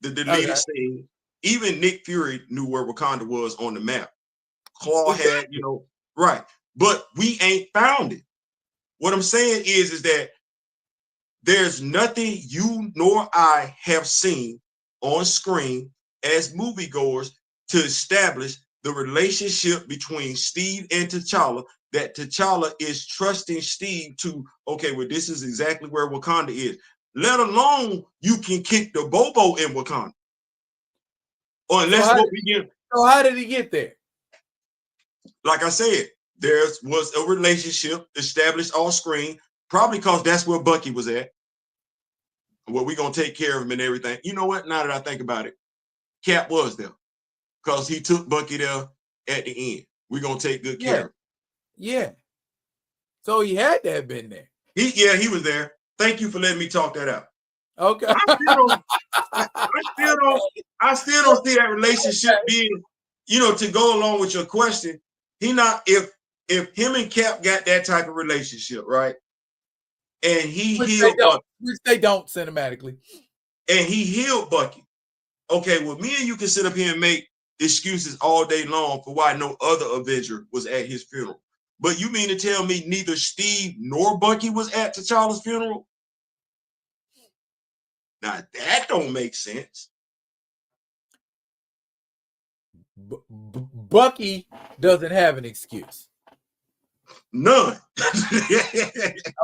the deleted scene, even Nick Fury knew where Wakanda was on the map. Claw had, right. But we ain't found it. What I'm saying is that there's nothing you nor I have seen on screen as moviegoers to establish the relationship between Steve and T'Challa, that T'Challa is trusting Steve to, okay, well, this is exactly where Wakanda is. Let alone you can kick the Bobo in Wakanda. Or unless So how did he get there? Like I said, there was a relationship established off screen, probably because that's where Bucky was at. Well, we're going to take care of him and everything. You know what? Now that I think about it, Cap was there because he took Bucky there at the end. We're going to take good care of him. Yeah. So he had to have been there. He was there. Thank you for letting me talk that out. Okay. I still don't see that relationship being, to go along with your question. If him and Cap got that type of relationship, right? And which they don't cinematically. And he healed Bucky. Okay, well, me and you can sit up here and make excuses all day long for why no other Avenger was at his funeral. But you mean to tell me neither Steve nor Bucky was at T'Challa's funeral? Now that don't make sense. Bucky doesn't have an excuse. None.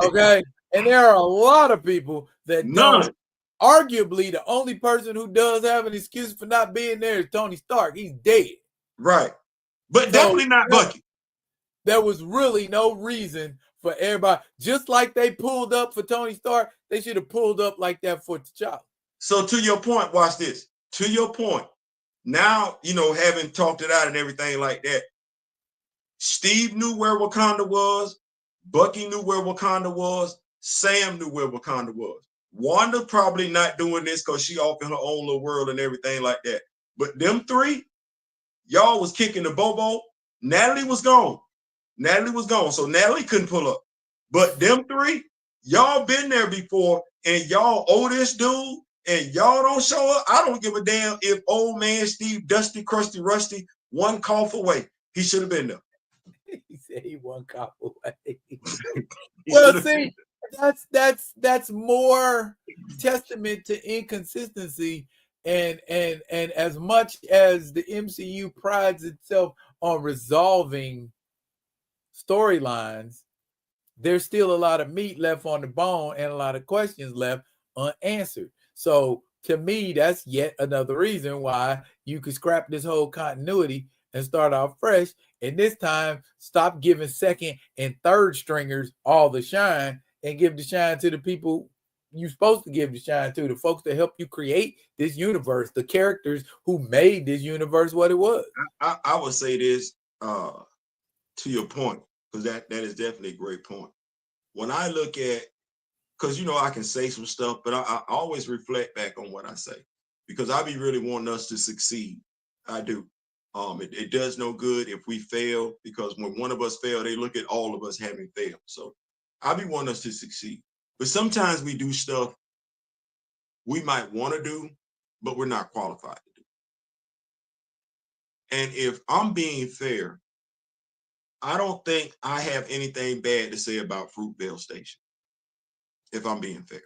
Okay. And there are a lot of people that don't. Arguably, the only person who does have an excuse for not being there is Tony Stark. He's dead. Right. But definitely not Bucky. There was really no reason for everybody. Just like they pulled up for Tony Stark, they should have pulled up like that for T'Challa. So to your point, watch this. To your point, now, having talked it out and everything like that, Steve knew where Wakanda was. Bucky knew where Wakanda was. Sam knew where Wakanda was. Wanda probably not doing this because she off in her own little world and everything like that. But them three, y'all was kicking the Bobo. Natalie was gone. So Natalie couldn't pull up. But them three, y'all been there before, and y'all owe this dude, and y'all don't show up. I don't give a damn if old man Steve, Dusty, Crusty, Rusty, one cough away. He should have been there. He said he one cough away. Well, see, that's more testament to inconsistency And as much as the MCU prides itself on resolving storylines, there's still a lot of meat left on the bone and a lot of questions left unanswered. So to me, that's yet another reason why you could scrap this whole continuity and start off fresh. And this time, stop giving second and third stringers all the shine and give the shine to the people you're supposed to give the shine to, the folks that help you create this universe, the characters who made this universe what it was. I would say this to your point, because that is definitely a great point. When I look at, because I can say some stuff, but I always reflect back on what I say, because I be really wanting us to succeed. I do. It does no good if we fail, because when one of us fail, they look at all of us having failed. So I be wanting us to succeed. But sometimes we do stuff we might want to do, but we're not qualified to do. And if I'm being fair, I don't think I have anything bad to say about Fruitvale Station. If I'm being fair.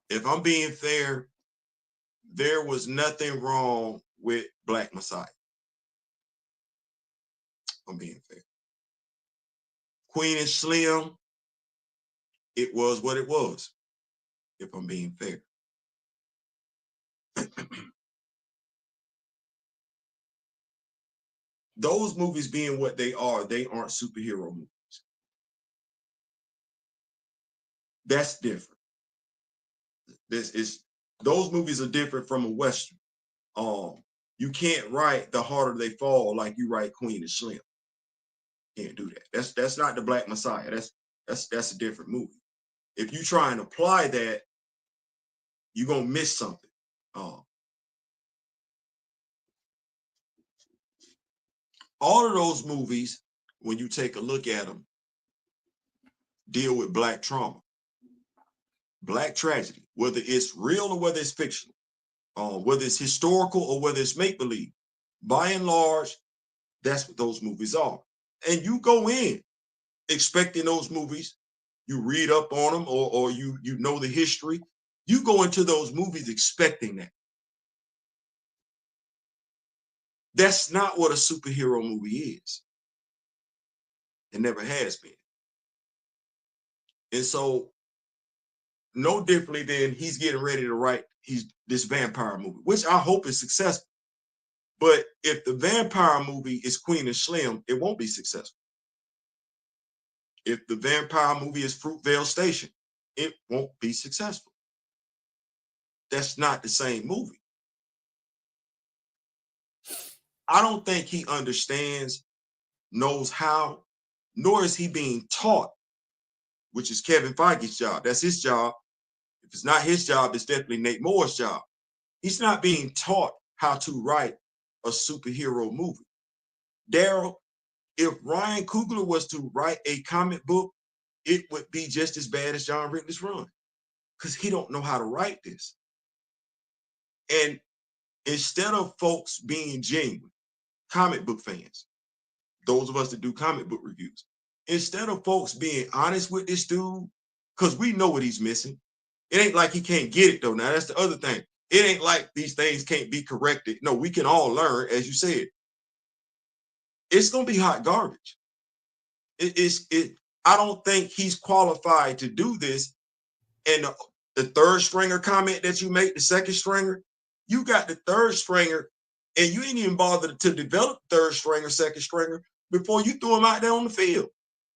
If I'm being fair, there was nothing wrong with Black Messiah. I'm being fair. Queen and Slim, it was what it was, if I'm being fair. Those movies being what they aren't superhero movies. That's different. Those movies are different from a Western. You can't write The Harder They Fall like you write Queen and Slim. Can't do that. That's not the Black Messiah. That's a different movie. If you try and apply that, you're gonna miss something. All of those movies, when you take a look at them, deal with Black trauma, Black tragedy, whether it's real or whether it's fictional, whether it's historical or whether it's make-believe. By and large, that's what those movies are. And you go in expecting those movies, you read up on them, or you know the history. You go into those movies expecting that. That's not what a superhero movie is. It never has been. And so, no differently than he's getting ready to write this vampire movie, which I hope is successful. But if the vampire movie is Queen and Slim, it won't be successful. If the vampire movie is Fruitvale Station, it won't be successful. That's not the same movie. I don't think he understands, knows how, nor is he being taught, which is Kevin Feige's job. That's his job. If it's not his job, it's definitely Nate Moore's job. He's not being taught how to write a superhero movie. Daryl, if Ryan Coogler was to write a comic book, it would be just as bad as John Ridley's run, because he don't know how to write this. And instead of folks being genuine, comic book fans, those of us that do comic book reviews, instead of folks being honest with this dude, because we know what he's missing. It ain't like he can't get it, though. Now, that's the other thing. It ain't like these things can't be corrected. No, we can all learn, as you said. It's going to be hot garbage. I don't think he's qualified to do this. And the third stringer comment that you make, the second stringer, you got the third stringer, and you ain't even bothered to develop third stringer, second stringer, before you threw him out there on the field.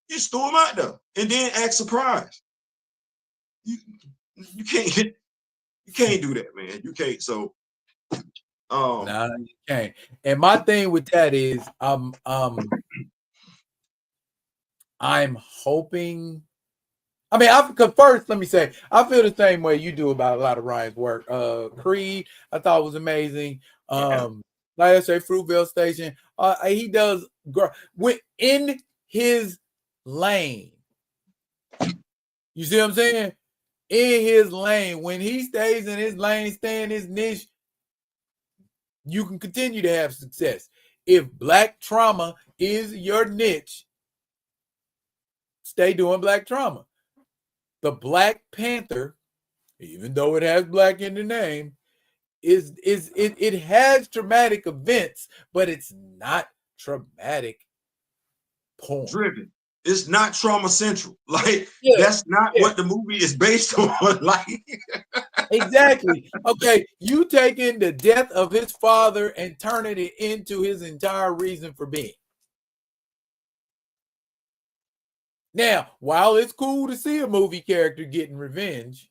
You just threw him out there and then act surprised. You can't do that, man. You can't. So no, you can't. And my thing with that is I'm hoping. I mean, first, let me say, I feel the same way you do about a lot of Ryan's work. Creed, I thought was amazing. Like I say, Fruitvale Station, he does within his lane. You see what I'm saying? In his lane, when he stays in his lane, stay in his niche, you can continue to have success. If Black trauma is your niche, stay doing Black trauma. The Black Panther, even though it has Black in the name, it has traumatic events, but it's not traumatic porn. Driven. It's not trauma central. Like, Yeah, that's not yeah. what the movie is based on. Like, Exactly. Okay, you taking the death of his father and turning it into his entire reason for being. Now, while it's cool to see a movie character getting revenge,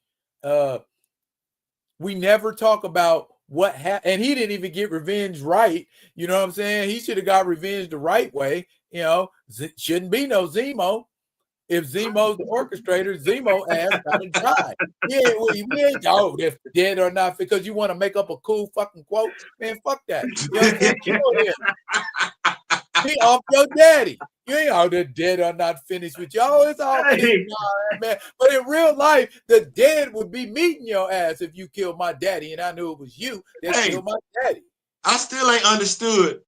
we never talk about what happened. And he didn't even get revenge right. You know what I'm saying? He should have got revenge the right way. You know, shouldn't be no Zemo. If Zemo's the orchestrator, Zemo ass gotta die. Yeah, we ain't if dead or not because you want to make up a cool fucking quote. Man, fuck that. You know what I'm saying? Kill him. He off your daddy. You ain't out there dead or not finished with y'all. It's all cute, man. But in real life, the dead would be meeting your ass if you killed my daddy, and I knew it was you that killed my daddy. I still ain't understood.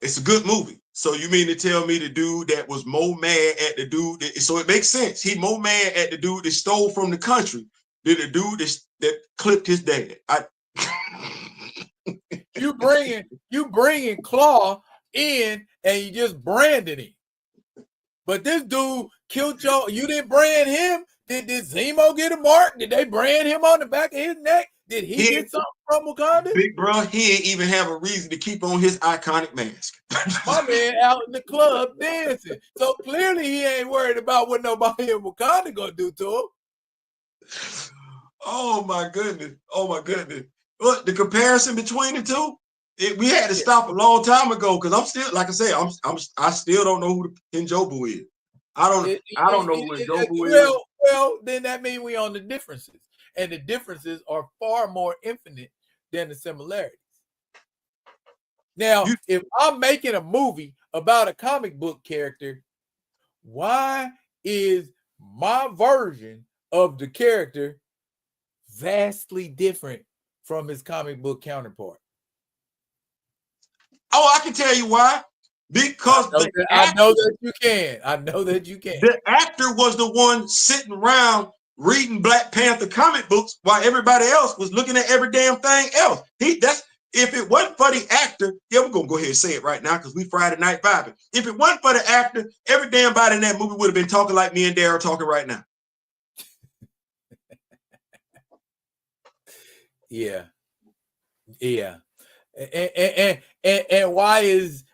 It's a good movie. So you mean to tell me the dude that was more mad at the dude so it makes sense. He more mad at the dude that stole from the country than the dude that clipped his dad. You bringing Claw in and you just branded him. But this dude killed y'all. You didn't brand him. Did Zemo get a mark? Did they brand him on the back of his neck? Did he get something from Wakanda? Big bro, he ain't even have a reason to keep on his iconic mask. My man out in the club dancing. So clearly he ain't worried about what nobody in Wakanda gonna do to him. Oh my goodness. Oh my goodness. Look, the comparison between the two, we had to stop a long time ago because I'm still, like I said, I still don't know who the Njobu is. I don't know who Njobu is. Well, then that means we on the differences. And the differences are far more infinite than the similarities. Now, if I'm making a movie about a comic book character, why is my version of the character vastly different from his comic book counterpart? Oh, I can tell you why. Because I know that you can. I know that you can. The actor was the one sitting around reading Black Panther comic books while everybody else was looking at every damn thing else. If it wasn't for the actor, we're gonna go ahead and say it right now because we Friday night vibing. If it wasn't for the actor, every damn body in that movie would have been talking like me and Dara talking right now. Yeah. And why is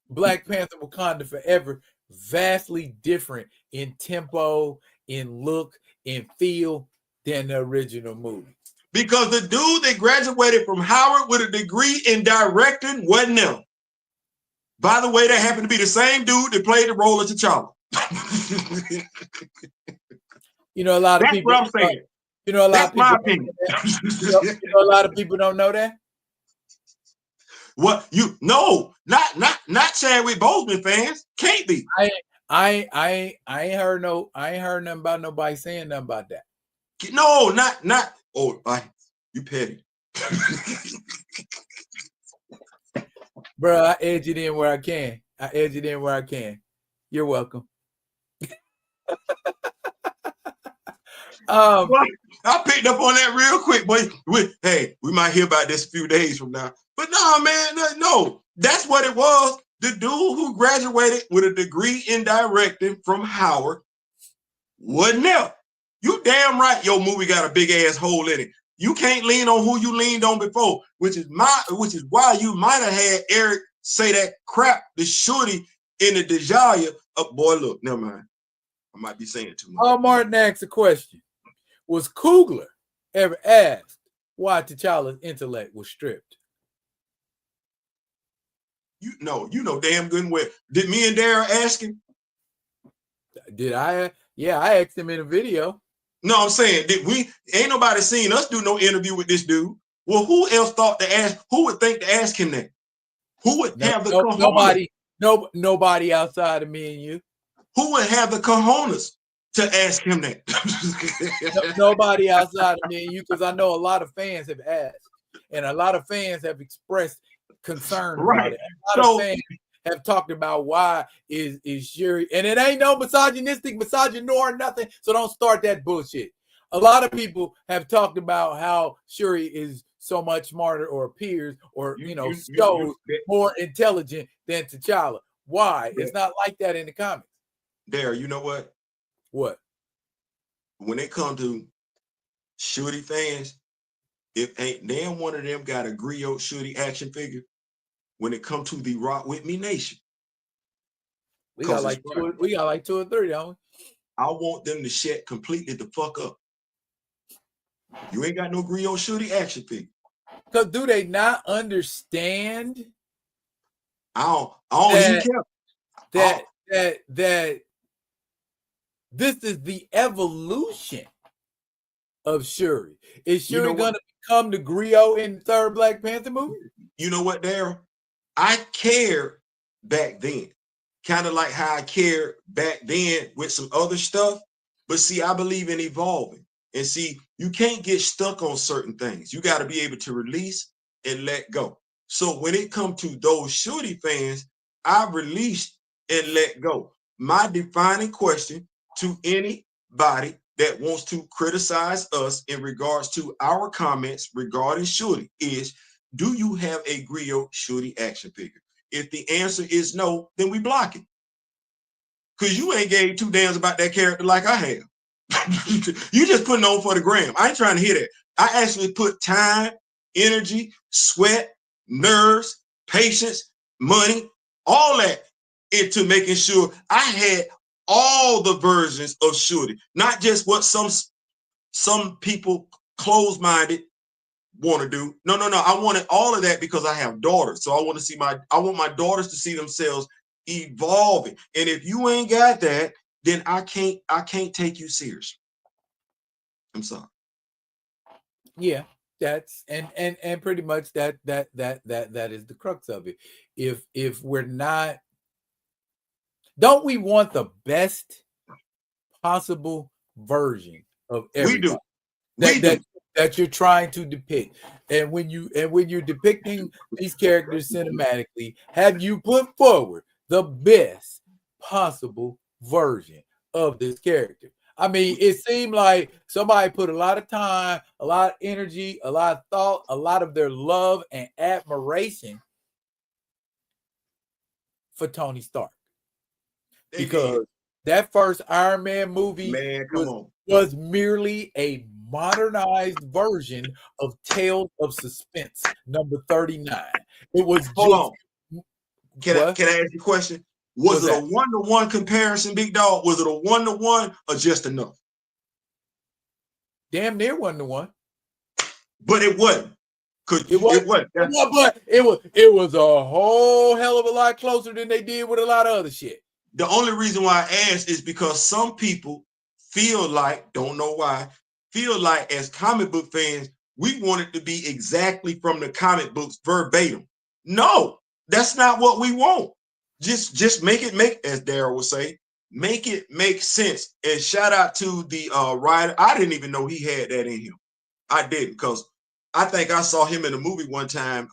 Black Panther Wakanda Forever vastly different in tempo, in look, in feel than the original movie? Because the dude that graduated from Howard with a degree in directing wasn't them. By the way, that happened to be the same dude that played the role of T'Challa. You know, a lot of people. That's what I'm saying. You know, a lot That's of people. My opinion. You know, a lot of people don't know that. What not Chadwick Boseman fans. Can't be. I ain't heard nothing about nobody saying nothing about that. No, not. Oh, you petty. Bro, I edge it in where I can. You're welcome. I picked up on that real quick, boy. We might hear about this a few days from now. But no, man, no. That's what it was. The dude who graduated with a degree in directing from Howard wasn't there. You damn right your movie got a big ass hole in it. You can't lean on who you leaned on before, which is why you might have had Eric say that crap, the shorty in the Dejaya. Oh, boy, look, never mind. I might be saying too much. Martin asked a question. Was Coogler ever asked why T'Challa's intellect was stripped? You know damn good and well. Did me and Dara ask him? Did I? Yeah, I asked him in a video. No, I'm saying, ain't nobody seen us do no interview with this dude. Well, who else thought to ask? Who would think to ask him that? Who would have the cojones? Nobody outside of me and you. Who would have the cojones to ask him that? Nobody outside of me and you, because I know a lot of fans have asked, and a lot of fans have expressed concern about it. A lot of fans have talked about why is Shuri, and it ain't no misogynistic, misogynor or nothing. So don't start that bullshit. a lot of people have talked about how Shuri is so much smarter, or appears, or shows more intelligent than T'Challa. Why? It's not like that in the comics. There, you know what? What? When it comes to Shuri fans, if ain't damn one of them got a griot Shuri action figure, when it comes to the Rock With Me Nation. We got like two or three, don't we? I want them to shut completely the fuck up. You ain't got no griot Shuri action figure. Because do they not understand? I don't even care. That this is the evolution of Shuri. Is Shuri gonna become the griot in the third Black Panther movie? You know what, Daryl? I cared back then, kind of like how I cared back then with some other stuff. But see, I believe in evolving. And see, you can't get stuck on certain things. You got to be able to release and let go. So when it comes to those Shuri fans, I released and let go. My defining question to anybody that wants to criticize us in regards to our comments regarding Shuri is, do you have a griot Shuri action figure? If the answer is no, then we block it. Because you ain't gave two damns about that character like I have. You just putting on for the gram. I ain't trying to hear that. I actually put time, energy, sweat, nerves, patience, money, all that into making sure I had all the versions of Shuri, not just what some people close-minded want to do. No. I wanted all of that because I have daughters. So I want my daughters to see themselves evolving. And if you ain't got that, then I can't take you serious. I'm sorry. Yeah, that's and pretty much that is the crux of it. If we're not, don't we want the best possible version of everybody? We do. That you're trying to depict. And when you're depicting these characters cinematically, have you put forward the best possible version of this character? I mean, it seemed like somebody put a lot of time, a lot of energy, a lot of thought, a lot of their love and admiration for Tony Stark. Because that first Iron Man movie was merely a modernized version of Tales of Suspense number 39. It was Can I ask you a question? Was it a one-to-one comparison, Big Dog? Was it a one-to-one or just enough? Damn near one-to-one. But it wasn't. But it was a whole hell of a lot closer than they did with a lot of other shit. The only reason why I asked is because some people feel like, don't know why, feel like as comic book fans, we want it to be exactly from the comic books verbatim. No, that's not what we want. Just make it make, as Daryl would say, make it make sense. And shout out to the writer. I didn't even know he had that in him. I didn't, because I think I saw him in a movie one time.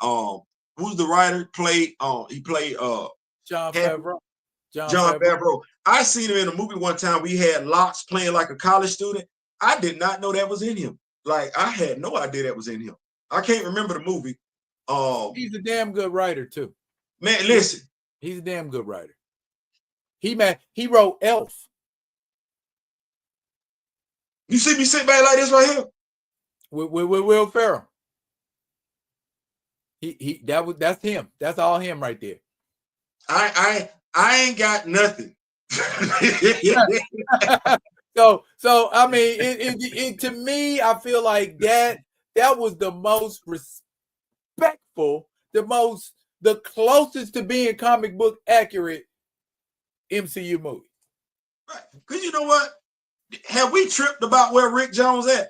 Who's the writer? He played Jon Favreau. Jon Favreau. I seen him in a movie one time. We had Locks playing like a college student. I did not know that was in him. Like, I had no idea that was in him. I can't remember the movie. He's a damn good writer too. Man, listen. He's a damn good writer. He wrote Elf. You see me sit back like this right here? With Will Ferrell. That's him. That's all him right there. I ain't got nothing. So I mean, it to me, I feel like that was the most respectful, the closest to being comic book accurate MCU movie. Right. Because you know what? Have we tripped about where Rick Jones at?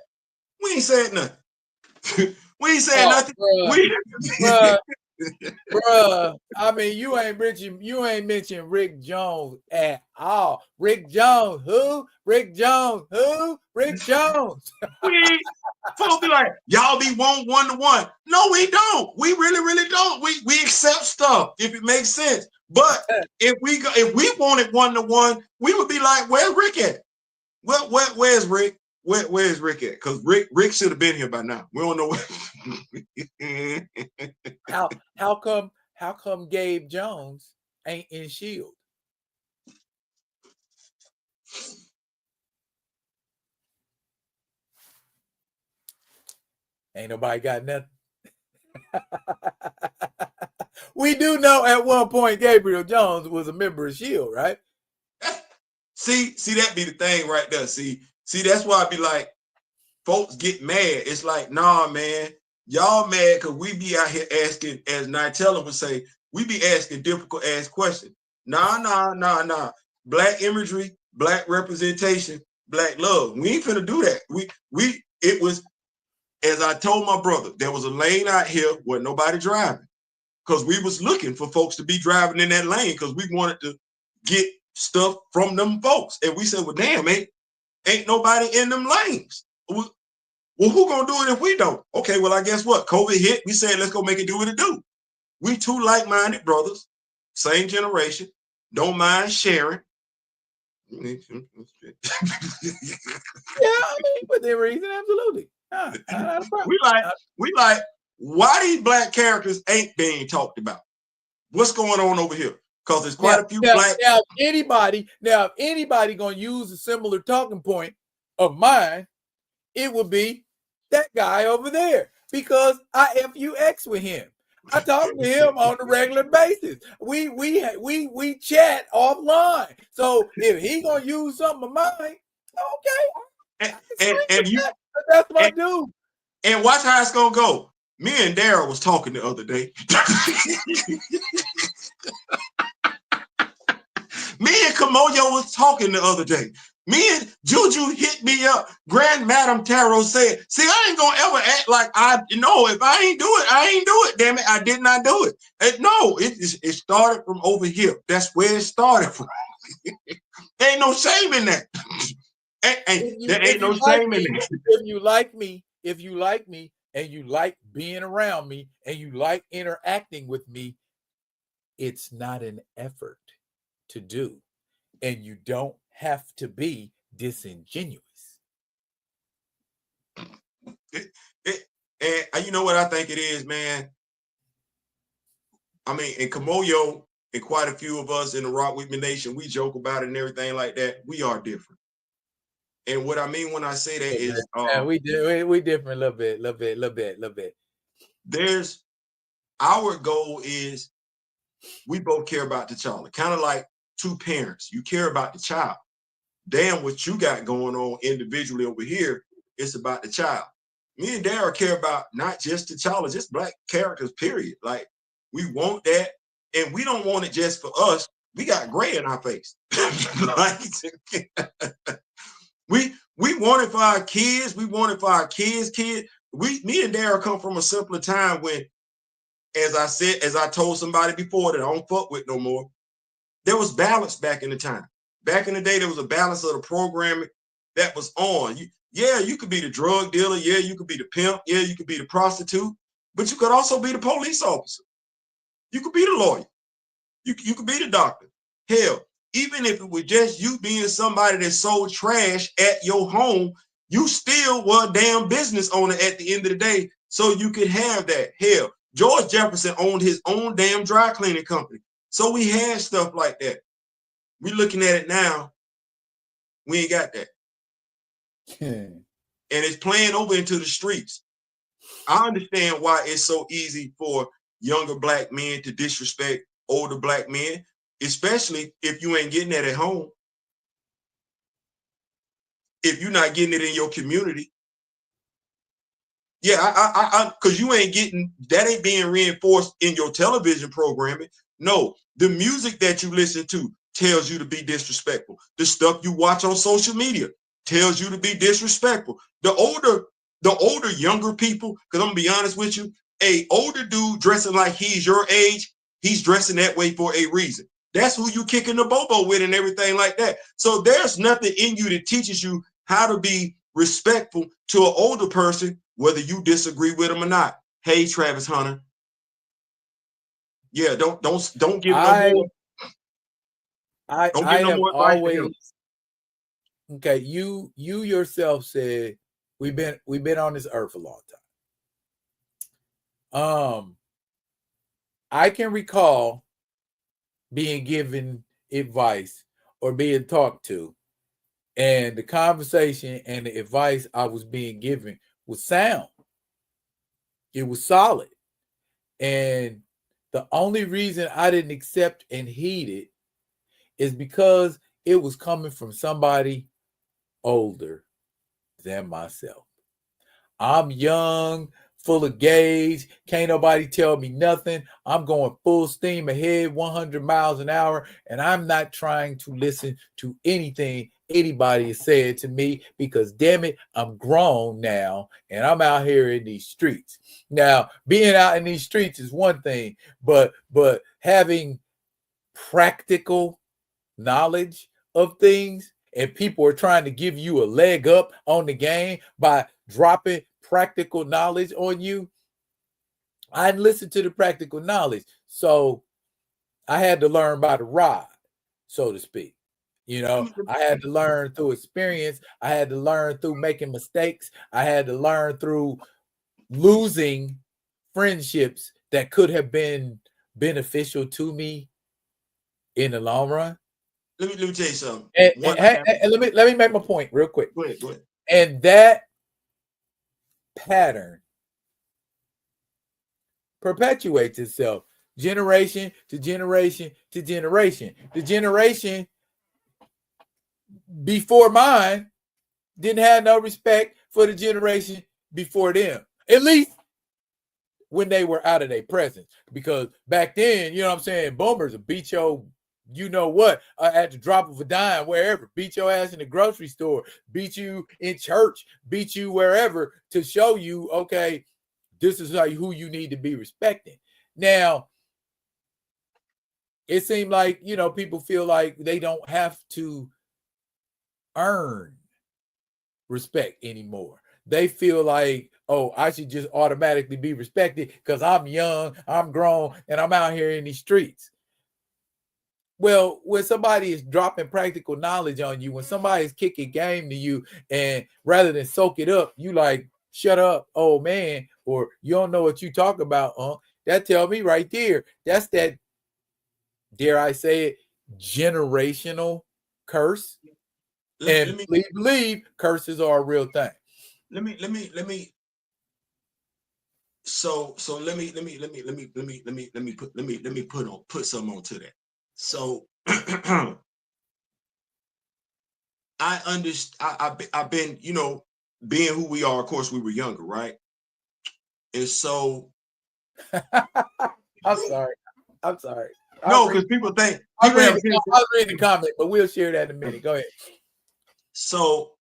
We ain't said nothing. We ain't said nothing. Bruh, I mean, you ain't mentioned Rick Jones at all. Rick Jones, who? Rick Jones, who? Rick Jones. Folks be like, y'all be one-to-one. No, we don't. We really don't. We accept stuff if it makes sense. But if we wanted one-to-one, we would be like, where's Rick at? Where's Rick? Where's Rick at? Because Rick should have been here by now. We don't know how come Gabe Jones ain't in Shield? Ain't nobody got nothing. We do know at one point Gabriel Jones was a member of Shield, right? See, that be the thing right there. See, that's why I be like, folks get mad. It's like, nah, man, y'all mad because we be out here asking, as Nightella would say, we be asking difficult ass questions. Nah. Black imagery, black representation, black love. We ain't finna do that. It was, as I told my brother, there was a lane out here where nobody driving. Because we was looking for folks to be driving in that lane because we wanted to get stuff from them folks. And we said, well, damn, ain't nobody in them lanes. Well, who gonna do it if we don't? Okay, well, I guess what? COVID hit. We said, let's go make it do what it do. We two like-minded brothers, same generation, don't mind sharing. Yeah, I mean, within reason, absolutely. We like, why these black characters ain't being talked about? What's going on over here? Because there's quite a few black. Now, if anybody gonna use a similar talking point of mine, it would be that guy over there, because I FUX with him. I talk to him on a regular basis. We chat offline. So if he gonna use something of mine, okay. That's my dude. And watch how it's gonna go. Me and Daryl was talking the other day. Me and Kamoyo was talking the other day. Me and Juju hit me up. Grand Madam Tarot said, see, I ain't gonna ever act like if I ain't do it, I ain't do it. Damn it, I did not do it. It started from over here. That's where it started from. There ain't no shame in that. There ain't no shame in that. If you like me, and you like being around me, and you like interacting with me, it's not an effort to do, and you don't have to be disingenuous. And you know what I think it is, man? I mean, in Kamoyo and quite a few of us in the Rock With Me Nation, we joke about it and everything like that. We are different. And what I mean when I say that is we different a little bit. There's our goal is we both care about the child. Kind of like two parents. You care about the child. Damn, what you got going on individually over here, it's about the child. Me and Darryl care about not just the child, it's just black characters, period. Like, we want that, and we don't want it just for us. We got gray in our face. We want it for our kids. We want it for our kids' kids. Me and Darryl come from a simpler time when, as I told somebody before that I don't fuck with no more, there was balance back in the time. Back in the day, there was a balance of the programming that was on. You could be the drug dealer. Yeah, you could be the pimp. Yeah, you could be the prostitute. But you could also be the police officer. You could be the lawyer. You could be the doctor. Hell, even if it was just you being somebody that sold trash at your home, you still were a damn business owner at the end of the day, so you could have that. Hell, George Jefferson owned his own damn dry cleaning company. So we had stuff like that. We're looking at it now. We ain't got that. And it's playing over into the streets. I understand why it's so easy for younger black men to disrespect older black men, especially if you ain't getting that at home. If you're not getting it in your community. Yeah, because you ain't getting, that ain't being reinforced in your television programming. No, the music that you listen to tells you to be disrespectful. The stuff you watch on social media tells you to be disrespectful. The older younger people, because I'm gonna be honest with you, a older dude dressing like he's your age, he's dressing that way for a reason. That's who you kicking the bobo with and everything like that. So there's nothing in you that teaches you how to be respectful to an older person, whether you disagree with them or not. Hey, Travis Hunter. Yeah, don't give no more. I have always, Okay, you yourself said we've been on this earth a long time. I can recall being given advice or being talked to, and the conversation and the advice I was being given was sound. It was solid. And the only reason I didn't accept and heed it is because it was coming from somebody older than myself. I'm young, full of gauge. Can't nobody tell me nothing. I'm going full steam ahead, 100 miles an hour, and I'm not trying to listen to anything anybody has said to me because, damn it, I'm grown now and I'm out here in these streets. Now, being out in these streets is one thing, but having practical knowledge of things and people are trying to give you a leg up on the game by dropping practical knowledge on you, I listened to the practical knowledge. So I had to learn by the ride, so to speak. You know, I had to learn through experience. I had to learn through making mistakes. I had to learn through losing friendships that could have been beneficial to me in the long run. Let me tell you something. And let me make my point real quick. Go ahead. And that pattern perpetuates itself generation to generation to generation. The generation before mine didn't have no respect for the generation before them, at least when they were out of their presence. Because back then, you know what I'm saying, boomers would beat your you know what, at the drop of a dime, wherever, beat your ass in the grocery store, beat you in church, beat you wherever to show you, okay, this is who you need to be respecting. Now, it seemed like, you know, people feel like they don't have to earn respect anymore. They feel like, oh, I should just automatically be respected because I'm young, I'm grown, and I'm out here in these streets. Well, when somebody is dropping practical knowledge on you, when somebody is kicking game to you, and rather than soak it up, you like, shut up, old man, or you don't know what you talk about, that tell me right there, that's that, dare I say it, generational curse. And believe curses are a real thing. Let me so let me put something onto that. So I understand. I've been, you know, being who we are. Of course, we were younger, right? And so, I'm sorry. No, because people think I'll read the comment, but we'll share that in a minute. Go ahead. So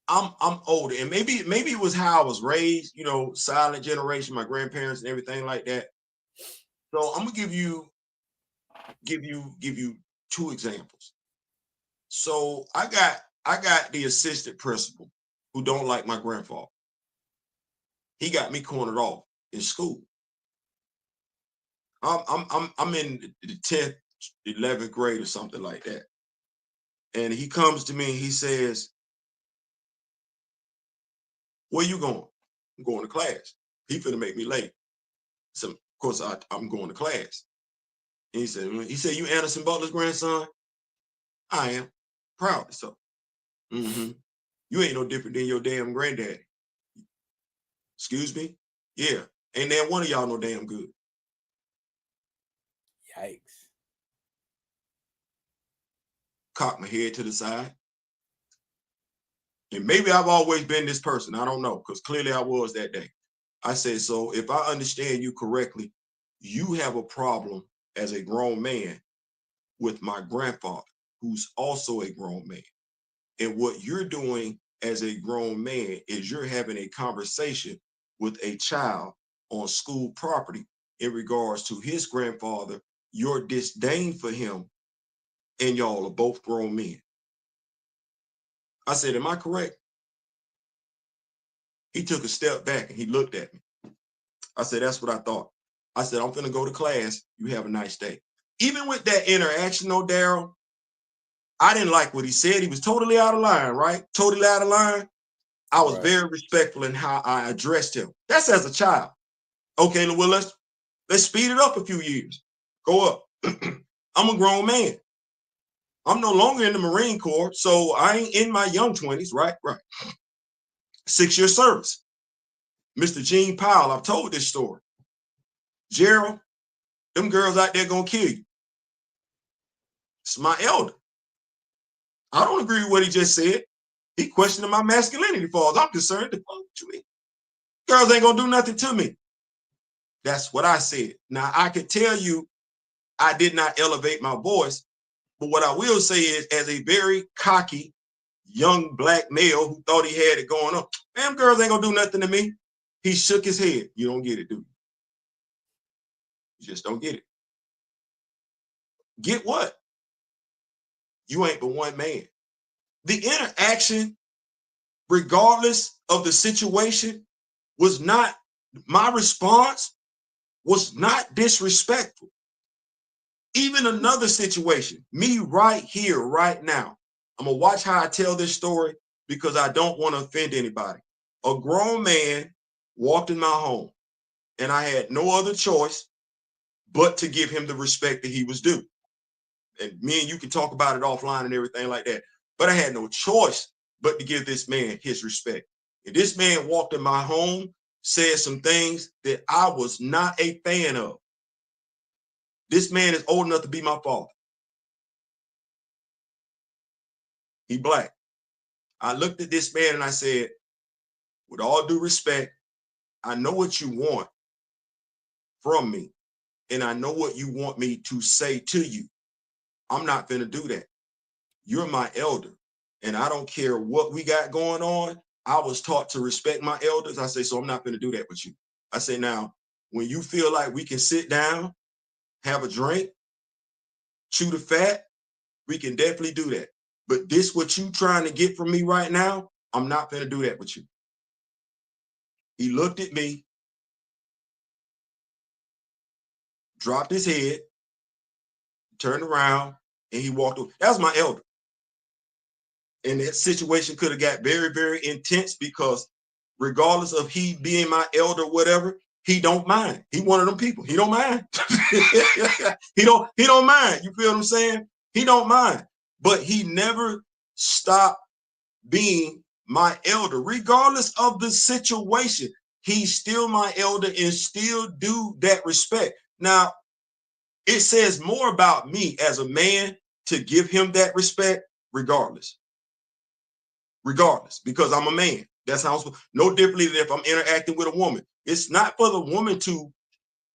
I'm older, and maybe it was how I was raised, you know, silent generation, my grandparents and everything like that. So I'm gonna give you two examples. So I got the assistant principal who don't like my grandfather. He got me cornered off in school. I'm in the 10th, 11th grade or something like that. And he comes to me and he says, "Where you going?" "I'm going to class." He finna make me late. So of course I'm going to class. And he said, "You Anderson Butler's grandson?" "I am. Proud so." "Mm-hmm. You ain't no different than your damn granddaddy." "Excuse me?" "Yeah. Ain't there one of y'all no damn good." Yikes. Cock my head to the side. And maybe I've always been this person. I don't know, because clearly I was that day. I said, "So if I understand you correctly, you have a problem as a grown man with my grandfather, who's also a grown man. And what you're doing as a grown man is you're having a conversation with a child on school property in regards to his grandfather, your disdain for him, and y'all are both grown men." I said, "Am I correct?" He took a step back and he looked at me. I said, "That's what I thought." I said, "I'm finna go to class. You have a nice day." Even with that interaction, though, Daryl, I didn't like what he said. He was totally out of line, right? Totally out of line. I was very respectful in how I addressed him. That's as a child. Okay, well, let's speed it up a few years. Go up. I'm a grown man. I'm no longer in the Marine Corps, so I ain't in my young 20s, right? Right. 6-year service. Mr. Gene Powell, I've told this story. Gerald, them girls out there gonna kill you. It's my elder. I don't agree with what he just said. He questioning my masculinity as far as I'm concerned. The fuck you mean? Girls ain't gonna do nothing to me. That's what I said. Now, I could tell you I did not elevate my voice, but what I will say is, as a very cocky young black male who thought he had it going on, man, girls ain't gonna do nothing to me. He shook his head. You don't get it, do you? You just don't get it. Get what? You ain't but one man. The interaction, regardless of the situation, was not, my response was not disrespectful. Even another situation, me right here, right now, I'm gonna watch how I tell this story because I don't want to offend anybody. A grown man walked in my home and I had no other choice but to give him the respect that he was due. And me and you can talk about it offline and everything like that. But I had no choice but to give this man his respect. And this man walked in my home, said some things that I was not a fan of. This man is old enough to be my father. He black. I looked at this man and I said, with all due respect, I know what you want from me. And I know what you want me to say to you. I'm not going to do that. You're my elder. And I don't care what we got going on. I was taught to respect my elders. I say, so I'm not going to do that with you. I say, now, when you feel like we can sit down, have a drink, chew the fat, we can definitely do that. But this, what you trying to get from me right now, I'm not going to do that with you. He looked at me, dropped his head, turned around, and he walked away. That was my elder. And that situation could have got very, very intense because regardless of he being my elder or whatever, he don't mind. He one of them people. He don't mind. he don't mind. You feel what I'm saying? He don't mind. But he never stopped being my elder, regardless of the situation. He's still my elder and still do that respect. Now, it says more about me as a man to give him that respect regardless, because I'm a man. That's how I'm supposed, no differently than if I'm interacting with a woman. It's not for the woman to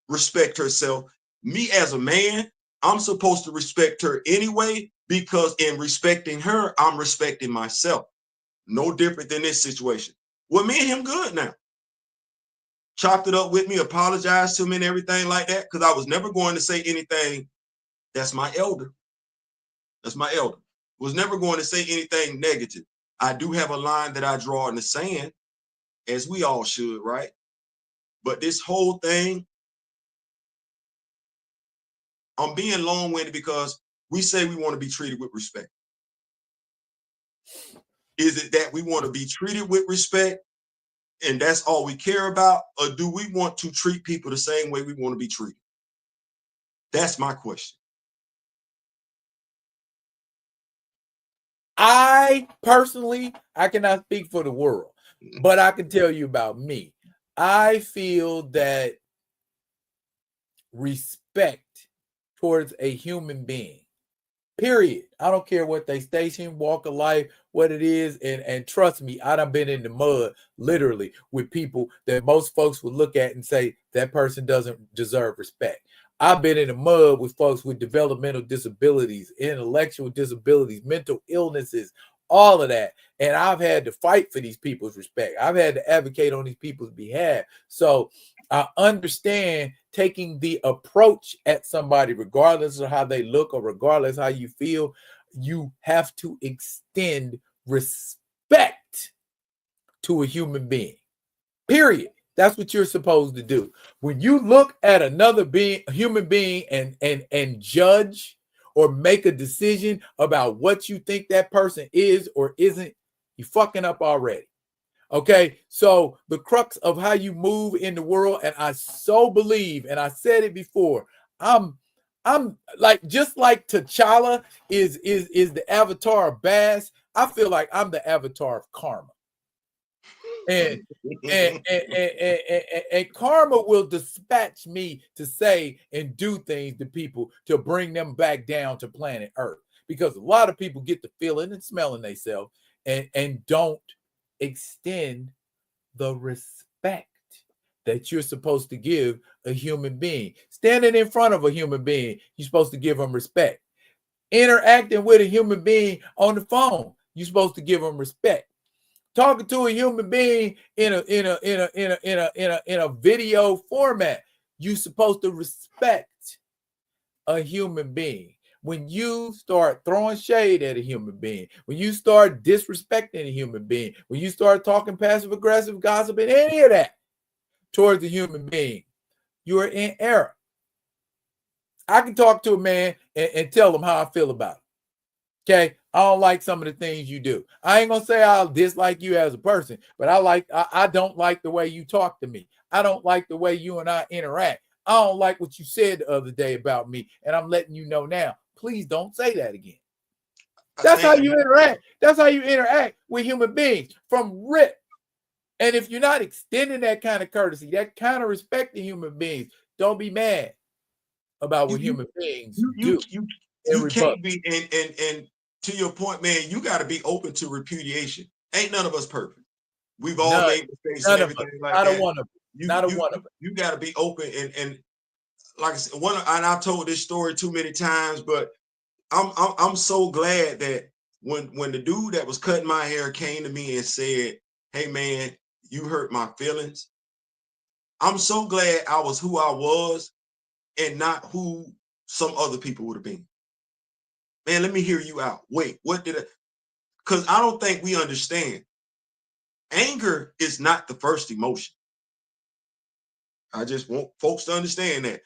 respect herself. Me as a man, I'm supposed to respect her anyway, because in respecting her, I'm respecting myself. No different than this situation. Well, me and him good now. Chopped it up with me, apologized to me and everything like that, because I was never going to say anything. That's my elder. That's my elder. Was never going to say anything negative. I do have a line that I draw in the sand, as we all should, right? But this whole thing, I'm being long-winded because we say we want to be treated with respect. Is it that we want to be treated with respect and that's all we care about? Or do we want to treat people the same way we want to be treated? That's my question. I personally, I cannot speak for the world, but I can tell you about me. I feel that respect towards a human being, period. I don't care what they station, walk of life, what it is. And trust me, I done been in the mud literally with people that most folks would look at and say that person doesn't deserve respect. I've been in the mud with folks with developmental disabilities, intellectual disabilities, mental illnesses, all of that. And I've had to fight for these people's respect. I've had to advocate on these people's behalf. So I understand taking the approach at somebody, regardless of how they look or regardless how you feel, you have to extend respect to a human being, period. That's what you're supposed to do. When you look at another being, human being, and judge or make a decision about what you think that person is or isn't, you fucking up already. Okay, so the crux of how you move in the world, and I so believe, and I said it before, I'm like, just like T'Challa is the avatar of Bass, I feel like I'm the avatar of karma. And karma will dispatch me to say and do things to people to bring them back down to planet Earth, because a lot of people get to feeling and smelling themselves and don't extend the respect that you're supposed to give a human being. Standing in front of a human being, you're supposed to give them respect. Interacting with a human being on the phone, you're supposed to give them respect. Talking to a human being in a video format, you're supposed to respect a human being. When you start throwing shade at a human being, when you start disrespecting a human being, when you start talking passive aggressive gossip and any of that towards a human being, you are in error. I can talk to a man and tell him how I feel about him. Okay, I don't like some of the things you do. I ain't gonna say I'll dislike you as a person, but I don't like the way you talk to me. I don't like the way you and I interact. I don't like what you said the other day about me, and I'm letting you know now. Please don't say that again. That's how you interact. That's how you interact with human beings from rip. And if you're not extending that kind of courtesy, that kind of respect to human beings, don't be mad about what human beings do. You can't be, and to your point, man, you got to be open to repudiation. Ain't none of us perfect. We've all made mistakes and everything like that. Not a one of them. You got to be open and like I said, and I've told this story too many times, but I'm so glad that when the dude that was cutting my hair came to me and said, "Hey man, you hurt my feelings." I'm so glad I was who I was and not who some other people would have been. Man, let me hear you out. Wait, what did I? Because I don't think we understand. Anger is not the first emotion. I just want folks to understand that.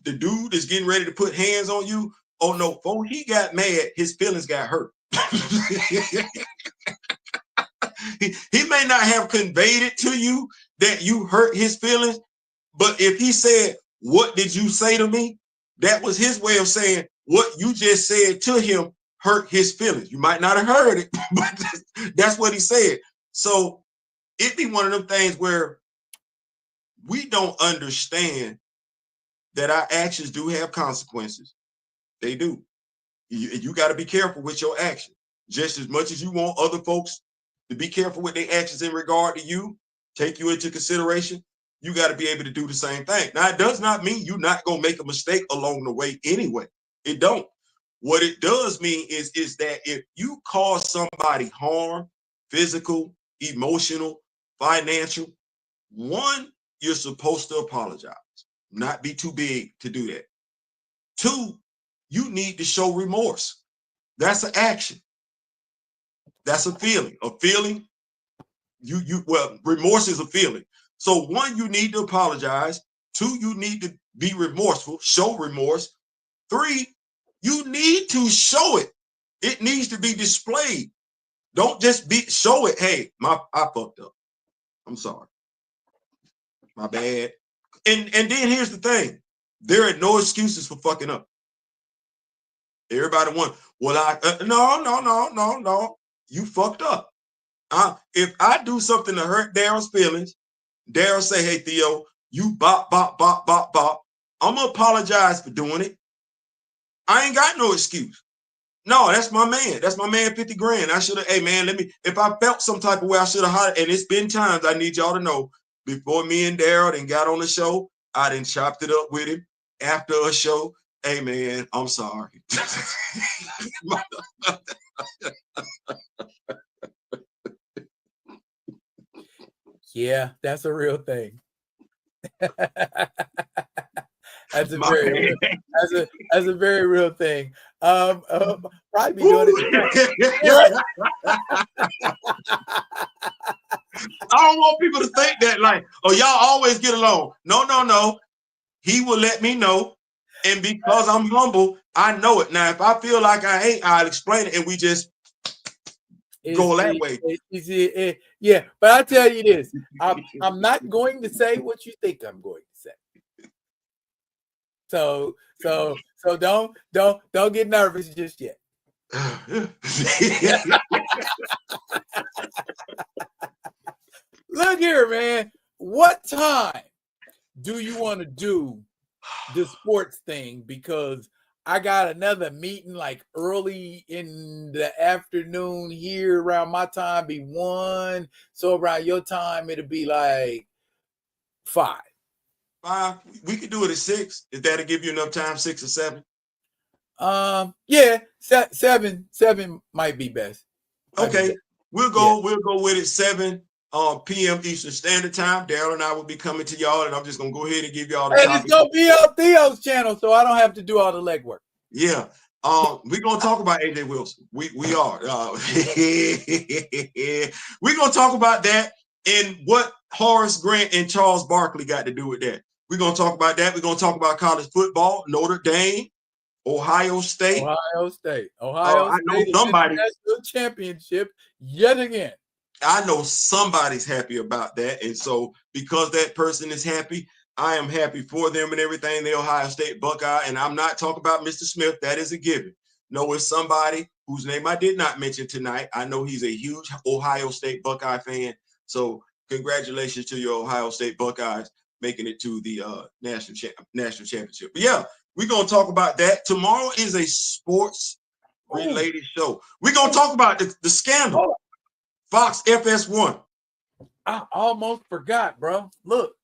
The dude is getting ready to put hands on you. Oh no, before he got mad, his feelings got hurt. He may not have conveyed it to you that you hurt his feelings, but if he said, "What did you say to me?" that was his way of saying what you just said to him hurt his feelings. You might not have heard it, but that's what he said. So it'd be one of them things where we don't understand that our actions do have consequences. They do. You got to be careful with your actions. Just as much as you want other folks to be careful with their actions in regard to you, take you into consideration, you got to be able to do the same thing. Now, it does not mean you're not going to make a mistake along the way anyway. It don't. What it does mean is that if you cause somebody harm, physical, emotional, financial, one, you're supposed to apologize, not be too big to do that. Two, you need to show remorse. That's an action. That's a feeling. A feeling, well, remorse is a feeling. So one, you need to apologize. Two, you need to be remorseful, show remorse. Three, you need to show it. It needs to be displayed. Don't just show it. Hey, I fucked up. I'm sorry. My bad. And then here's the thing. There are no excuses for fucking up. Everybody want, well, no. You fucked up. If I do something to hurt Daryl's feelings, Daryl say, "Hey, Theo, you bop. I'm going to apologize for doing it. I ain't got no excuse. No, that's my man. That's my man, 50 grand. I should have, hey, man, if I felt some type of way, I should have hired. And it's been times, I need y'all to know, before me and Daryl then got on the show, I done chopped it up with him after a show. Hey, man, I'm sorry." Yeah, that's a real thing. That's a very real thing. Probably be doing it. I don't want people to think that like, oh, y'all always get along. No. He will let me know And because I'm humble, I know it. Now, if I feel like I ain't, I'll explain it, and we just go that way. Yeah, but I tell you this, I'm not going to say what you think I'm going to say. So don't get nervous just yet. Look here, man. What time do you want to do the sports thing? Because I got another meeting like early in the afternoon here around my time be 1. So around your time, it'll be like 5. 5. We could do it at 6. If that'll give you enough time, 6 or 7. Yeah, 7 might be best. Okay, we'll go with it 7 p.m. Eastern Standard Time. Daryl and I will be coming to y'all, and I'm just gonna go ahead and give y'all the topic. It's gonna be on Theo's channel, so I don't have to do all the legwork. Yeah. We're gonna talk about AJ Wilson. We are. We're gonna talk about that and what Horace Grant and Charles Barkley got to do with that. We're gonna talk about that. We're gonna talk about college football, Notre Dame, Ohio State. I know somebody national championship yet again. I know somebody's happy about that, and so because that person is happy, I am happy for them and everything. The Ohio State Buckeye, and I'm not talking about Mr. Smith. That is a given. No, it's somebody whose name I did not mention tonight. I know he's a huge Ohio State Buckeye fan. So congratulations to your Ohio State Buckeyes making it to the national championship. But yeah, we're gonna talk about that. Tomorrow is a sports related show. We're gonna talk about the scandal. Fox FS1. I almost forgot, bro. Look.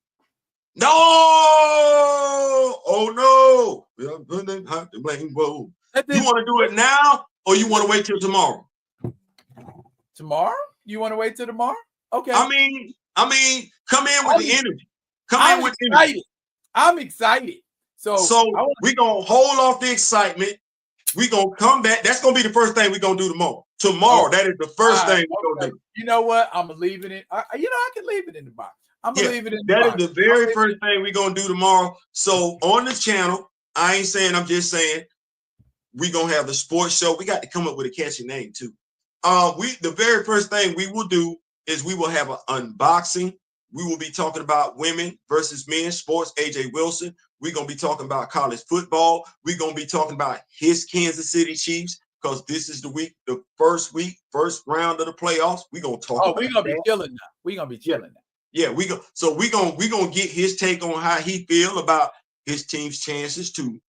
No! Oh no! You want to do it now, or you want to wait till tomorrow? Tomorrow? You want to wait till tomorrow? Okay. I mean, come in with the energy. I'm excited. So we're gonna hold off the excitement. We're gonna come back. That's gonna be the first thing we're gonna do tomorrow. That is the first thing we're gonna do. You know what? I'm gonna leave it in. I can leave it in the box. I'm gonna leave it in the box. That is the very first thing we're gonna do tomorrow. So on the channel, I ain't saying, I'm just saying we're gonna have the sports show. We got to come up with a catchy name too. The very first thing we will do is we will have an unboxing. We will be talking about women versus men sports, AJ Wilson. We're going to be talking about college football. We're going to be talking about his Kansas City Chiefs, because this is the first round of the playoffs. We're going to talk we're going to be chilling now. We're going to be chilling now. Yeah, we're going to get his take on how he feel about his team's chances to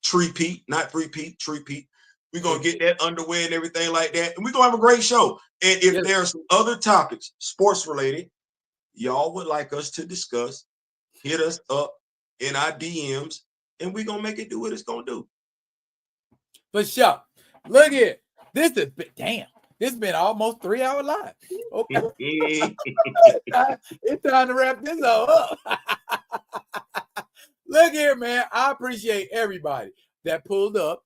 three-peat. We're going to get that underway and everything like that. And we're going to have a great show. And if there are some other topics, sports related, y'all would like us to discuss, hit us up in our DMs, and we're going to make it do what it's going to do. For sure. Look here. This has been almost 3 hour live. Okay. It's time to wrap this up. Look here, man. I appreciate everybody that pulled up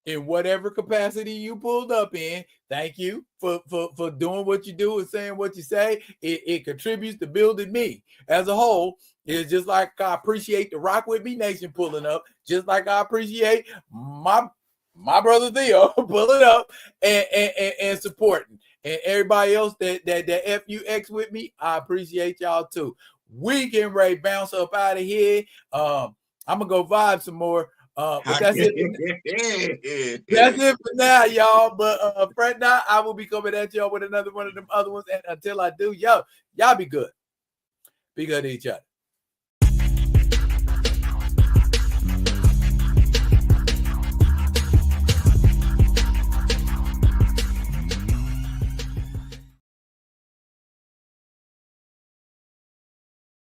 in whatever capacity you pulled up in. Thank you for doing what you do and saying what you say. It contributes to building me as a whole. It's just like I appreciate the Rock With Me Nation pulling up, just like I appreciate my brother Theo pulling up and supporting. And everybody else that FUX with me, I appreciate y'all too. We getting ready to bounce up out of here. I'm gonna go vibe some more. But that's it. That's it for now, y'all. But fret not, I will be coming at y'all with another one of them other ones. And until I do, y'all be good. Be good to each other.